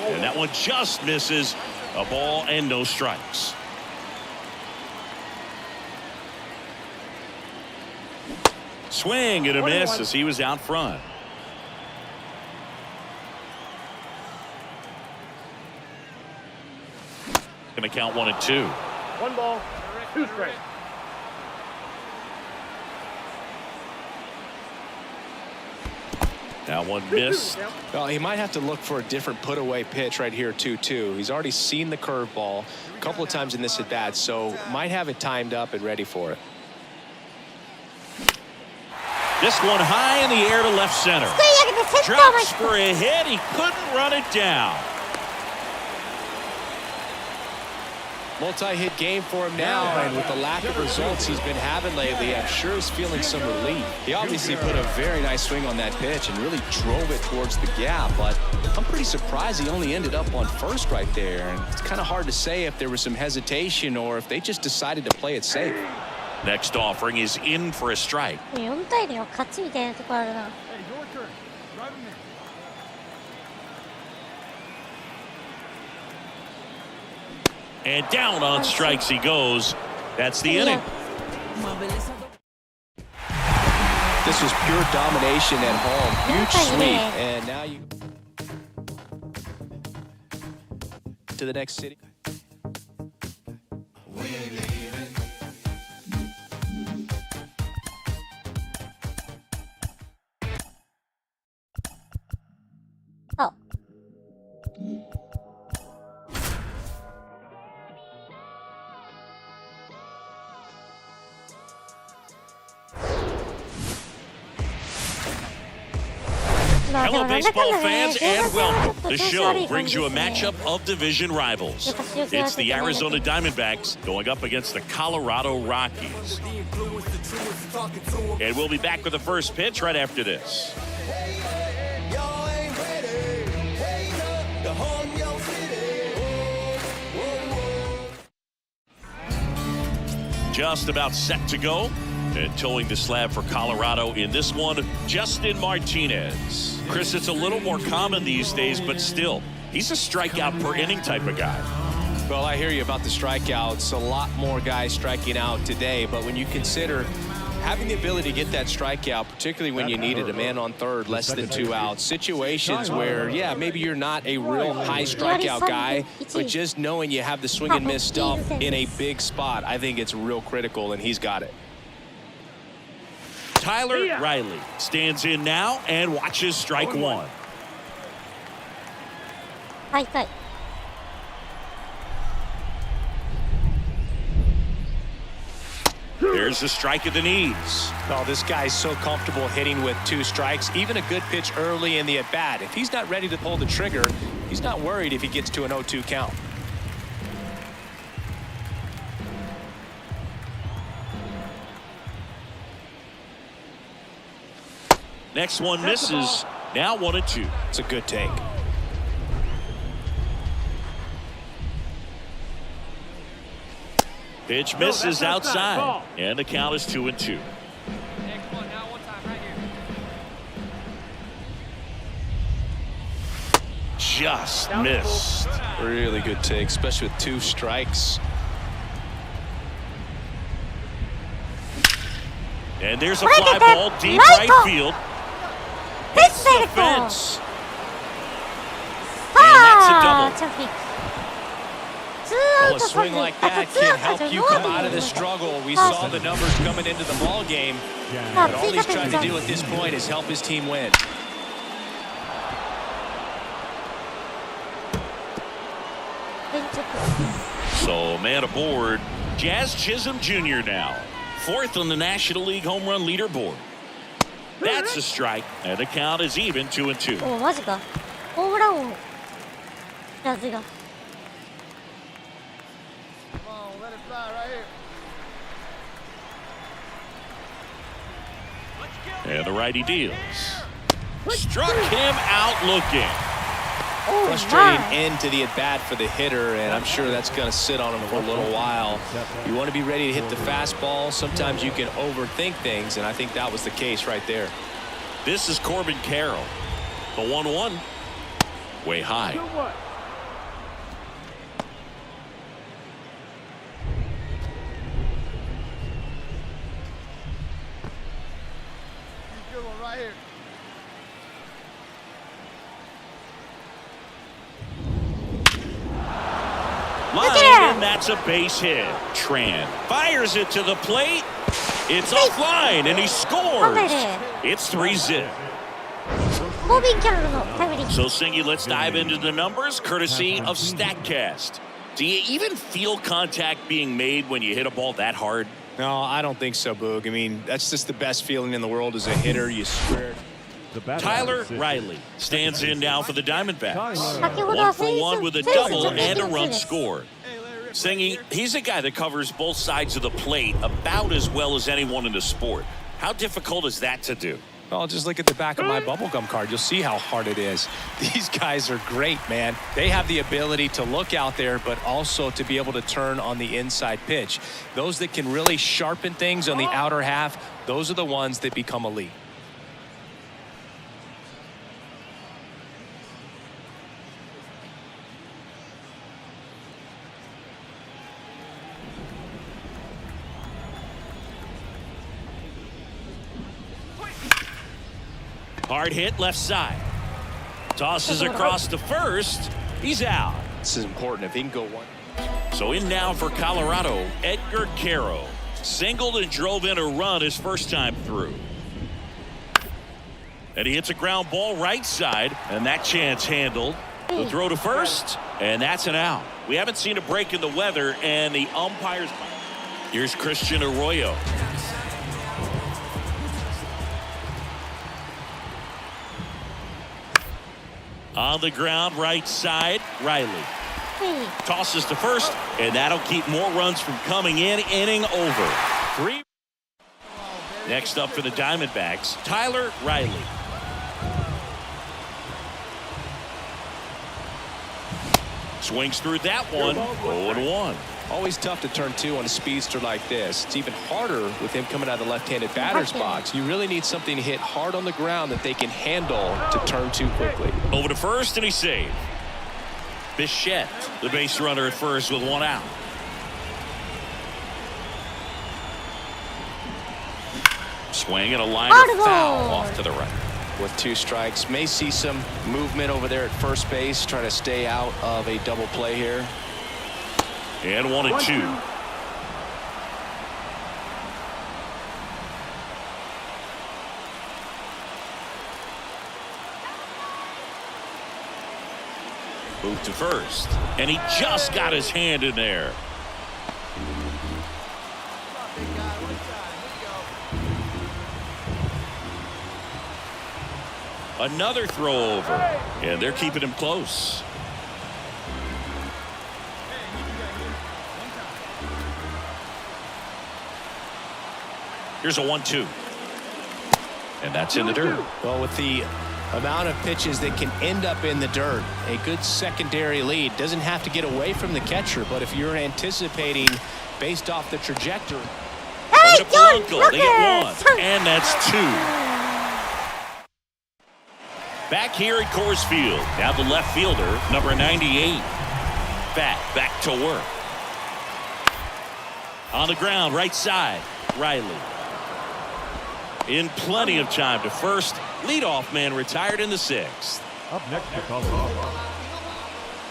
And that one just misses. A ball and no strikes. Swing and a miss as he was out front. Going to count 1 and 2. 1 ball, 2 strikes. Now one missed. Well, he might have to look for a different put-away pitch right here, 2-2. He's already seen the curveball a couple of times in this at-bat, so might have it timed up and ready for it. This one high in the air to left center. Drops for a hit. He couldn't run it down. Multi-hit game for him now, and with the lack of results he's been having lately, I'm sure he's feeling some relief. He obviously put a very nice swing on that pitch and really drove it towards the gap, but I'm pretty surprised he only ended up on first right there. And it's kind of hard to say if there was some hesitation or if they just decided to play it safe. Next offering is in for a strike. 4対0勝ちみたいなところあるな。 Hey, your turn. Drive him in. And down on strikes he goes. That's the inning. This was pure domination at home. Huge sweep. And now you to the next city. Oh. Hello, baseball fans, and welcome. The show brings you a matchup of division rivals. It's the Arizona Diamondbacks going up against the Colorado Rockies. And we'll be back with the first pitch right after this. Just about set to go. And towing the slab for Colorado in this one, Justin Martinez. Chris, it's a little more common these days, but still, he's a strikeout per inning type of guy. Well, I hear you about the strikeouts. A lot more guys striking out today, but when you consider having the ability to get that strikeout, particularly when you needed a man on third, less than 2 outs, situations where, yeah, maybe you're not a real high strikeout guy, but just knowing you have the swing and miss stuff in a big spot, I think it's real critical, and he's got it. Tyler Riley stands in now and watches strike 1. There's a strike at the knees. Oh, this guy's so comfortable hitting with 2 strikes, even a good pitch early in the at-bat. If he's not ready to pull the trigger, he's not worried if he gets to an 0-2 count. Next one misses. Now 1-2. It's a good take. Pitch misses outside. And the count is 2-2. Just missed. Really good take, especially with 2 strikes. And there's a fly ball deep right field. Hits the fence. And that's a double. Well, a swing like that can help you come out of the struggle. We saw the numbers coming into the ball game. But all he's trying to do at this point is help his team win. So, man aboard, Jazz Chisholm Jr. now. 4th on the National League home run leaderboard. That's a strike, and the count is even 2-2. おお、マジか。ホームラン王。やつが。Come on, let it fly right here. And the righty deals. Struck him out looking. Oh, Frustrating my. end to the at-bat for the hitter, and I'm sure that's going to sit on him for a little while. You want to be ready to hit the fastball. Sometimes you can overthink things, and I think that was the case right there. This is Corbin Carroll. The 1-1. Way high. Good one. Good one right here. Line, and that's a base hit. Tran fires it to the plate. It's offline, and he scores. It's 3-0. コービン・キャロルのタイムリー。 So, Singy, let's dive into the numbers, courtesy of StatCast. Do you even feel contact being made when you hit a ball that hard? No, I don't think so, Boog. I mean, that's just the best feeling in the world as a hitter. You swear. Tyler Riley stands in now for the Diamondbacks. 先ほどは 1 for 1 with a double and a run scored. Singy, he's a guy that covers both sides of the plate about as well as anyone in the sport. How difficult is that to do? Well, just look at the back of my bubblegum card. You'll see how hard it is. These guys are great, man. They have the ability to look out there, but also to be able to turn on the inside pitch. Those that can really sharpen things on the outer half, those are the ones that become elite. Hard hit left side. Tosses across to first. He's out. This is important if he can go one. So in now for Colorado, Edgar Caro. Singled and drove in a run his first time through. And he hits a ground ball right side, and that chance handled. The throw to first, and that's an out. We haven't seen a break in the weather, and the umpires. Here's Christian Arroyo. On the ground, right side, Riley. Tosses to first, and that'll keep more runs from coming in. Inning over. 3. Next up for the Diamondbacks, Tyler Riley. Swings through that one. 0-1. Always tough to turn two on a speedster like this. It's even harder with him coming out of the left-handed batter's box. You really need something to hit hard on the ground that they can handle to turn two quickly. Over to first, and he saved. Bichette, the base runner at first with one out. Swing and a line of foul off to the right. With 2 strikes, may see some movement over there at first base, trying to stay out of a double play here. And 1-2. Move to first, and he just got his hand in there. Another throw over, and they're keeping him close. Here's a 1-2. And that's in the dirt. Well, with the amount of pitches that can end up in the dirt, a good secondary lead. Doesn't have to get away from the catcher, but if you're anticipating based off the trajectory. Hey, John, They get 1, and that's 2. Back here at Coors Field, now the left fielder, number 98. Back to work. On the ground, right side, Riley. In plenty of time to first. Leadoff man retired in the 6th. Up next to Colorado.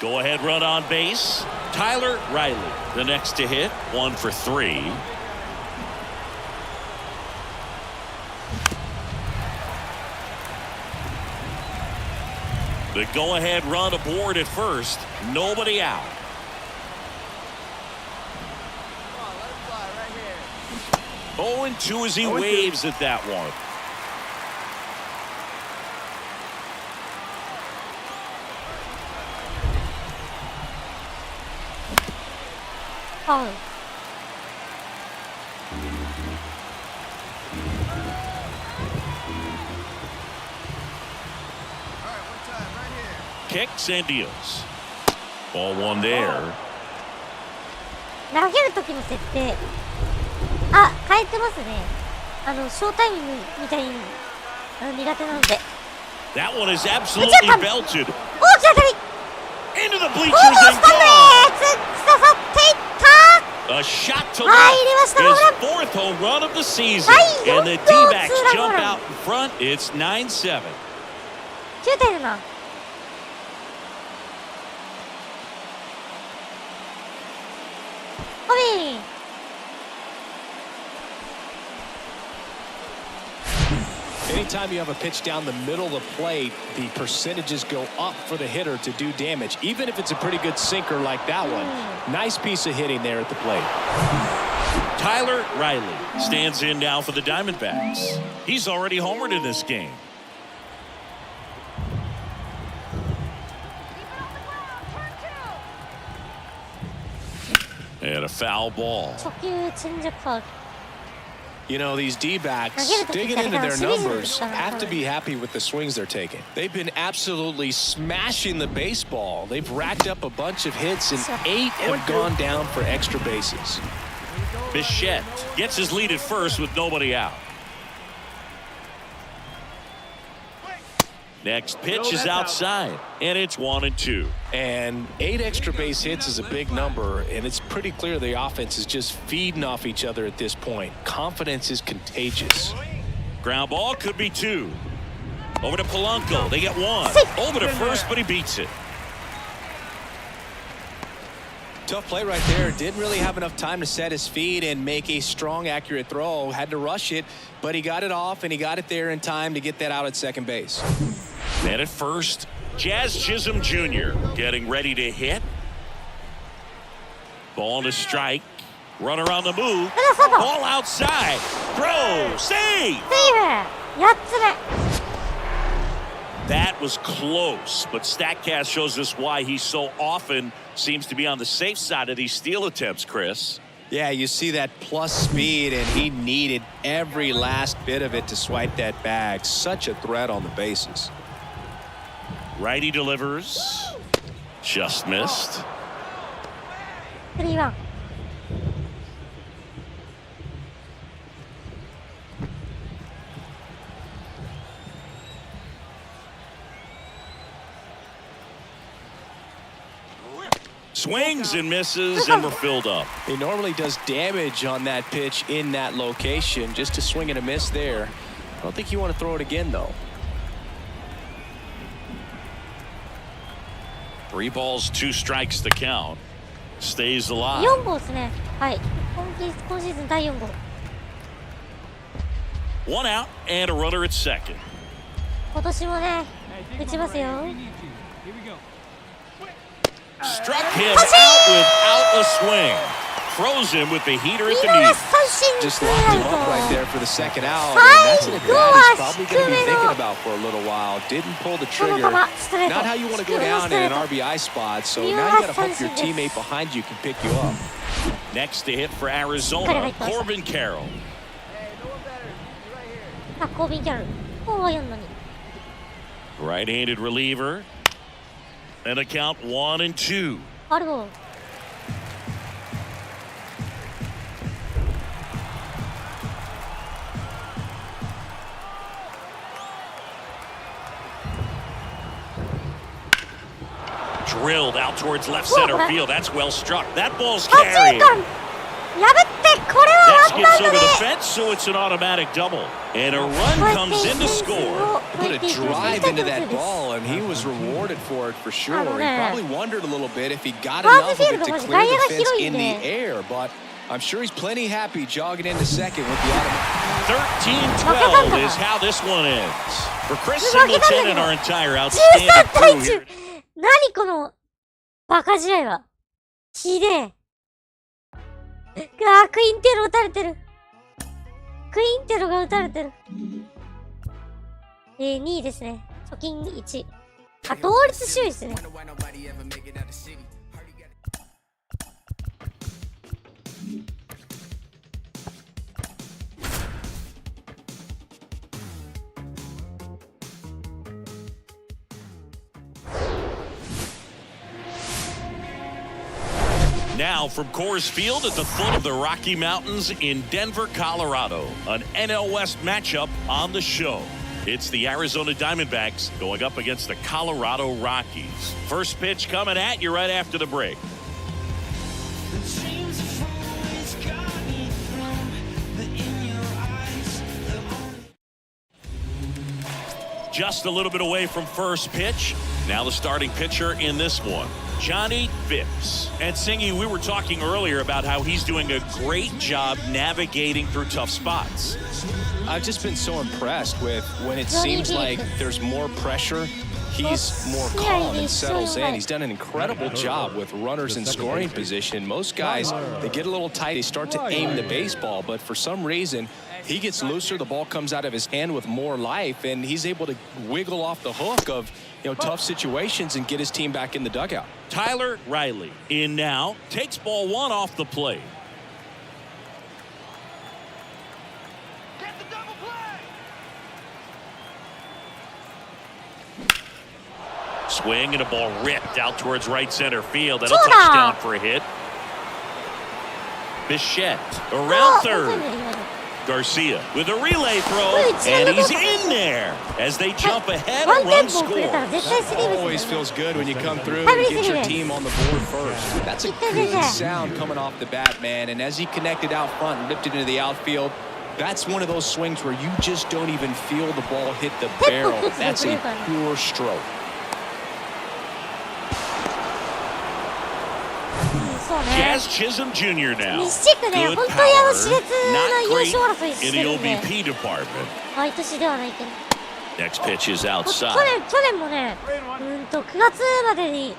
Go ahead run on base. Tyler Riley, the next to hit, 1 for 3. The go-ahead run aboard at first. Nobody out. Come on, let it fly right here. 0-2 as he waves at that one. ファウル。Kicks and deals. Ball one there. 投げる時の設定、あ、変えてますね。ショータイミングみたいに苦手なので。That one is absolutely belted. 大きな当たり。 Into the ホー bleachers ムス and タンドへ gone. 突き刺さっていった。 A shot to はい、入 left. れました。ホームラン。 His fourth home run of the season. はい、 And the 4号 D-backs ツーランホー jump ムラン。 out in front. It's 9-7. 9対7。ホビー。Anytime you have a pitch down the middle of the plate, the percentages go up for the hitter to do damage, even if it's a pretty good sinker like that one. Nice piece of hitting there at the plate. Tyler Riley stands in now for the Diamondbacks. He's already homered in this game. And a foul ball. 初球チェンジアップファウル。You know, these D-backs digging into their numbers have to be happy with the swings they're taking. They've been absolutely smashing the baseball. They've racked up a bunch of hits, and 8 have gone down for extra bases. Bichette gets his lead at first with nobody out. Next pitch is outside, and it's 1-2. And 8 extra base hits is a big number, and it's pretty clear the offense is just feeding off each other at this point. Confidence is contagious. Ground ball could be 2. Over to Polanco. They get 1. Over to first, but he beats it. Tough play right there. Didn't really have enough time to set his feet and make a strong, accurate throw. Had to rush it, but he got it off, and he got it there in time to get that out at second base. And at first, Jazz Chisholm Jr. getting ready to hit. Ball to strike. Runner on the move. Ball outside. Throw. Save. That was close, but StatCast shows us why he so often seems to be on the safe side of these steal attempts, Chris. Yeah, you see that plus speed, and he needed every last bit of it to swipe that bag. Such a threat on the bases. Righty delivers. Just missed. 3-1。Swings and misses, and we're filled up. He normally does damage on that pitch in that location. Just a swing and a miss there. I don't think you want to throw it again, though. 3 balls, 2 strikes to count. Stays alive. 4号ですね。はい。今シーズン第4号。 1 out and a runner at second. 今年もね、打ちますよ。 Struck him out without a swing. Froze him with the heater at the knee. Just locked him up right there for the second out. And that's an at bat he's probably going to be thinking about for a little while. Didn't pull the trigger. Not how you want to go down in an RBI spot. So now you got to hope your teammate behind you can pick you up. Next to hit for Arizona, Corbin Carroll. あ、コービン・キャロル。こうは4のに。 Right-handed reliever. And a count 1-2. あるぞ。Drilled out towards left center field. That's well struck. That ball's carried. 破ってこれは That skips over the fence, so it's an automatic double. And a run comes in to score. Put a drive into that ball, and he was rewarded for it for sure. He probably wondered a little bit if he got enough of it to clear the fence in the air, but I'm sure he's plenty happy jogging into second with the automatic. 13-12 is how this one ends. For Chris and Lieutenant, our entire outstanding crew here. 何このバカ試合は。ひでえ。クインテロ撃たれてる。クインテロが撃たれてる。2位ですね。貯金1。あ、同率首位ですね。Now from Coors Field at the foot of the Rocky Mountains in Denver, Colorado, an NL West matchup on the show. It's the Arizona Diamondbacks going up against the Colorado Rockies. First pitch coming at you right after the break. Just a little bit away from first pitch. Now the starting pitcher in this one, Johnny Phipps. And Singy, we were talking earlier about how he's doing a great job navigating through tough spots. I've just been so impressed with when it seems like there's more pressure, he's more calm and settles in. He's done an incredible job with runners in scoring position. Most guys, they get a little tight, they start to aim the baseball, but for some reason, he gets looser, the ball comes out of his hand with more life, and he's able to wiggle off the hook of tough situations and get his team back in the dugout. Tyler Riley in now, takes ball one off the plate. Get the double play. Swing and a ball ripped out towards right center field. That'll touch down for a hit. Bichette around third. Garcia with a relay throw, and he's in there as they jump ahead, a run score. That always feels good when you come through and get your team on the board first. That's a good sound coming off the bat, man, and as he connected out front and ripped it into the outfield, that's one of those swings where you just don't even feel the ball hit the barrel. That's a pure stroke. Jazz Chisholm Jr. now. Good power, not great in the OBP department. Next pitch is outside. 去年もね、9月までに3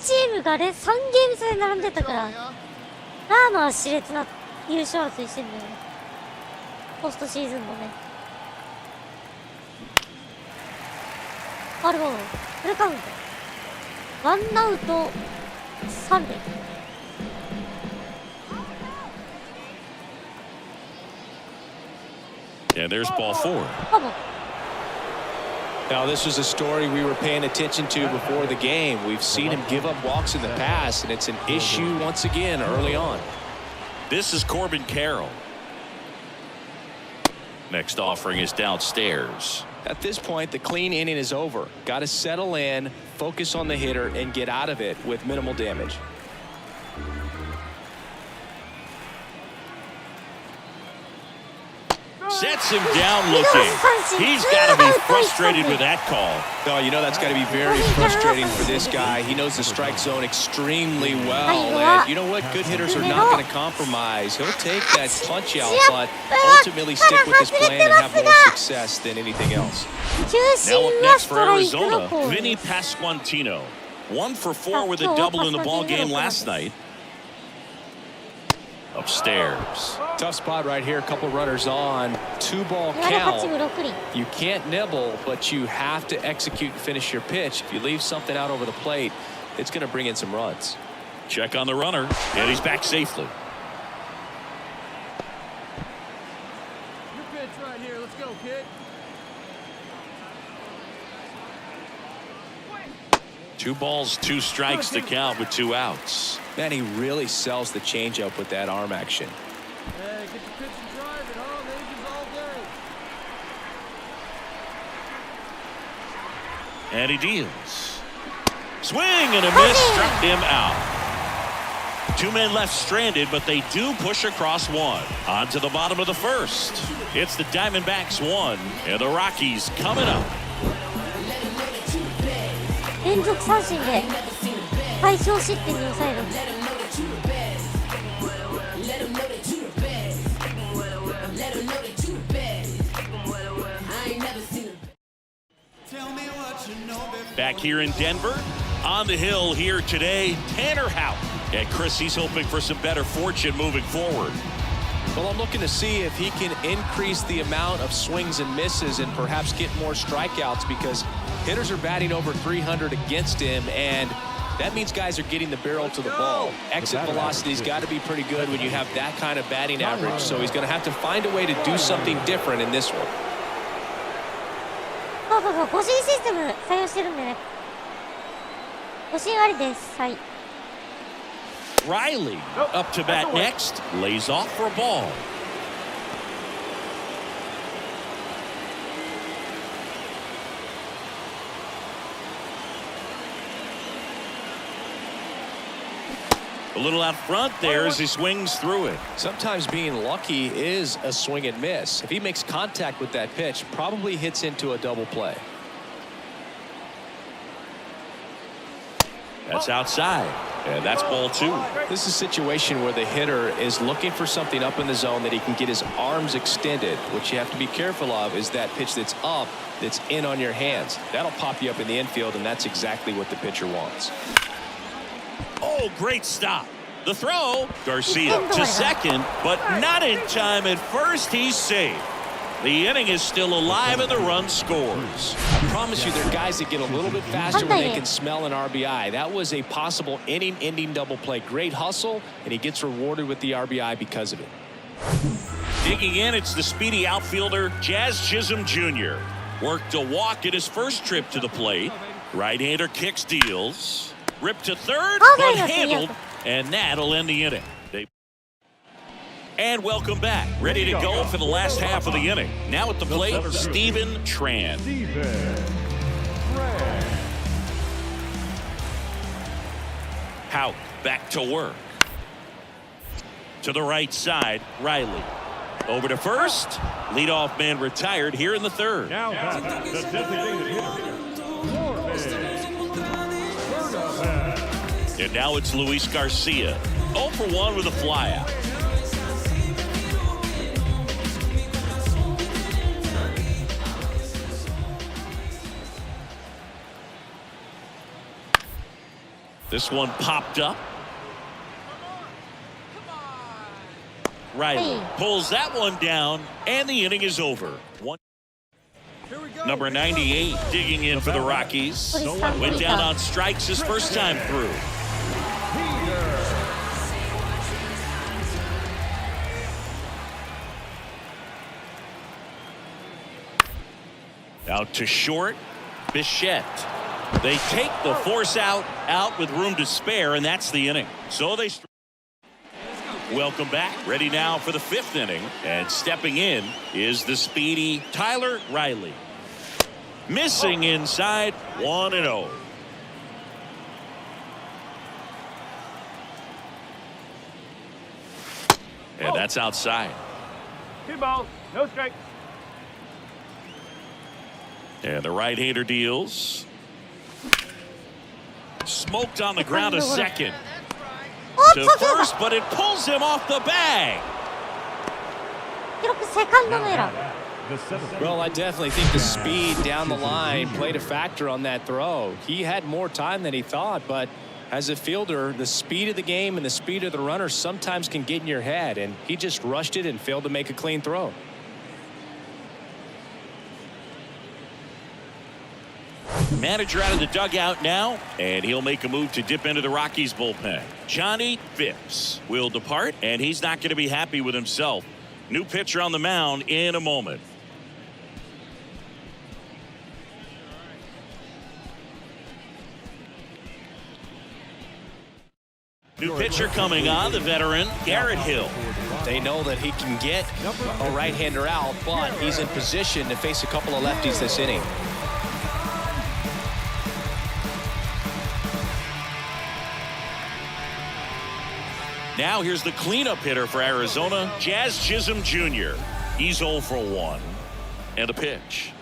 チームが3ゲーム差で並んでたから、まあ熾烈な優勝争いしてんだよね。ポストシーズンもね。フルカウント。ワンアウト3塁。And there's ball four. Now, this was a story we were paying attention to before the game. We've seen him give up walks in the past, and it's an issue once again early on. This is Corbin Carroll. Next offering is downstairs. At this point, the clean inning is over. Got to settle in, focus on the hitter, and get out of it with minimal damage. Sets him down looking. He's got to be frustrated with that call. Oh, that's got to be very frustrating for this guy. He knows the strike zone extremely well. And you know what? Good hitters are not going to compromise. He'll take that punch out, but ultimately stick with his plan and have more success than anything else. Now up next for Arizona, Vinny Pasquantino. 1 for 4 with a double in the ball game last night. Upstairs. Tough spot right here. A couple runners on. 2-ball count. You can't nibble, but you have to execute and finish your pitch. If you leave something out over the plate, it's going to bring in some runs. Check on the runner, and he's back safely. Your pitch right here. Let's go, kid. 2 balls, 2 strikes to count with 2 outs. Man, he really sells the changeup with that arm action. Hey, get the pitch and drive it, huh? Ladies all day. And he deals. Swing and a miss, struck him out. 2 men left stranded, but they do push across 1. On to the bottom of the first. It's the Diamondbacks 1, and the Rockies coming up. 連続三振で最小失点に抑える。Back here in Denver, on the hill here today, Tanner Houck. And Chris, he's hoping for some better fortune moving forward. Well, I'm looking to see if he can increase the amount of swings and misses and perhaps get more strikeouts, because hitters are batting over 300 against him, and that means guys are getting the barrel to the ball. Exit velocity's got to be pretty good when you have that kind of batting average, so he's going to have to find a way to do something different in this one. そうそうそう、誤審システム採用してるんでね。誤審ありです。はい。Riley up to bat next. Lays off for a ball. A little out front there as he swings through it. Sometimes being lucky is a swing and miss. If he makes contact with that pitch, probably hits into a double play. That's outside, and that's ball 2. This is a situation where the hitter is looking for something up in the zone that he can get his arms extended. What you have to be careful of is that pitch that's up, that's in on your hands. That'll pop you up in the infield, and that's exactly what the pitcher wants. Oh, great stop. The throw. Garcia to second, but not in time at first. He's safe. The inning is still alive and the run scores. I promise you, there are guys that get a little bit faster when they can smell an RBI. That was a possible inning-ending double play. Great hustle, and he gets rewarded with the RBI because of it. Digging in, it's the speedy outfielder, Jazz Chisholm Jr. Worked a walk in his first trip to the plate. Right-hander kicks, deals. Ripped to third, but handled, and that'll end the inning. And welcome back. Ready to go for the last half of the inning. Now at the plate, Steven Tran. Houck back to work. To the right side, Riley. Over to first. Leadoff man retired here in the third. Now the designated hitter. And now it's Luis Garcia. 0 for 1 with a flyout. This one popped up. Riley pulls that one down, and the inning is over. Number 98 digging in for the Rockies. Went down on strikes his first time through. Out to short, Bichette. They take the force out with room to spare, and that's the inning. So they welcome back. Ready now for the 5th inning, and stepping in is the speedy Tyler Riley. Missing inside, 1-0. And that's outside. 2 balls, no strikes. And the right-hander deals. Smoked on the ground a second. To first, but it pulls him off the bag. Well, I definitely think the speed down the line played a factor on that throw. He had more time than he thought, but as a fielder, the speed of the game and the speed of the runner sometimes can get in your head, and he just rushed it and failed to make a clean throw. Manager out of the dugout now, and he'll make a move to dip into the Rockies bullpen. Johnny Phipps will depart, and he's not going to be happy with himself. New pitcher on the mound in a moment. New pitcher coming on, the veteran, Garrett Hill. They know that he can get a right-hander out, but he's in position to face a couple of lefties this inning. Now here's the cleanup hitter for Arizona, Jazz Chisholm Jr. He's 0 for 1. And a pitch.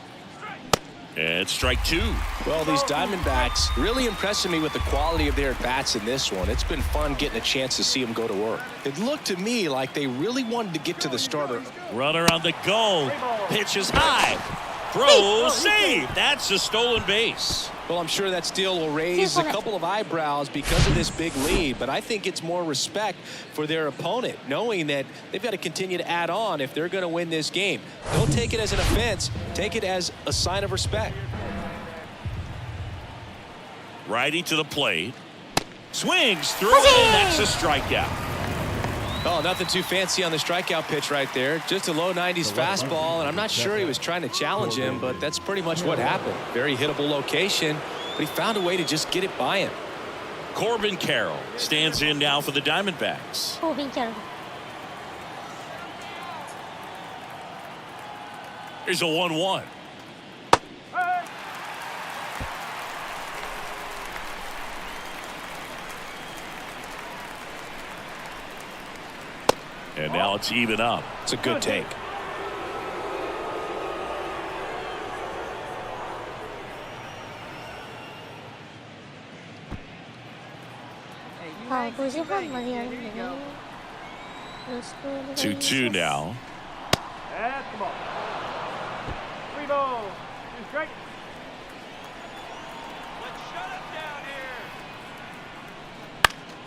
And strike 2. Well, these Diamondbacks really impressing me with the quality of their at-bats in this one. It's been fun getting a chance to see them go to work. It looked to me like they really wanted to get to the starter. Runner on the go. Pitch is high. Throw, save. That's a stolen base. Well, I'm sure that steal will raise a couple of eyebrows because of this big lead, but I think it's more respect for their opponent, knowing that they've got to continue to add on if they're going to win this game. Don't take it as an offense. Take it as a sign of respect. Righty to the plate. Swings through, and that's a strikeout. Oh, nothing too fancy on the strikeout pitch right there. Just a low 90s fastball, and I'm not sure he was trying to challenge him, but that's pretty much what happened. Very hittable location, but he found a way to just get it by him. Corbin Carroll stands in now for the Diamondbacks. コービン・キャロル。 Here's a 1-1. And now it's even up. It's a good take. あ、5時半までやるんだね。よろしくお願いします。 2-2 now. That's the ball. 3 balls. 2 strikes.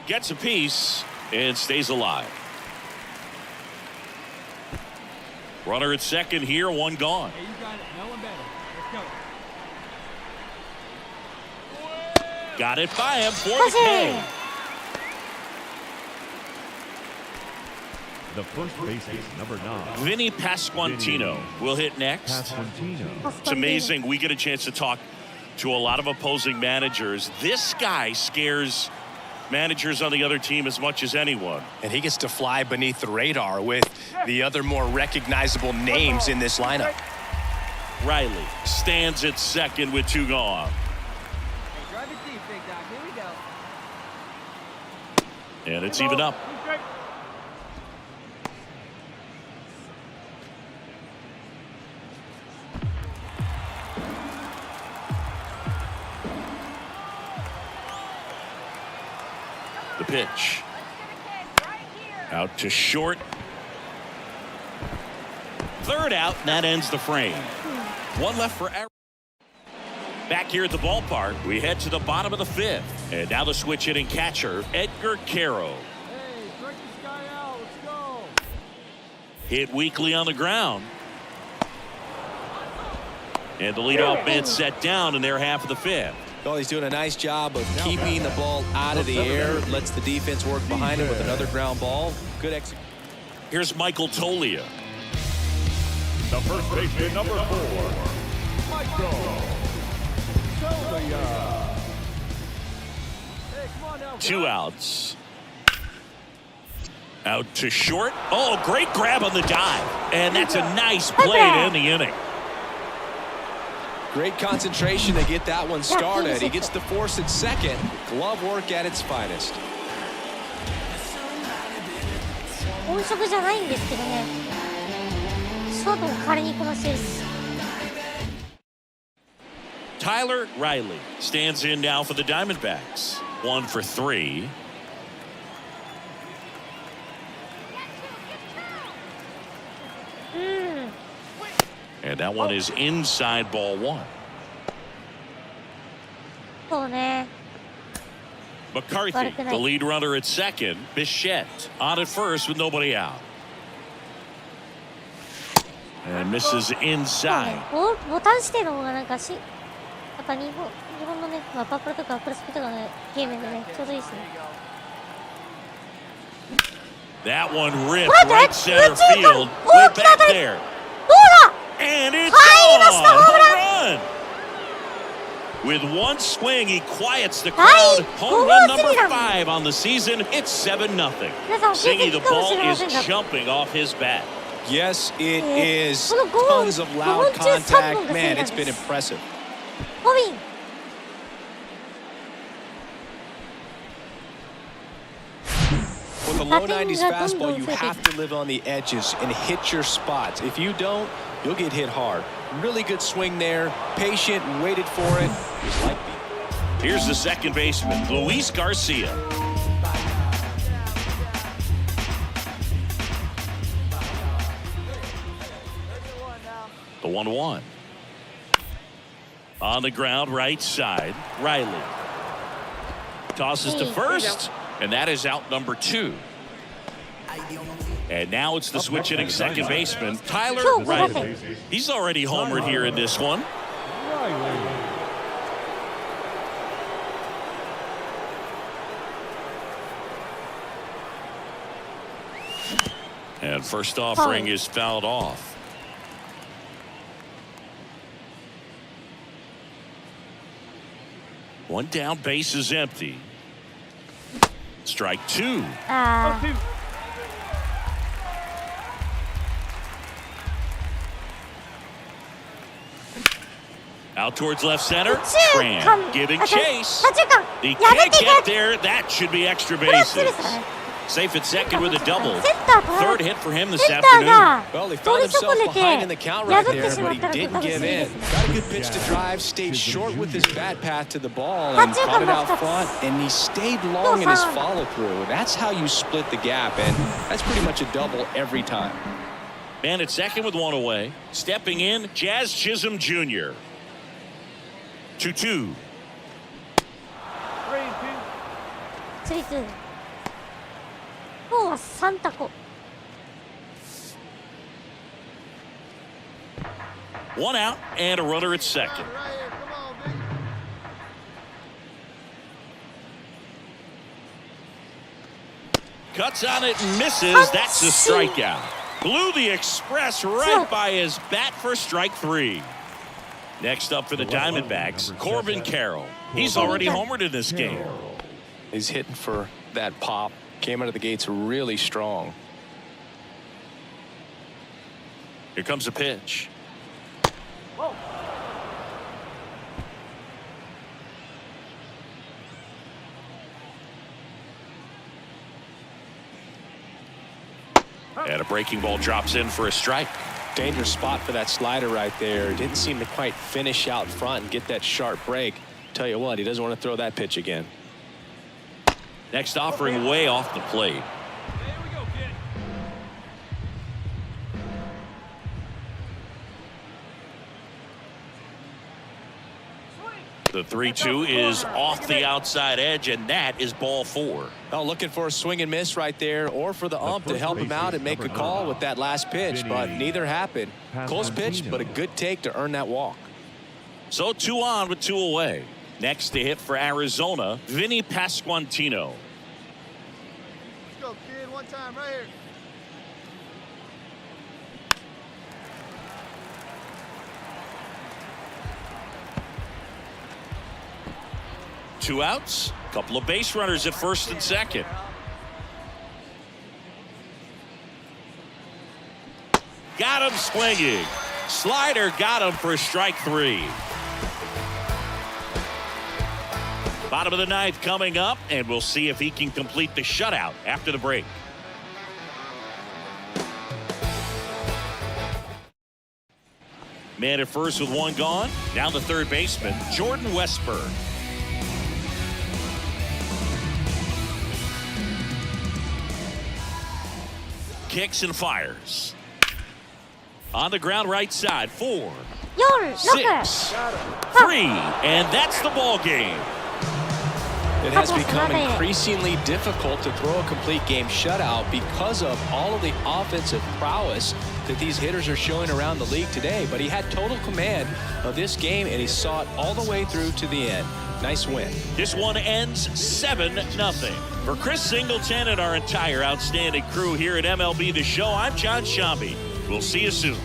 Gets a piece and stays alive. Runner at second here, one gone. Hey, you got it. No one better. Let's go. Got it by him for the K. The first baseman, number 9. Vinny Pasquantino will hit next. Pasquantino. It's amazing. We get a chance to talk to a lot of opposing managers. This guy scares managers on the other team as much as anyone. And he gets to fly beneath the radar with the other more recognizable names in this lineup. Riley stands at second with 2 gone. Hey, drive it deep, big dog. Here we go. And it's even up. 2 strikes. The pitch. Out to short. Third out, and that ends the frame. One left for Aaron. Back here at the ballpark, we head to the bottom of the 5th. And now the switch hitting catcher, Edgar Caro. Hey, strike this guy out. Let's go. Hit weakly on the ground. And the leadoff man set down in their half of the 5th. Well, he's doing a nice job of keeping the ball out of the air. Lets the defense work behind him with another ground ball. Good execution. Here's Michael Tolia. The first baseman, number 4. Michael Tolia. Hey, come on now. 2 outs. Out to short. Oh, great grab on the dive. And that's a nice play to end the inning. Great concentration to get that one started. He gets the force at second. Glove work at its finest. 本職じゃないんですけどね。ショートも代わりにこなしてる。 Tyler Riley stands in now for the Diamondbacks. 1 for 3. And that one is inside ball 1. そうね。 McCarthy, the lead runner at second. Bichette on at first with nobody out. And misses そう inside. ね。ボタン指定の方がなんかやっぱ日本のね、まあ、パップルとかプロスピとかのゲームでね、ちょうどいいですね。 That one ripped right center field. Way back there. どうだ And it's 入りました、 gone. ホームラン Home run. With one swing, he quiets the crowd. Home run number 5 on the season. It's 7-0. 皆さん教えて Siggy, い the くかもし ball れま is せんが、 jumping off his bat. Yes, it is. この5本 Tons of 5 loud 本中3 contact. 本が Man, セ it's ー been フです。 impressive. ホビン With a low 90s fastball, you have to live on the edges and hit your spots. If you don't, you'll get hit hard. Really good swing there. Patient, waited for it. Just like me. Here's the second baseman, Luis Garcia. The 1-1. On the ground, right side, Riley. Tosses to first, and that is out number 2. And now it's the switch hitting second baseman, Tyler Riley. He's already homered here in this one. And first offering is fouled off. One down, base is empty. Strike two. あー。Out towards left center. 右中間 Tran giving あ、じゃあ chase. 左中間 He やめ can't て get くれ there. That should be extra これはツー bases. ですからね Safe at second with a double. センター取ら Third れ hit for him this センター afternoon. が Well, he 通 found り損 himself ね behind in the て count 破 right って there, しま but っ he たら didn't 多分 give スリーで in. すね Got a good pitch to drive, stayed short with his bad path to the ball, and caught it out front, and he stayed long in his follow-through. That's how you split the gap, and that's pretty much a double every time. Man at second with one away. Stepping in, Jazz Chisholm Jr. 2-2. スリーツー。今日は3タコ。One out and a runner at second. Right here. Come on, big. Cuts on it and misses. That's a strikeout. Blew the express right by his bat for strike three. Next up for the Diamondbacks, Corbin Carroll. He's already homered in this game. He's hitting for that pop. Came out of the gates really strong. Here comes a pitch. And a breaking ball drops in for a strike. Dangerous spot for that slider right there. Didn't seem to quite finish out front and get that sharp break. Tell you what, he doesn't want to throw that pitch again. Next offering way off the plate. Here we go, kid. The 3-2 is off the outside edge, and that is ball four. Oh, looking for a swing and miss right there, or for the ump to help him out and make a call with that last pitch, but neither happened. Close pitch, but a good take to earn that walk. So 2 on with 2 away. Next to hit for Arizona, Vinny Pasquantino. Let's go, kid. One time, right here. Two outs, couple of base runners at first and second. Got him swinging. Slider got him for strike three. Bottom of the ninth coming up, and we'll see if he can complete the shutout after the break. Man at first with one gone. Now the third baseman, Jordan Westburg. Kicks and fires. On the ground right side, 4, 6, 3, and that's the ball game. It has become increasingly difficult to throw a complete game shutout because of all of the offensive prowess that these hitters are showing around the league today. But he had total command of this game, and he saw it all the way through to the end. Nice win. This one ends 7-0. For Chris Singleton and our entire outstanding crew here at MLB The Show, I'm John Shambi. We'll see you soon.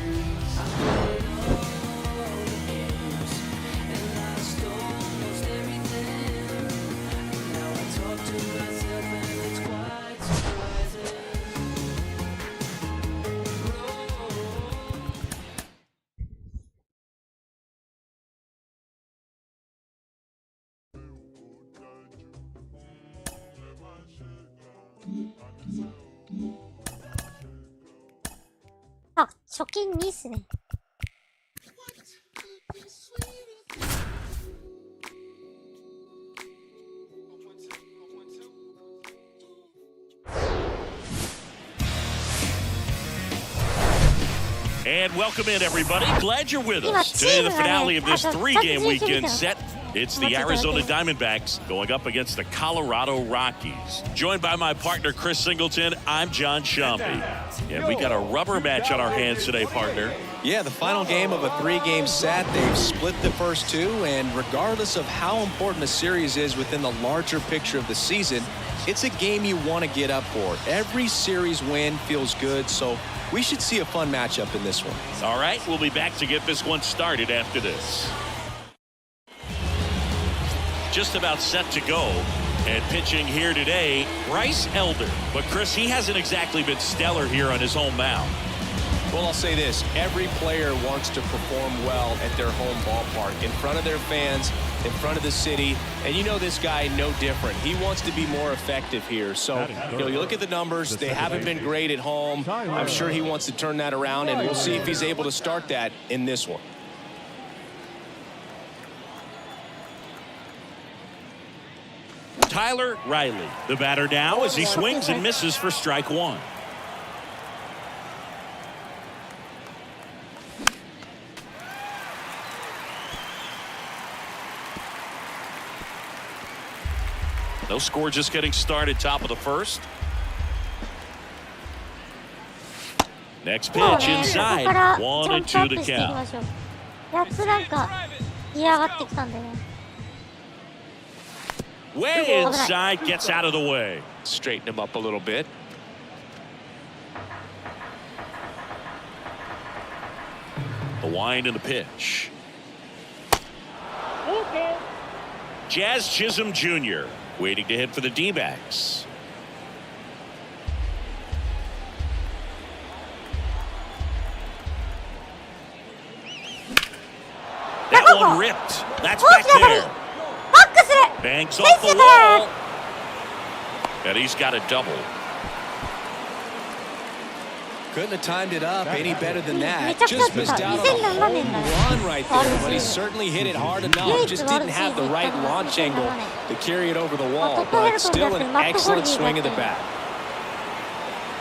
あ、初金2っすね。And welcome in, everybody. Glad you're with us. Today, the finale of this 3-game weekend set. It's the Arizona Diamondbacks going up against the Colorado Rockies. Joined by my partner, Chris Singleton, I'm John Shambi. And we got a rubber match on our hands today, partner. Yeah, the final game of a 3-game set. They've split the first 2, and regardless of how important a series is within the larger picture of the season, it's a game you want to get up for. Every series win feels good, so we should see a fun matchup in this one. All right, we'll be back to get this one started after this. Just about set to go. And pitching here today, Bryce Elder. But Chris, he hasn't exactly been stellar here on his home mound. Well, I'll say this. Every player wants to perform well at their home ballpark, in front of their fans, in front of the city. And you know this guy no different. He wants to be more effective here. So, you look at the numbers. They haven't been great at home. I'm sure he wants to turn that around, and we'll see if he's able to start that in this one. Tyler Riley, the batter now as he swings and misses for strike one. No score, just getting started, top of the first. Next pitch inside, 1-2 to count. やつなんか嫌がってきたんだよね。 Way inside, gets out of the way. Straighten him up a little bit. The wind and the pitch. Jazz Chisholm Jr. waiting to hit for the D backs. That one ripped. That's back there. Banks off the wall. And he's got a double. Couldn't have timed it up any better than that. Just missed out on a home run right there, but he certainly hit it hard enough. Just didn't have the right launch angle to carry it over the wall, but still an excellent swing of the bat.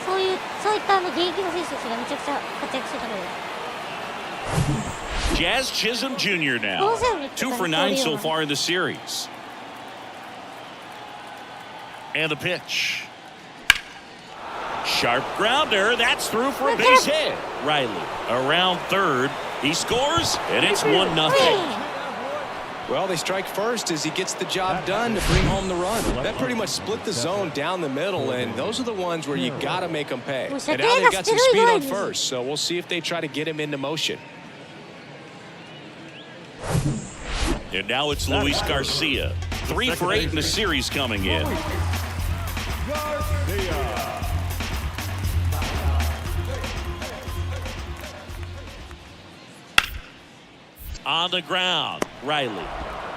そういった現役の選手たちがめちゃくちゃ活躍してたので。 Jazz Chisholm Jr. now. 2 for 9 so far in the series. And the pitch. Sharp grounder. That's through for a base hit. Riley around third. He scores, and it's 1-0. Well, they strike first as he gets the job done to bring home the run. That pretty much split the zone down the middle, and those are the ones where you got to make them pay. And now they've got some speed on first, so we'll see if they try to get him into motion. And now it's Luis Garcia. 3 for 8 in the series coming in. On the ground, Riley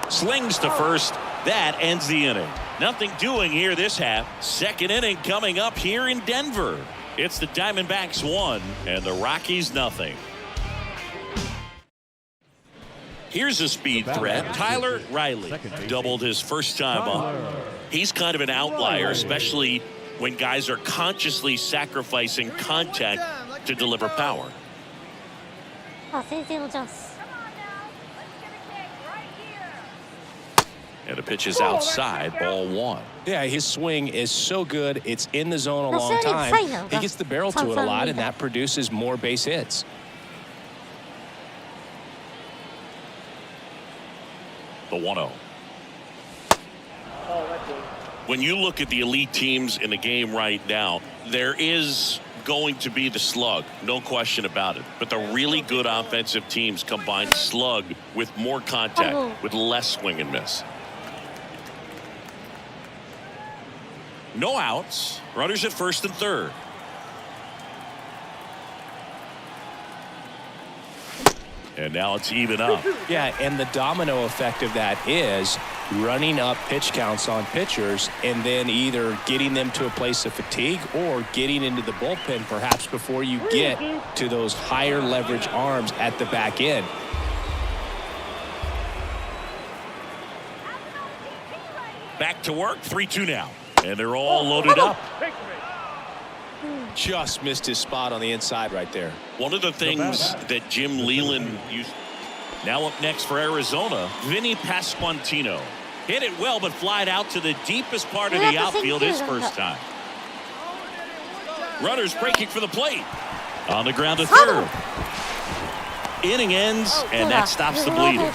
slings to first. That ends the inning. Nothing doing here this half. Second inning coming up here in Denver. It's the Diamondbacks 1 and the Rockies nothing. Here's a speed threat. Tyler Riley doubled his first time up. He's kind of an outlier, especially when guys are consciously sacrificing contact to deliver power. あ、先制のチャンス。 And the pitch is outside, ball 1. Yeah, his swing is so good. It's in the zone a long time. He gets the barrel to it a lot, and that produces more base hits. The 1-0. When you look at the elite teams in the game right now, there is going to be the slug, no question about it. But the really good offensive teams combine slug with more contact, with less swing and miss. No outs. Runners at first and third. And now it's even up. Yeah, and the domino effect of that is running up pitch counts on pitchers and then either getting them to a place of fatigue or getting into the bullpen perhaps before you get to those higher leverage arms at the back end. Back to work, 3-2 now. And they're all loaded up. Just missed his spot on the inside right there. One of the things that Jim Leland used. Now up next for Arizona, Vinny Pasquantino. Hit it well, but flied out to the deepest part of the outfield his first time. Runners breaking for the plate. On the ground to third. Inning ends, and that stops the bleeding.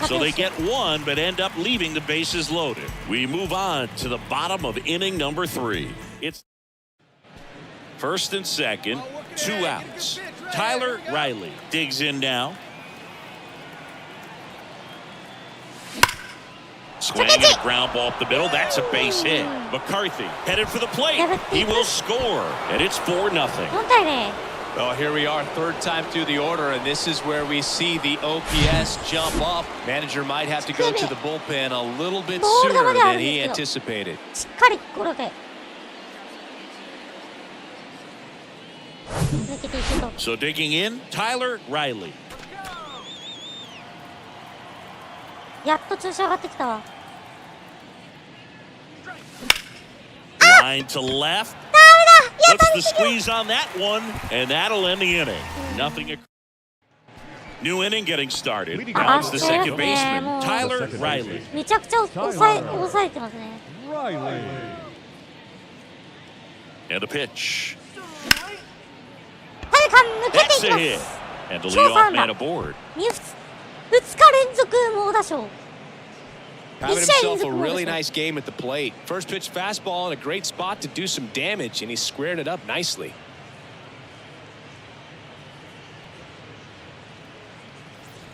So they get one, but end up leaving the bases loaded. We move on to the bottom of inning number 3. It's first and second, 2 outs. Tyler Riley digs in now. Swing and a ground ball up the middle. That's a base hit. McCarthy headed for the plate. He will score, and it's 4-0. 4対0。Well, here we are, third time through the order, and this is where we see the OPS jump up. Manager might have to go to the bullpen a little bit sooner than he anticipated. しっかりゴロで抜けていくと。 So digging in, Tyler Riley. やっと調子上がってきたわ。Line to left. Puts the squeeze on that one, and that'll end the inning. Nothing. New inning getting started. Comes the second baseman, Tyler Riley. めちゃくちゃ抑えてますね。 Riley. And a pitch. 誰か抜け That's てい a き hit. ます。 And the leadoff man aboard. 2日連続猛打賞。 Having himself a really nice game at the plate. First pitch fastball in a great spot to do some damage, and he squared it up nicely.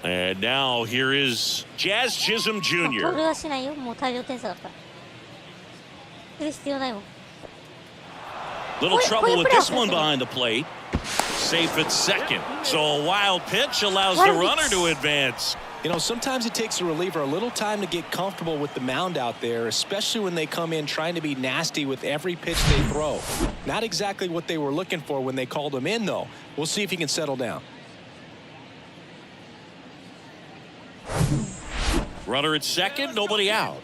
And now here is Jazz Chisholm こ Jr. れはしないよ。もう大量点差だから。する必要ないもん。 Little trouble with this one behind the plate. Safe at second. So a wild pitch allows the runner to advance. You know, sometimes it takes a reliever a little time to get comfortable with the mound out there, especially when they come in trying to be nasty with every pitch they throw. Not exactly what they were looking for when they called him in, though. We'll see if he can settle down. Runner at second, nobody out.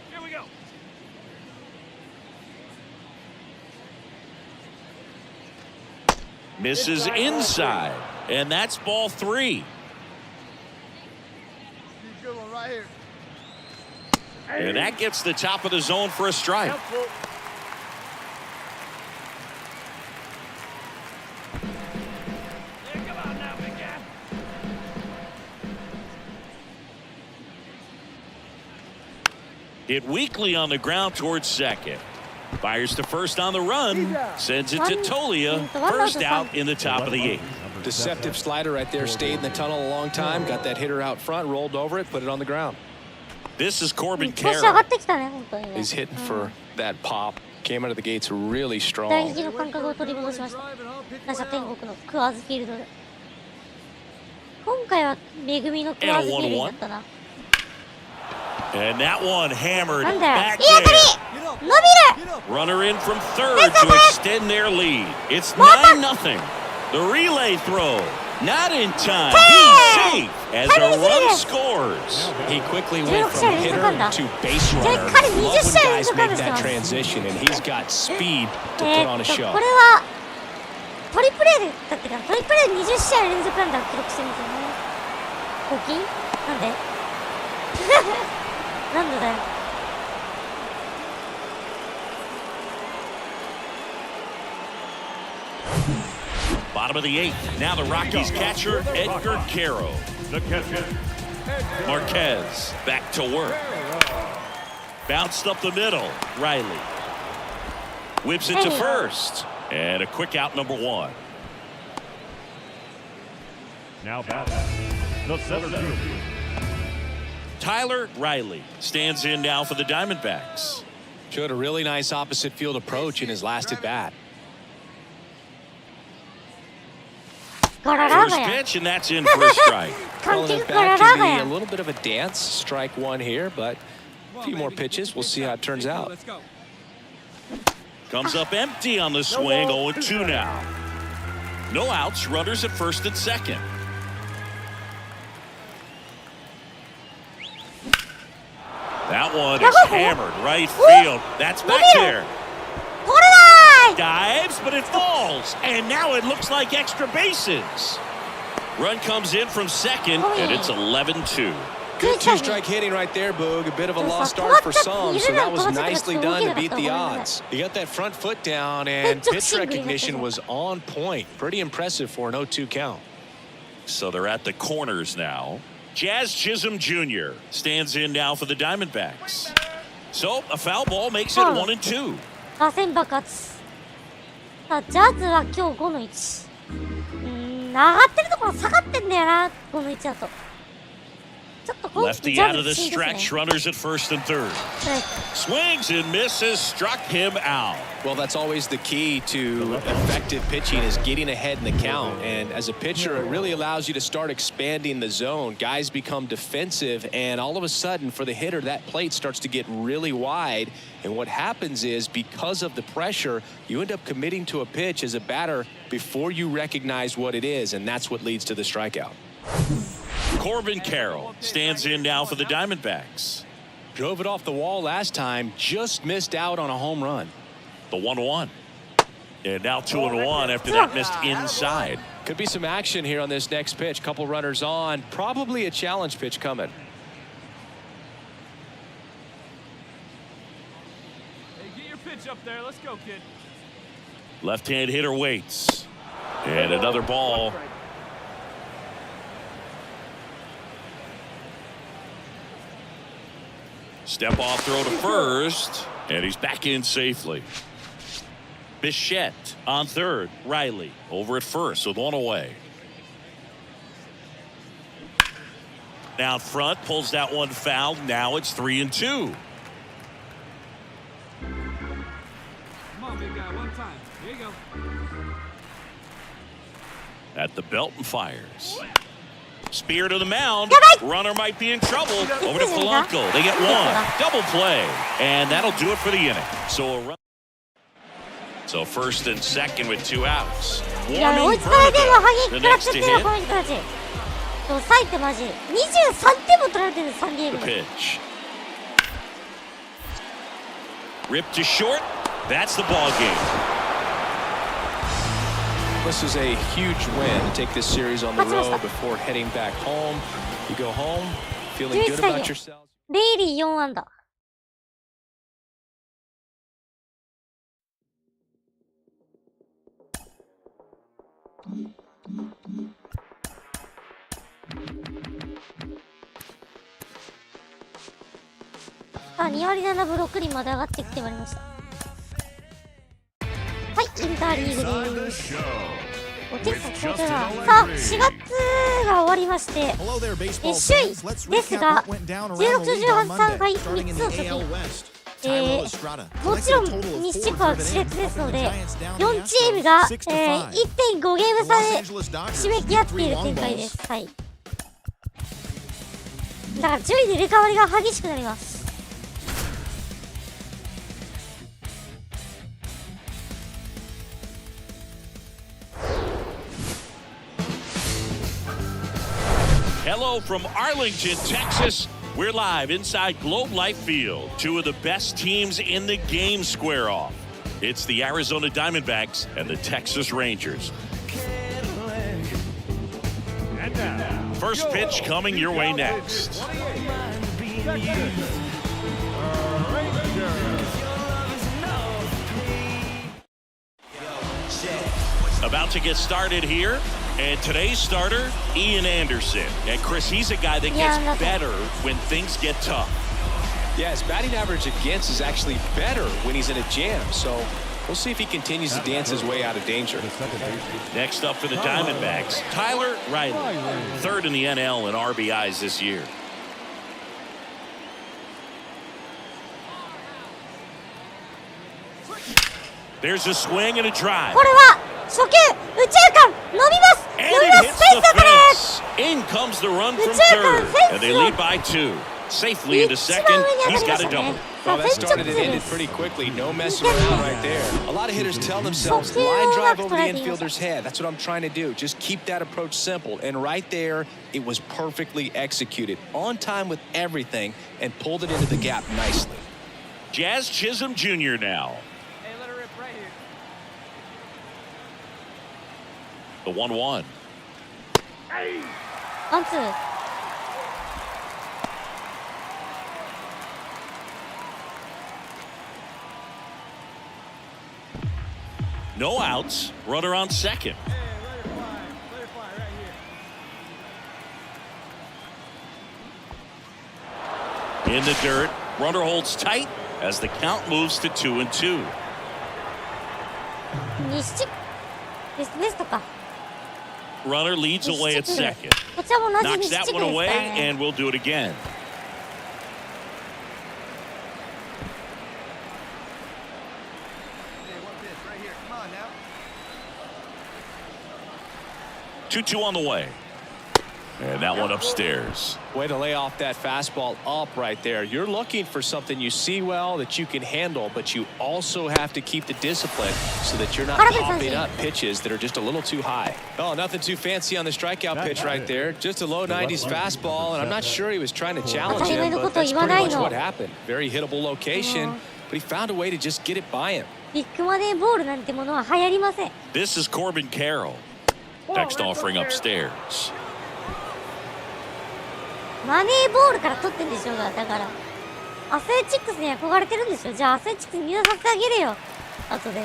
Misses inside, and that's ball 3. Good one right here. And that gets the top of the zone for a strike. Hit weakly on the ground towards second. Fires to first on the run. Sends it to Tolia. First out in the top of the 8th. Deceptive slider right there. Stayed in the tunnel a long time. Got that hitter out front. Rolled over it. Put it on the ground. This is Corbin 調子上が Carroll. ってきたね、本当にね。 He's hitting for that pop. Came out of the gates really 大 strong. 事の感覚を取り戻しました。打者天国のクアーズフィールドで。今回は恵みのクアーズフィールドだったな。 And that one hammered なんだよ。 back いい当たり there. 伸びる Runner in from third to extend their lead. It's 9-0. The relay throw. Not in time. He's safe as a run scores. He quickly went from hitter to base runner. Love when guys make that transition, and he's got speed to put on a こ show. れはトリプレーでだってかトリプレーで20試合連続ランナー記録してるんですよね。大きいなんでなんでだよ。 Bottom of the 8th. Now the Rockies catcher, Edgar Caro. The catcher. Marquez back to work. Bounced up the middle. Riley whips it to first. And a quick out, number 1. Now batting. The center fielder. Tyler Riley stands in now for the Diamondbacks. Showed a really nice opposite field approach in his last at bat. ガララー First ガや。 pitch, and that's in for a strike. Well, 観 in 客ガラ fact, ラー can ガ be や a。little bit of a dance. Strike 1 here, but a few more pitches. We'll see how it turns out. Let's go. Comes up empty on the swing, 0-2 now. No outs, runners at first and second. That one is hammered right field. That's back there. 取れない。 Dives, but it falls. And now it looks like extra bases. Run comes in from second, and it's 11-2. Good two-strike hitting right there, Boog. A bit of a lost start for some, so that was nicely done to beat the odds. He got that front foot down, and pitch recognition was on point. Pretty impressive for an 0-2 count. So they're at the corners now. Jazz Chisholm Jr. stands in now for the Diamondbacks. So a foul ball makes it 1-2. 打線爆発。さあ、ジャズは今日5の1。上がってるところ下がってんだよな、5の1だと。ちょっと今季 Lefty ジャ out ブ of the 不審です stretch. ね。 Runners at first and third. Swings and misses. Struck him out. Well, that's always the key to effective pitching is getting ahead in the count. And as a pitcher, it really allows you to start expanding the zone. Guys become defensive, and all of a sudden, for the hitter, that plate starts to get really wide. And what happens is, because of the pressure, you end up committing to a pitch as a batter before you recognize what it is, and that's what leads to the strikeout. Corbin Carroll stands in now for the Diamondbacks. Drove it off the wall last time, just missed out on a home run. The 1-1. And now 2-1 after that missed inside. Could be some action here on this next pitch. Couple runners on. Probably a challenge pitch coming. Hey, get your pitch up there. Let's go, kid. Left-hand hitter waits. And another ball. Step off throw to first. And he's back in safely. Bichette on third. Riley over at first with one away. Down front, pulls that one foul. Now it's 3-2. Come on, big guy. One time. Here you go. At the belt and fires. Spear to the mound. Runner might be in trouble. Over to Polanco. They get one. Double play. And that'll do it for the inning. So first and second with 2 outs. いや、追いつかれてるわ、ハギ食らっちゃってるわ、この人たち。サイってマジ。23点も取られてる、サンディエゴ。 Pitch. Ripped to short. That's the ball game. This is a huge win to take this series on the road before heading back home. You go home feeling good about yourself. レイリー4安打。2割7分6厘まで上がってきてまいりました。はい、インターリーグです。お天気さん、さあ、4月が終わりまして、首位ですが、16、18、3敗3つの貯金。もちろん西地区は熾烈ですので、4チームが、1.5 ゲーム差で締めき合っている展開です。はい。だから順位で入れ替わりが激しくなります。Hello from Arlington, Texas. We're live inside Globe Life Field. 2 of the best teams in the game square off. It's the Arizona Diamondbacks and the Texas Rangers. First pitch coming your way next. About to get started here. And today's starter, Ian Anderson. And Chris, he's a guy that gets better when things get tough. Yeah, his batting average against is actually better when he's in a jam. So we'll see if he continues to dance his way out of danger. Next up for the Diamondbacks, Tyler Riley. 3rd in the NL in RBIs this year. There's a swing and a drive. これは初球右中間伸びます伸びますフェンスから In comes the run from third, and they lead by 2. Safely into second, he's got a double. Well, that started and ended pretty quickly. No messing around right there. A lot of hitters tell themselves, line drive over the infielder's head. That's what I'm trying to do. Just keep that approach simple. And right there, it was perfectly executed. On time with everything, and pulled it into the gap nicely. Jazz Chisholm Jr. now. The 1-1. 1-2. No outs. Runner on second. In the dirt. Runner holds tight as the count moves to 2-2. 西地区ベストか Runner leads away at second. こちらも同じ Knocks 西 that 地区 one です away, からね。 and we'll do it again. Hey, one pitch right here. Come on now. 2-2 on the way. And that one upstairs. Way to lay off that fastball up right there. You're looking for something you see well that you can handle, but you also have to keep the discipline so that you're not popping up pitches that are just a little too high. Oh, nothing too fancy on the strikeout pitch right there. Just a low 90s fastball, and I'm not sure he was trying to challenge him, but that's pretty much what happened. Very hittable location, but he found a way to just get it by him. ビッグマネーボールなんてものは流行りません。 This is Corbin Carroll. Next offering upstairs. マネーボールから取ってんでしょうが、だからアスレチックスに憧れてるんでしょ。じゃあアスレチックスに入団させてあげるよ、後で。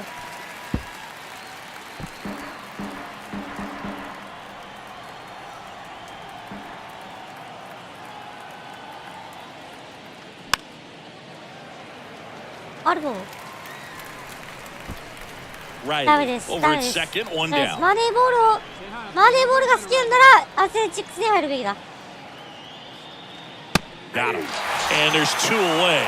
あるの Right ダメです。 over ダメ at です。 second, そう one です down. マネーボールが好きなんならアスレチックスに入るべきだ。 Got him. And there's 2 away.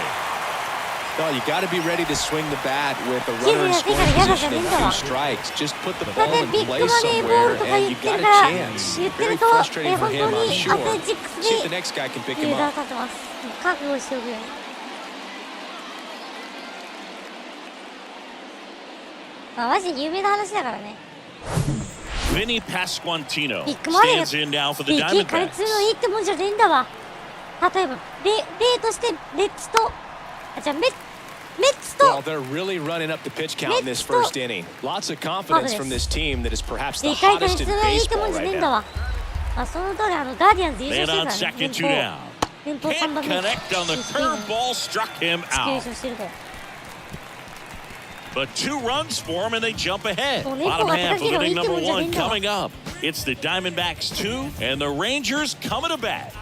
No, you got to be ready to swing the bat with a runner in scoring position and 2 strikes. Just put the だ ball って in ビッグマ play ネーボー somewhere, ルとか and 言 you ってる got から a chance. 言って Very ると、 frustrating for 本 him, 当 I'm にアスレ sure. チックス See if the に next guy can pick 入 him 団 up. させてます。覚悟しておくように。まあマジ有名な話だからね。 Vinny Pasquantino ビッグマネー stands in now for the ビッキー金 Diamondbacks. 継ぐのいいってもんじゃねえんだわ。例えば例としてレッツとじゃあメッツと Well, they're really running up the pitch count in this first inning. Lots of confidence from this team that is perhaps the でかい金 hottest 継 in ぐのはいいっても baseball んじゃね right えんだ now. わ。あ、その通りガーディアンズ優 Man 勝して on る second, から 2 ね。 down. 年俸3 Can't 番目。 connect on the curveball, struck him 地区優 out. 勝してるから。 But 2 runs for him and they jump ahead. Well, Bottom Nico, half of I think inning number he'll 1 win. coming up. It's the Diamondbacks 2 and the Rangers coming to bat.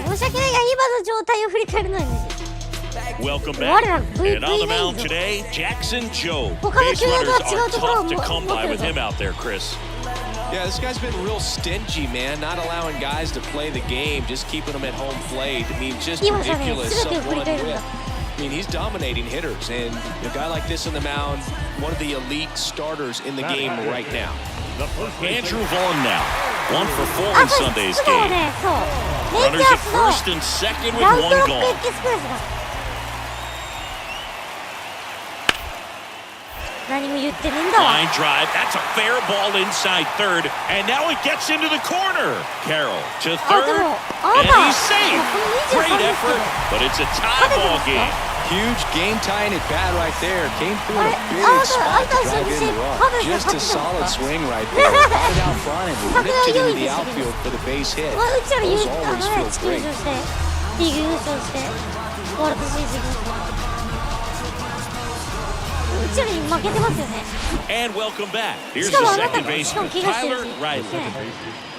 申し訳ないが今の状態を振り返るのは Welcome What back. a And on the V9 mound today, Jackson Joe. 他の Base 球団と runners は違 are うところを tough to 持 come って by る with ぞ。 him out there, Chris. Yeah, this guy's been real stingy, man. Not allowing guys to play the game, just keeping them at home plate. I mean, just 今じゃね、 ridiculous 全てを振り one 返るんだ。 with. I mean, he's dominating hitters, and a guy like this on the mound, one of the elite starters in the game right now. Andrew Vaughn now. 1 for 4 あ、 in そう Sunday's そうだ game. ね、そう。レンジ Runners ャー at ズの first and second with ラウンド 1 ロック gone. エキスプレスだ。何も言ってねえんだわ。 Line drive. That's a fair ball inside third. And now it gets into the corner. Carroll to あ、で third. も、あ And なた、 he's safe. この Great 23 effort. But it's a tie ball game. Huge game-tying at bat right there. Came through in a big I spot to thought drive she in the said run. Cubs Just a had solid them. swing right there. Got it out front and ripped it into the Cubs outfield for the base hit. まあ、うちら Those あ always のね、 feel 地区優 great. 勝して、リーグ優勝して、ワールドシリーズに。うちらに負けてますよね。 And welcome back. Here's しか the もあなた second が、しか baseman, も怪我してる Tyler し。 Riley. ね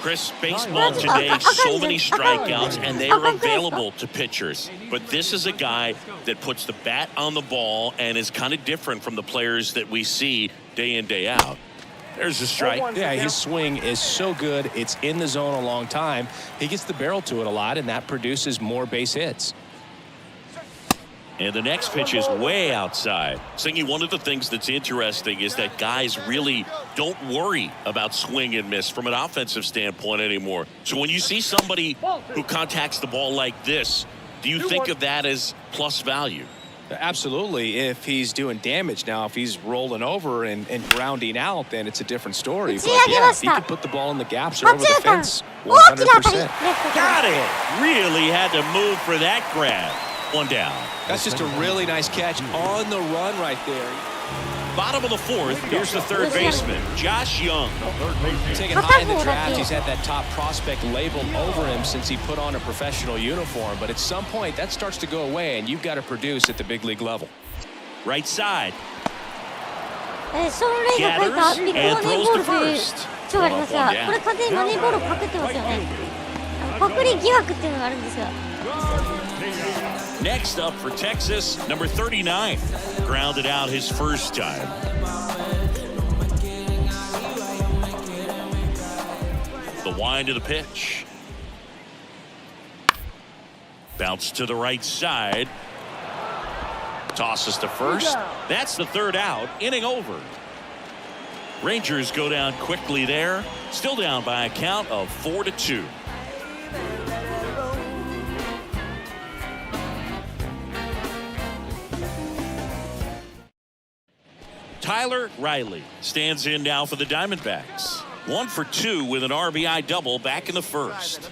Chris, baseball today, so many strikeouts, and they are available to pitchers. But this is a guy that puts the bat on the ball and is kind of different from the players that we see day in, day out. There's a strike. Yeah, his swing is so good. It's in the zone a long time. He gets the barrel to it a lot, and that produces more base hits. And the next pitch is way outside. Singy, one of the things that's interesting is that guys really don't worry about swing and miss from an offensive standpoint anymore. So when you see somebody who contacts the ball like this, do you think of that as plus value? Absolutely, if he's doing damage. Now, if he's rolling over and grounding out, then it's a different story. But yeah, if he can put the ball in the gaps or over the fence, 100%. Got it! Really had to move for that grab. 1 down. That's just a really nice catch on the run right there. Bottom of the 4th, here's the third baseman, Josh Young. Taken high in the draft, he's had that top prospect labeled over him since he put on a professional uniform. But at some point, that starts to go away, and you've got to produce at the big league level. Right side. ショーン・レイが書いたビッグマネーボールという賞がありますが、これ完全にマネーボールをパクってますよね。パクリ疑惑っていうのがあるんですが。Next up for Texas, number 39. Grounded out his first time. the wind of the pitch. Bounce to the right side. Tosses to first. That's the third out. Inning over. Rangers go down quickly there. Still down by a count of 4-2. Tyler Riley stands in now for the Diamondbacks. 1 for 2 with an RBI double back in the first.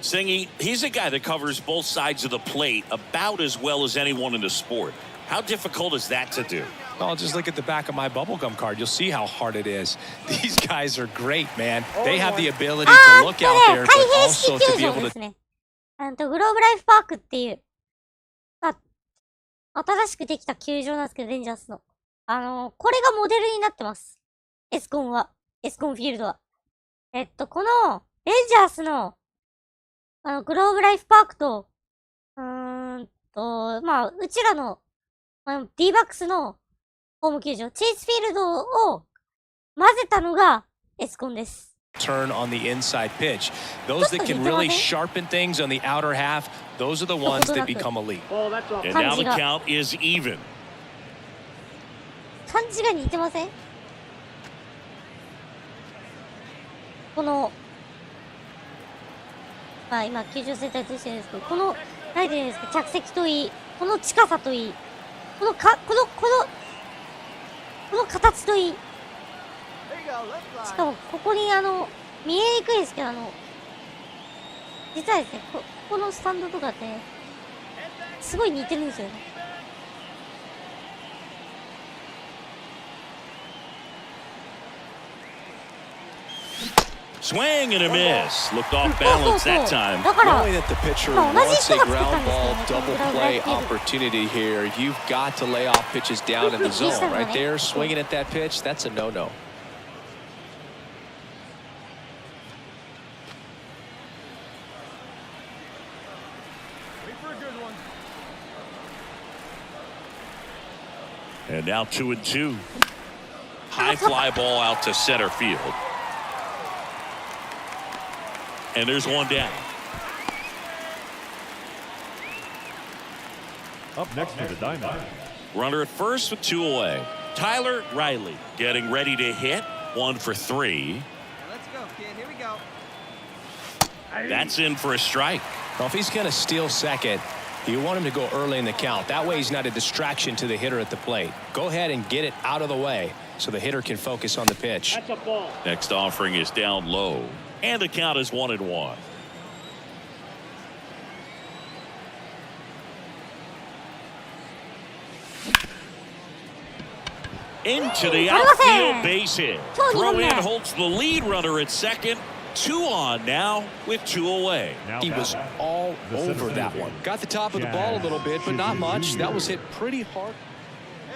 Singy, he's a guy that covers both sides of the plate about as well as anyone in the sport. How difficult is that to do? Well, just look at the back of my bubblegum card. You'll see how hard it is. These guys are great, man. They have the ability to look out there, but also to be able to... グローブライフパークっていう、新しくできた球場なんですけど、レンジャースの。これがモデルになってます。エスコンフィールドは。この、レンジャースの、グローブライフパークと、まあ、うちらの、D バックスのホーム球場、チェイスフィールドを混ぜたのがエスコンです。Turn on the inside pitch. Those that can really sharpen things on the outer half, those are the ones that become elite. And now the count is even. 感じが似てません？この、まあ今、球場全体としてるんですけど、この、何て言うんですか、着席といい、この近さといい、この形といい。しかも、ここに見えにくいですけど、実はですね、ここのスタンドとかって、すごい似てるんですよね。Swing and a miss. Looked off balance that time. Knowing that the pitcher wants a ground ball double play opportunity here, you've got to lay off pitches down in the zone. Right there, swinging at that pitch, that's a no-no. And now 2-2. High fly ball out to center field. And there's one down. Up next for the Diamondbacks. Runner at first with 2 away. Tyler Riley getting ready to hit. 1 for 3. Let's go, kid. Here we go. That's in for a strike. Well, if he's going to steal second, you want him to go early in the count. That way he's not a distraction to the hitter at the plate. Go ahead and get it out of the way so the hitter can focus on the pitch. That's a ball. Next offering is down low. And the count is 1-1. Into the outfield base hit. Throw in holds the lead runner at second. 2 on now with 2 away. He was all over that one. Got the top of the ball a little bit, but not much. That was hit pretty hard.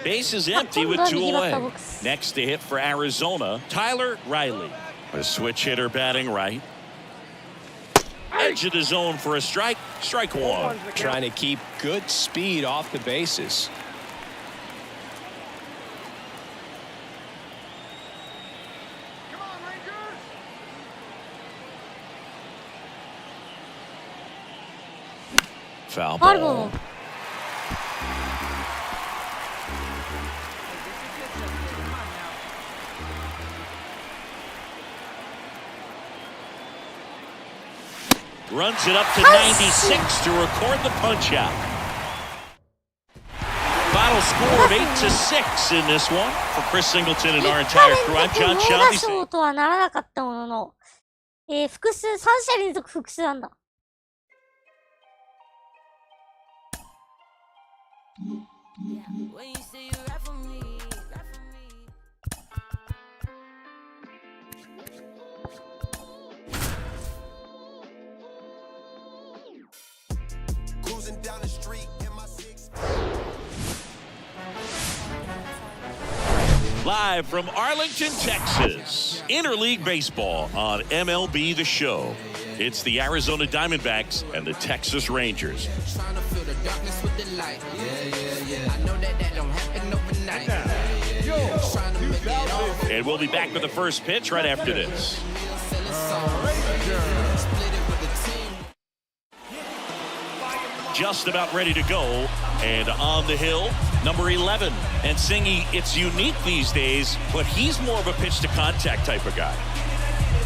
Base is empty with 2 away. Next to hit for Arizona, Tyler Riley. A switch hitter batting right. Edge of the zone for a strike. Strike 1. Trying to keep good speed off the bases. Come on, Rangers. Foul ball. Runs it up to 96 to record the punch out. Final score of 8-6 in this one for Chris Singleton and our entire crew. I'm John Shelby. そうとはならなかったものの、複数、3者連続複数安打。Live from Arlington, Texas, Interleague Baseball on MLB The Show. It's the Arizona Diamondbacks and the Texas Rangers. And we'll be back with the first pitch right after this. Just about ready to go, and on the hill, number 11. And Singy, it's unique these days, but he's more of a pitch-to-contact type of guy.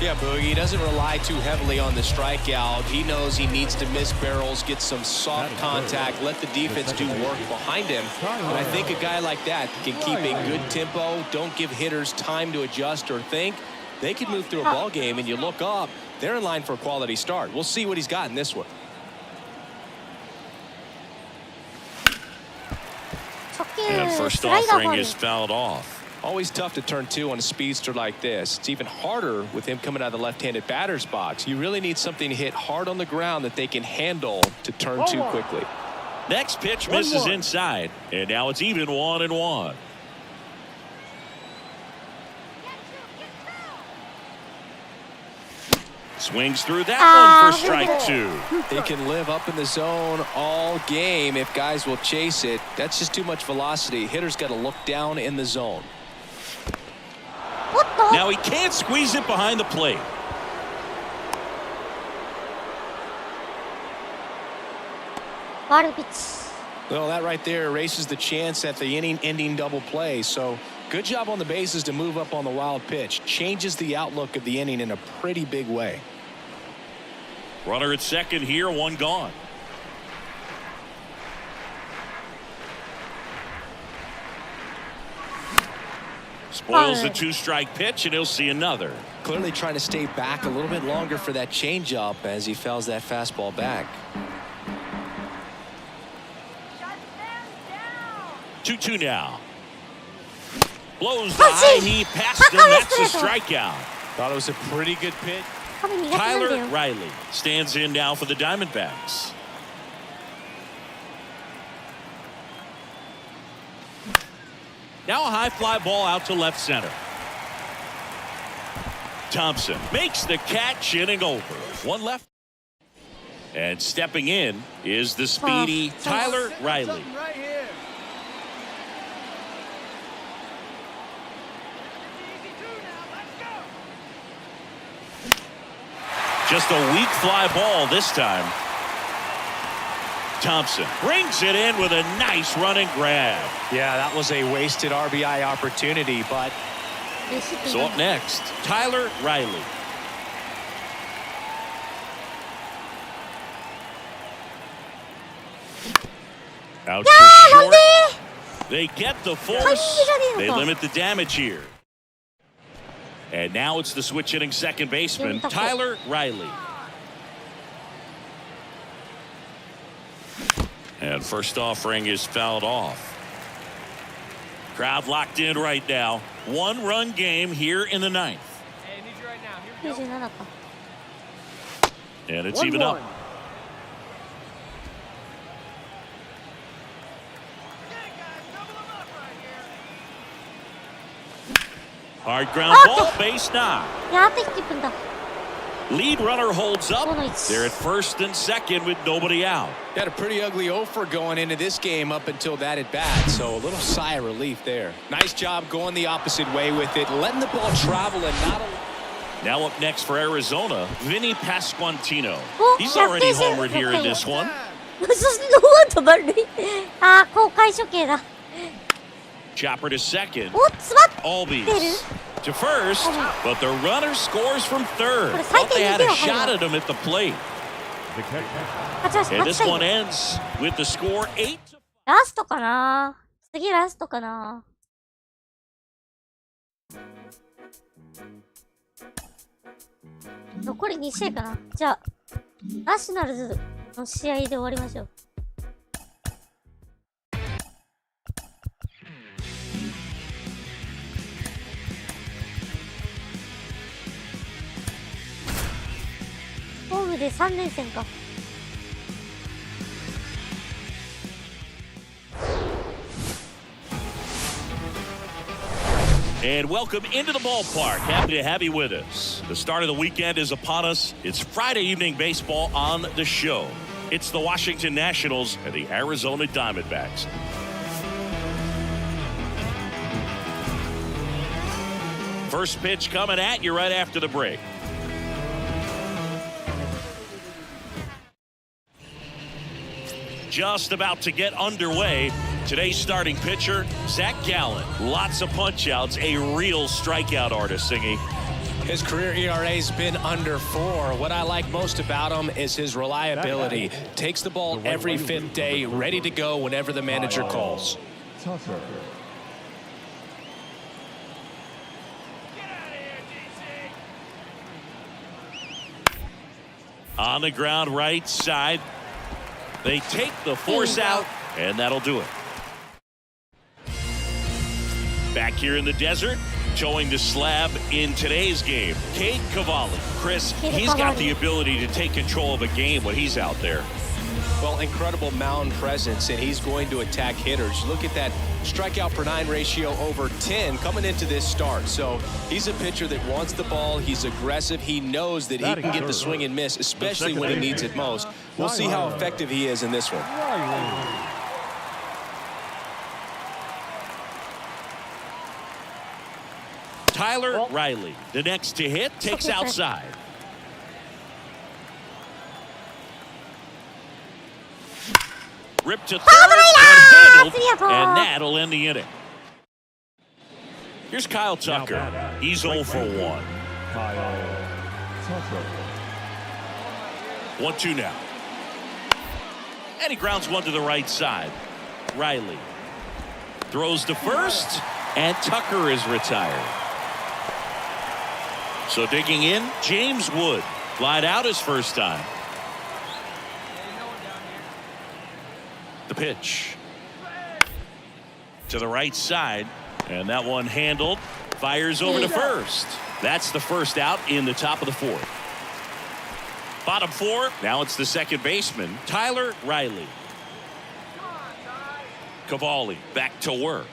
Yeah, Boogie, he doesn't rely too heavily on the strikeout. He knows he needs to miss barrels, get some soft contact, let the defense do work behind him. And I think a guy like that can keep a good tempo, don't give hitters time to adjust or think. They can move through a ball game, and you look up, they're in line for a quality start. We'll see what he's got in this one. And first offering is fouled off. Always tough to turn two on a speedster like this. It's even harder with him coming out of the left-handed batter's box. You really need something to hit hard on the ground that they can handle to turn two quickly. Next pitch misses inside, and now it's even 1-1. Swings through that one for strike two. They can live up in the zone all game if guys will chase it. That's just too much velocity. Hitter's got to look down in the zone. Now he can't squeeze it behind the plate. Well, that right there erases the chance at the inning-ending double play. So good job on the bases to move up on the wild pitch. Changes the outlook of the inning in a pretty big way. Runner at second here, one gone. Spoils the two-strike pitch, and he'll see another. Clearly trying to stay back a little bit longer for that changeup as he fouls that fastball back. 2-2 now. Blows the high knee past him. That's a strikeout. Thought it was a pretty good pitch. Tyler Riley stands in now for the Diamondbacks. Now a high fly ball out to left center. Thompson makes the catch, inning over. One left. And stepping in is the speedy Tyler Riley. Right here. Just a weak fly ball this time. Thompson brings it in with a nice running grab. Yeah, that was a wasted RBI opportunity, but so up next, Tyler Riley. Out to short. They get the force. They limit the damage here. And now it's the switch hitting second baseman, Tyler Riley. And first offering is fouled off. Crowd locked in right now. One-run game here in the ninth. Hey, I need you right now. Here we go. And it's even up. Hard ground ball, base knock. Lead runner holds up. They're at first and second with nobody out. Got a pretty ugly offer going into this game up until that at bat, so a little sigh of relief there. Nice job going the opposite way with it, letting the ball travel and not. Now up next for Arizona, Vinny Pasquantino. He's already homered here in this one. Chopper to second. Albies to first, but the runner scores from third. Thought they had a shot at him at the plate. And this one ends with the score 8-5. ラストかな。次ラストかな。残り2試合かな。じゃあ、ナショナルズの試合で終わりましょう。ホームで3連戦か。And welcome into the ballpark. Happy to have you with us. The start of the weekend is upon us. It's Friday evening baseball on the show. It's the Washington Nationals and the Arizona Diamondbacks. First pitch coming at you right after the break. just about to get underway. Today's starting pitcher, Zach Gallen. Lots of punch-outs, a real strikeout artist, Singy. His career ERA's been under 4. What I like most about him is his reliability. Takes the ball every 5th day, ready to go whenever the manager calls. On the ground, right side. They take the force out, and that'll do it. Back here in the desert, showing the slab in today's game, Cade Cavalli. Chris, he's got the ability to take control of a game when he's out there. Well, incredible mound presence, and he's going to attack hitters. Look at that strikeout per 9 ratio over 10 coming into this start. So he's a pitcher that wants the ball. He's aggressive. He knows that he can get the swing and miss, especially when he needs it most. We'll see how effective he is in this one. Tyler Riley, the next to hit, takes outside. Ripped to third, and handled, and that'll end the inning. Here's Kyle Tucker. He's 0 for 1. Kyle Tucker. 1-2 now. And he grounds one to the right side. Riley throws to first, and Tucker is retired. So digging in, James Wood. Flied out his first time. The pitch. To the right side, and that one handled. Fires over to first. That's the first out in the top of the 4th. Bottom 4, now it's the second baseman, Tyler Riley. Cavalli back to work.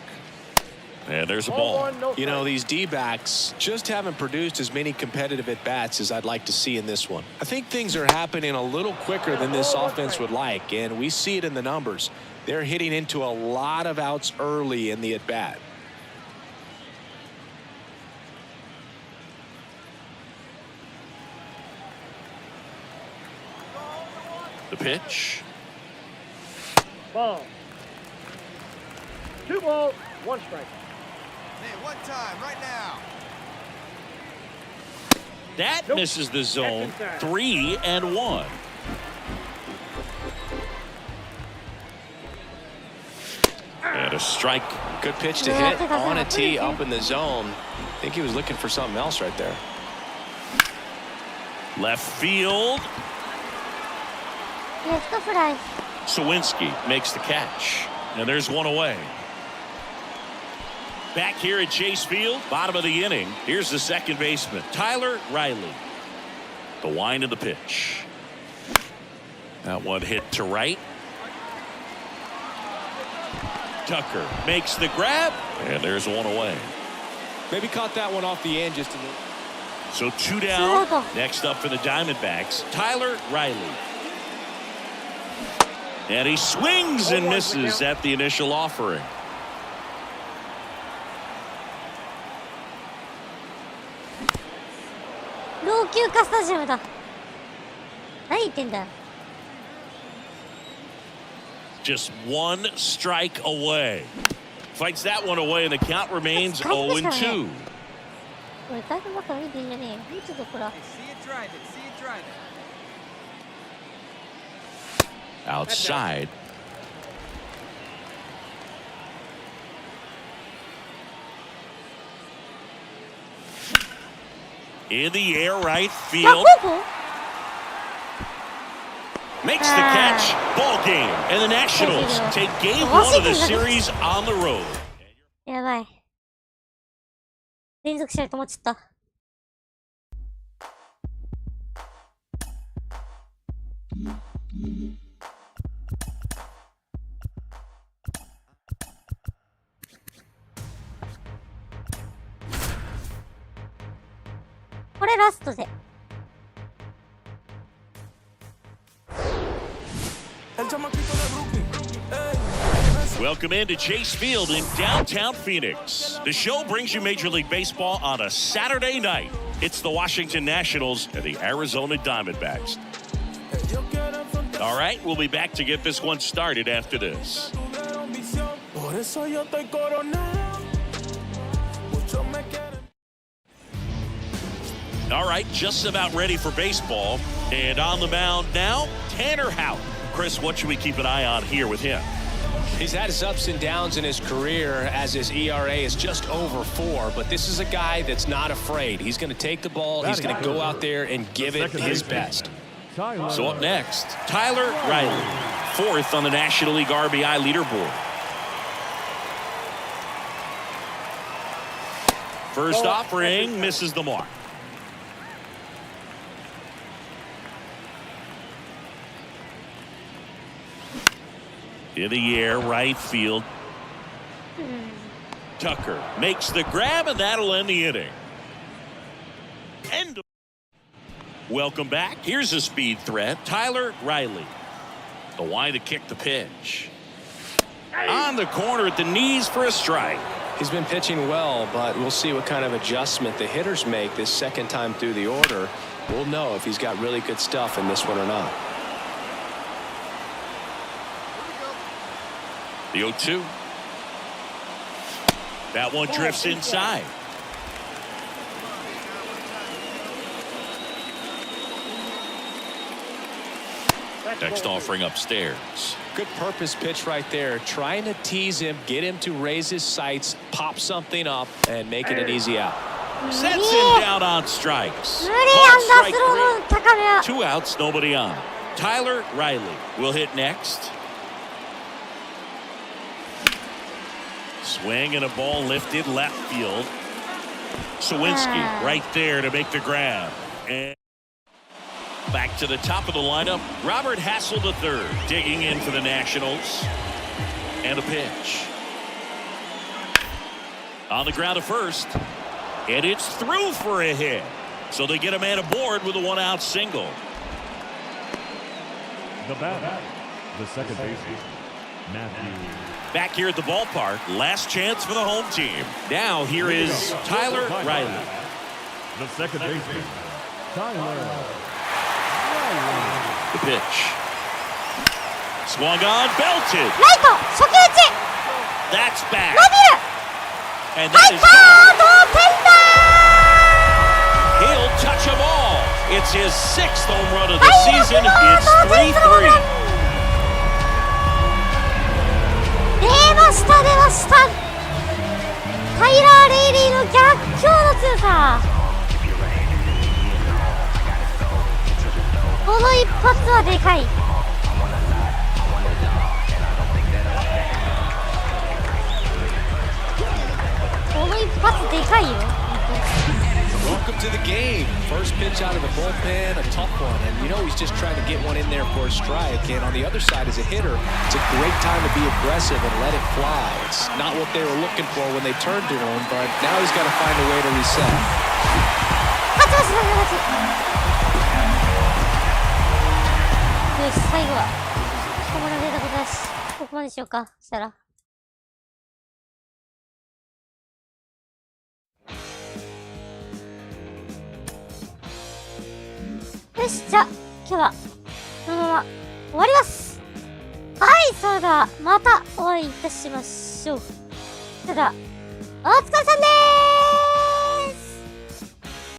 And there's a ball. You know, these D-backs just haven't produced as many competitive at-bats as I'd like to see in this one. I think things are happening a little quicker than this offense would like, and we see it in the numbers. They're hitting into a lot of outs early in the at-bat. The pitch. Ball. 2 balls, 1 strike. Hey, one time, right now. That misses the zone. 3-1. And a strike. Good pitch to hit on a tee up in the zone. I think he was looking for something else right there. Left field. Sawinski makes the catch. And there's one away. Back here at Chase Field, bottom of the inning. Here's the second baseman, Tyler Riley. The wind of the pitch. That one hit to right. Tucker makes the grab, and there's one away. Maybe caught that one off the end just a little. So 2 down. Next up for the Diamondbacks, Tyler Riley. And he swings and misses at the initial offering. Just 1 strike away. Fights that one away, and the count remains 0-2. Hey, see it drive it. See it drive it. Outside. In the air, right field. Makes the catch. Ball game. And the Nationals take game 1 of the series on the road. やばい。連続しちゃうと思っちゃった。これラストで。Welcome into Chase Field in downtown Phoenix. The show brings you Major League Baseball on a Saturday night. It's the Washington Nationals and the Arizona Diamondbacks. All right, we'll be back to get this one started after this. All right, just about ready for baseball. And on the mound now, Tanner Houck. Chris, what should we keep an eye on here with him? He's had his ups and downs in his career as his ERA is just over 4, but this is a guy that's not afraid. He's going to take the ball, he's going to go out there and give it his best. So up next, Tyler Riley, 4th on the National League RBI leaderboard. First offering misses the mark. In the air, right field. Tucker makes the grab, and that'll end the inning. Welcome back. Here's a speed threat, Tyler Riley. The wind to kick the pitch. On the corner at the knees for a strike. He's been pitching well, but we'll see what kind of adjustment the hitters make this second time through the order. We'll know if he's got really good stuff in this one or not. The 0-2. That one drifts inside. Next offering upstairs. Good purpose pitch right there. Trying to tease him, get him to raise his sights, pop something up, and make it an easy out. Sets him down on strikes. Strike 3. 2 outs, nobody on. Tyler Riley will hit next. Swing and a ball lifted left field. Sawinski right there to make the grab. And back to the top of the lineup, Robert Hassel III digging in for the Nationals. And a pitch. On the ground to first. And it's through for a hit. So they get a man aboard with a 1-out single. The batter, the second baseman, Matthew. Back here at the ballpark, last chance for the home team. Now here is Tyler Riley. The second baseman, Tyler Riley. The pitch. Swung on, belted. That's back. And that is he'll touch them all. It's his 6th home run of the season. It's 3-3. 出ましたタイラー・レイリーの逆境の強さ。この一発はでかい。この一発でかいよ。Welcome to the game. First pitch out of the bullpen, a tough one, and you know he's just trying to get one in there for a strike. And on the other side, as a hitter, it's a great time to be aggressive and let it fly. It's not what they were looking for when they turned to him, but now he's got to find a way to reset. よし、最後はここまで出たことだし、ここまでしようか。そしたら。よし、じゃあ今日はこのまま終わります。はい、それではまたお会いいたしましょう。それではお疲れさんでーす。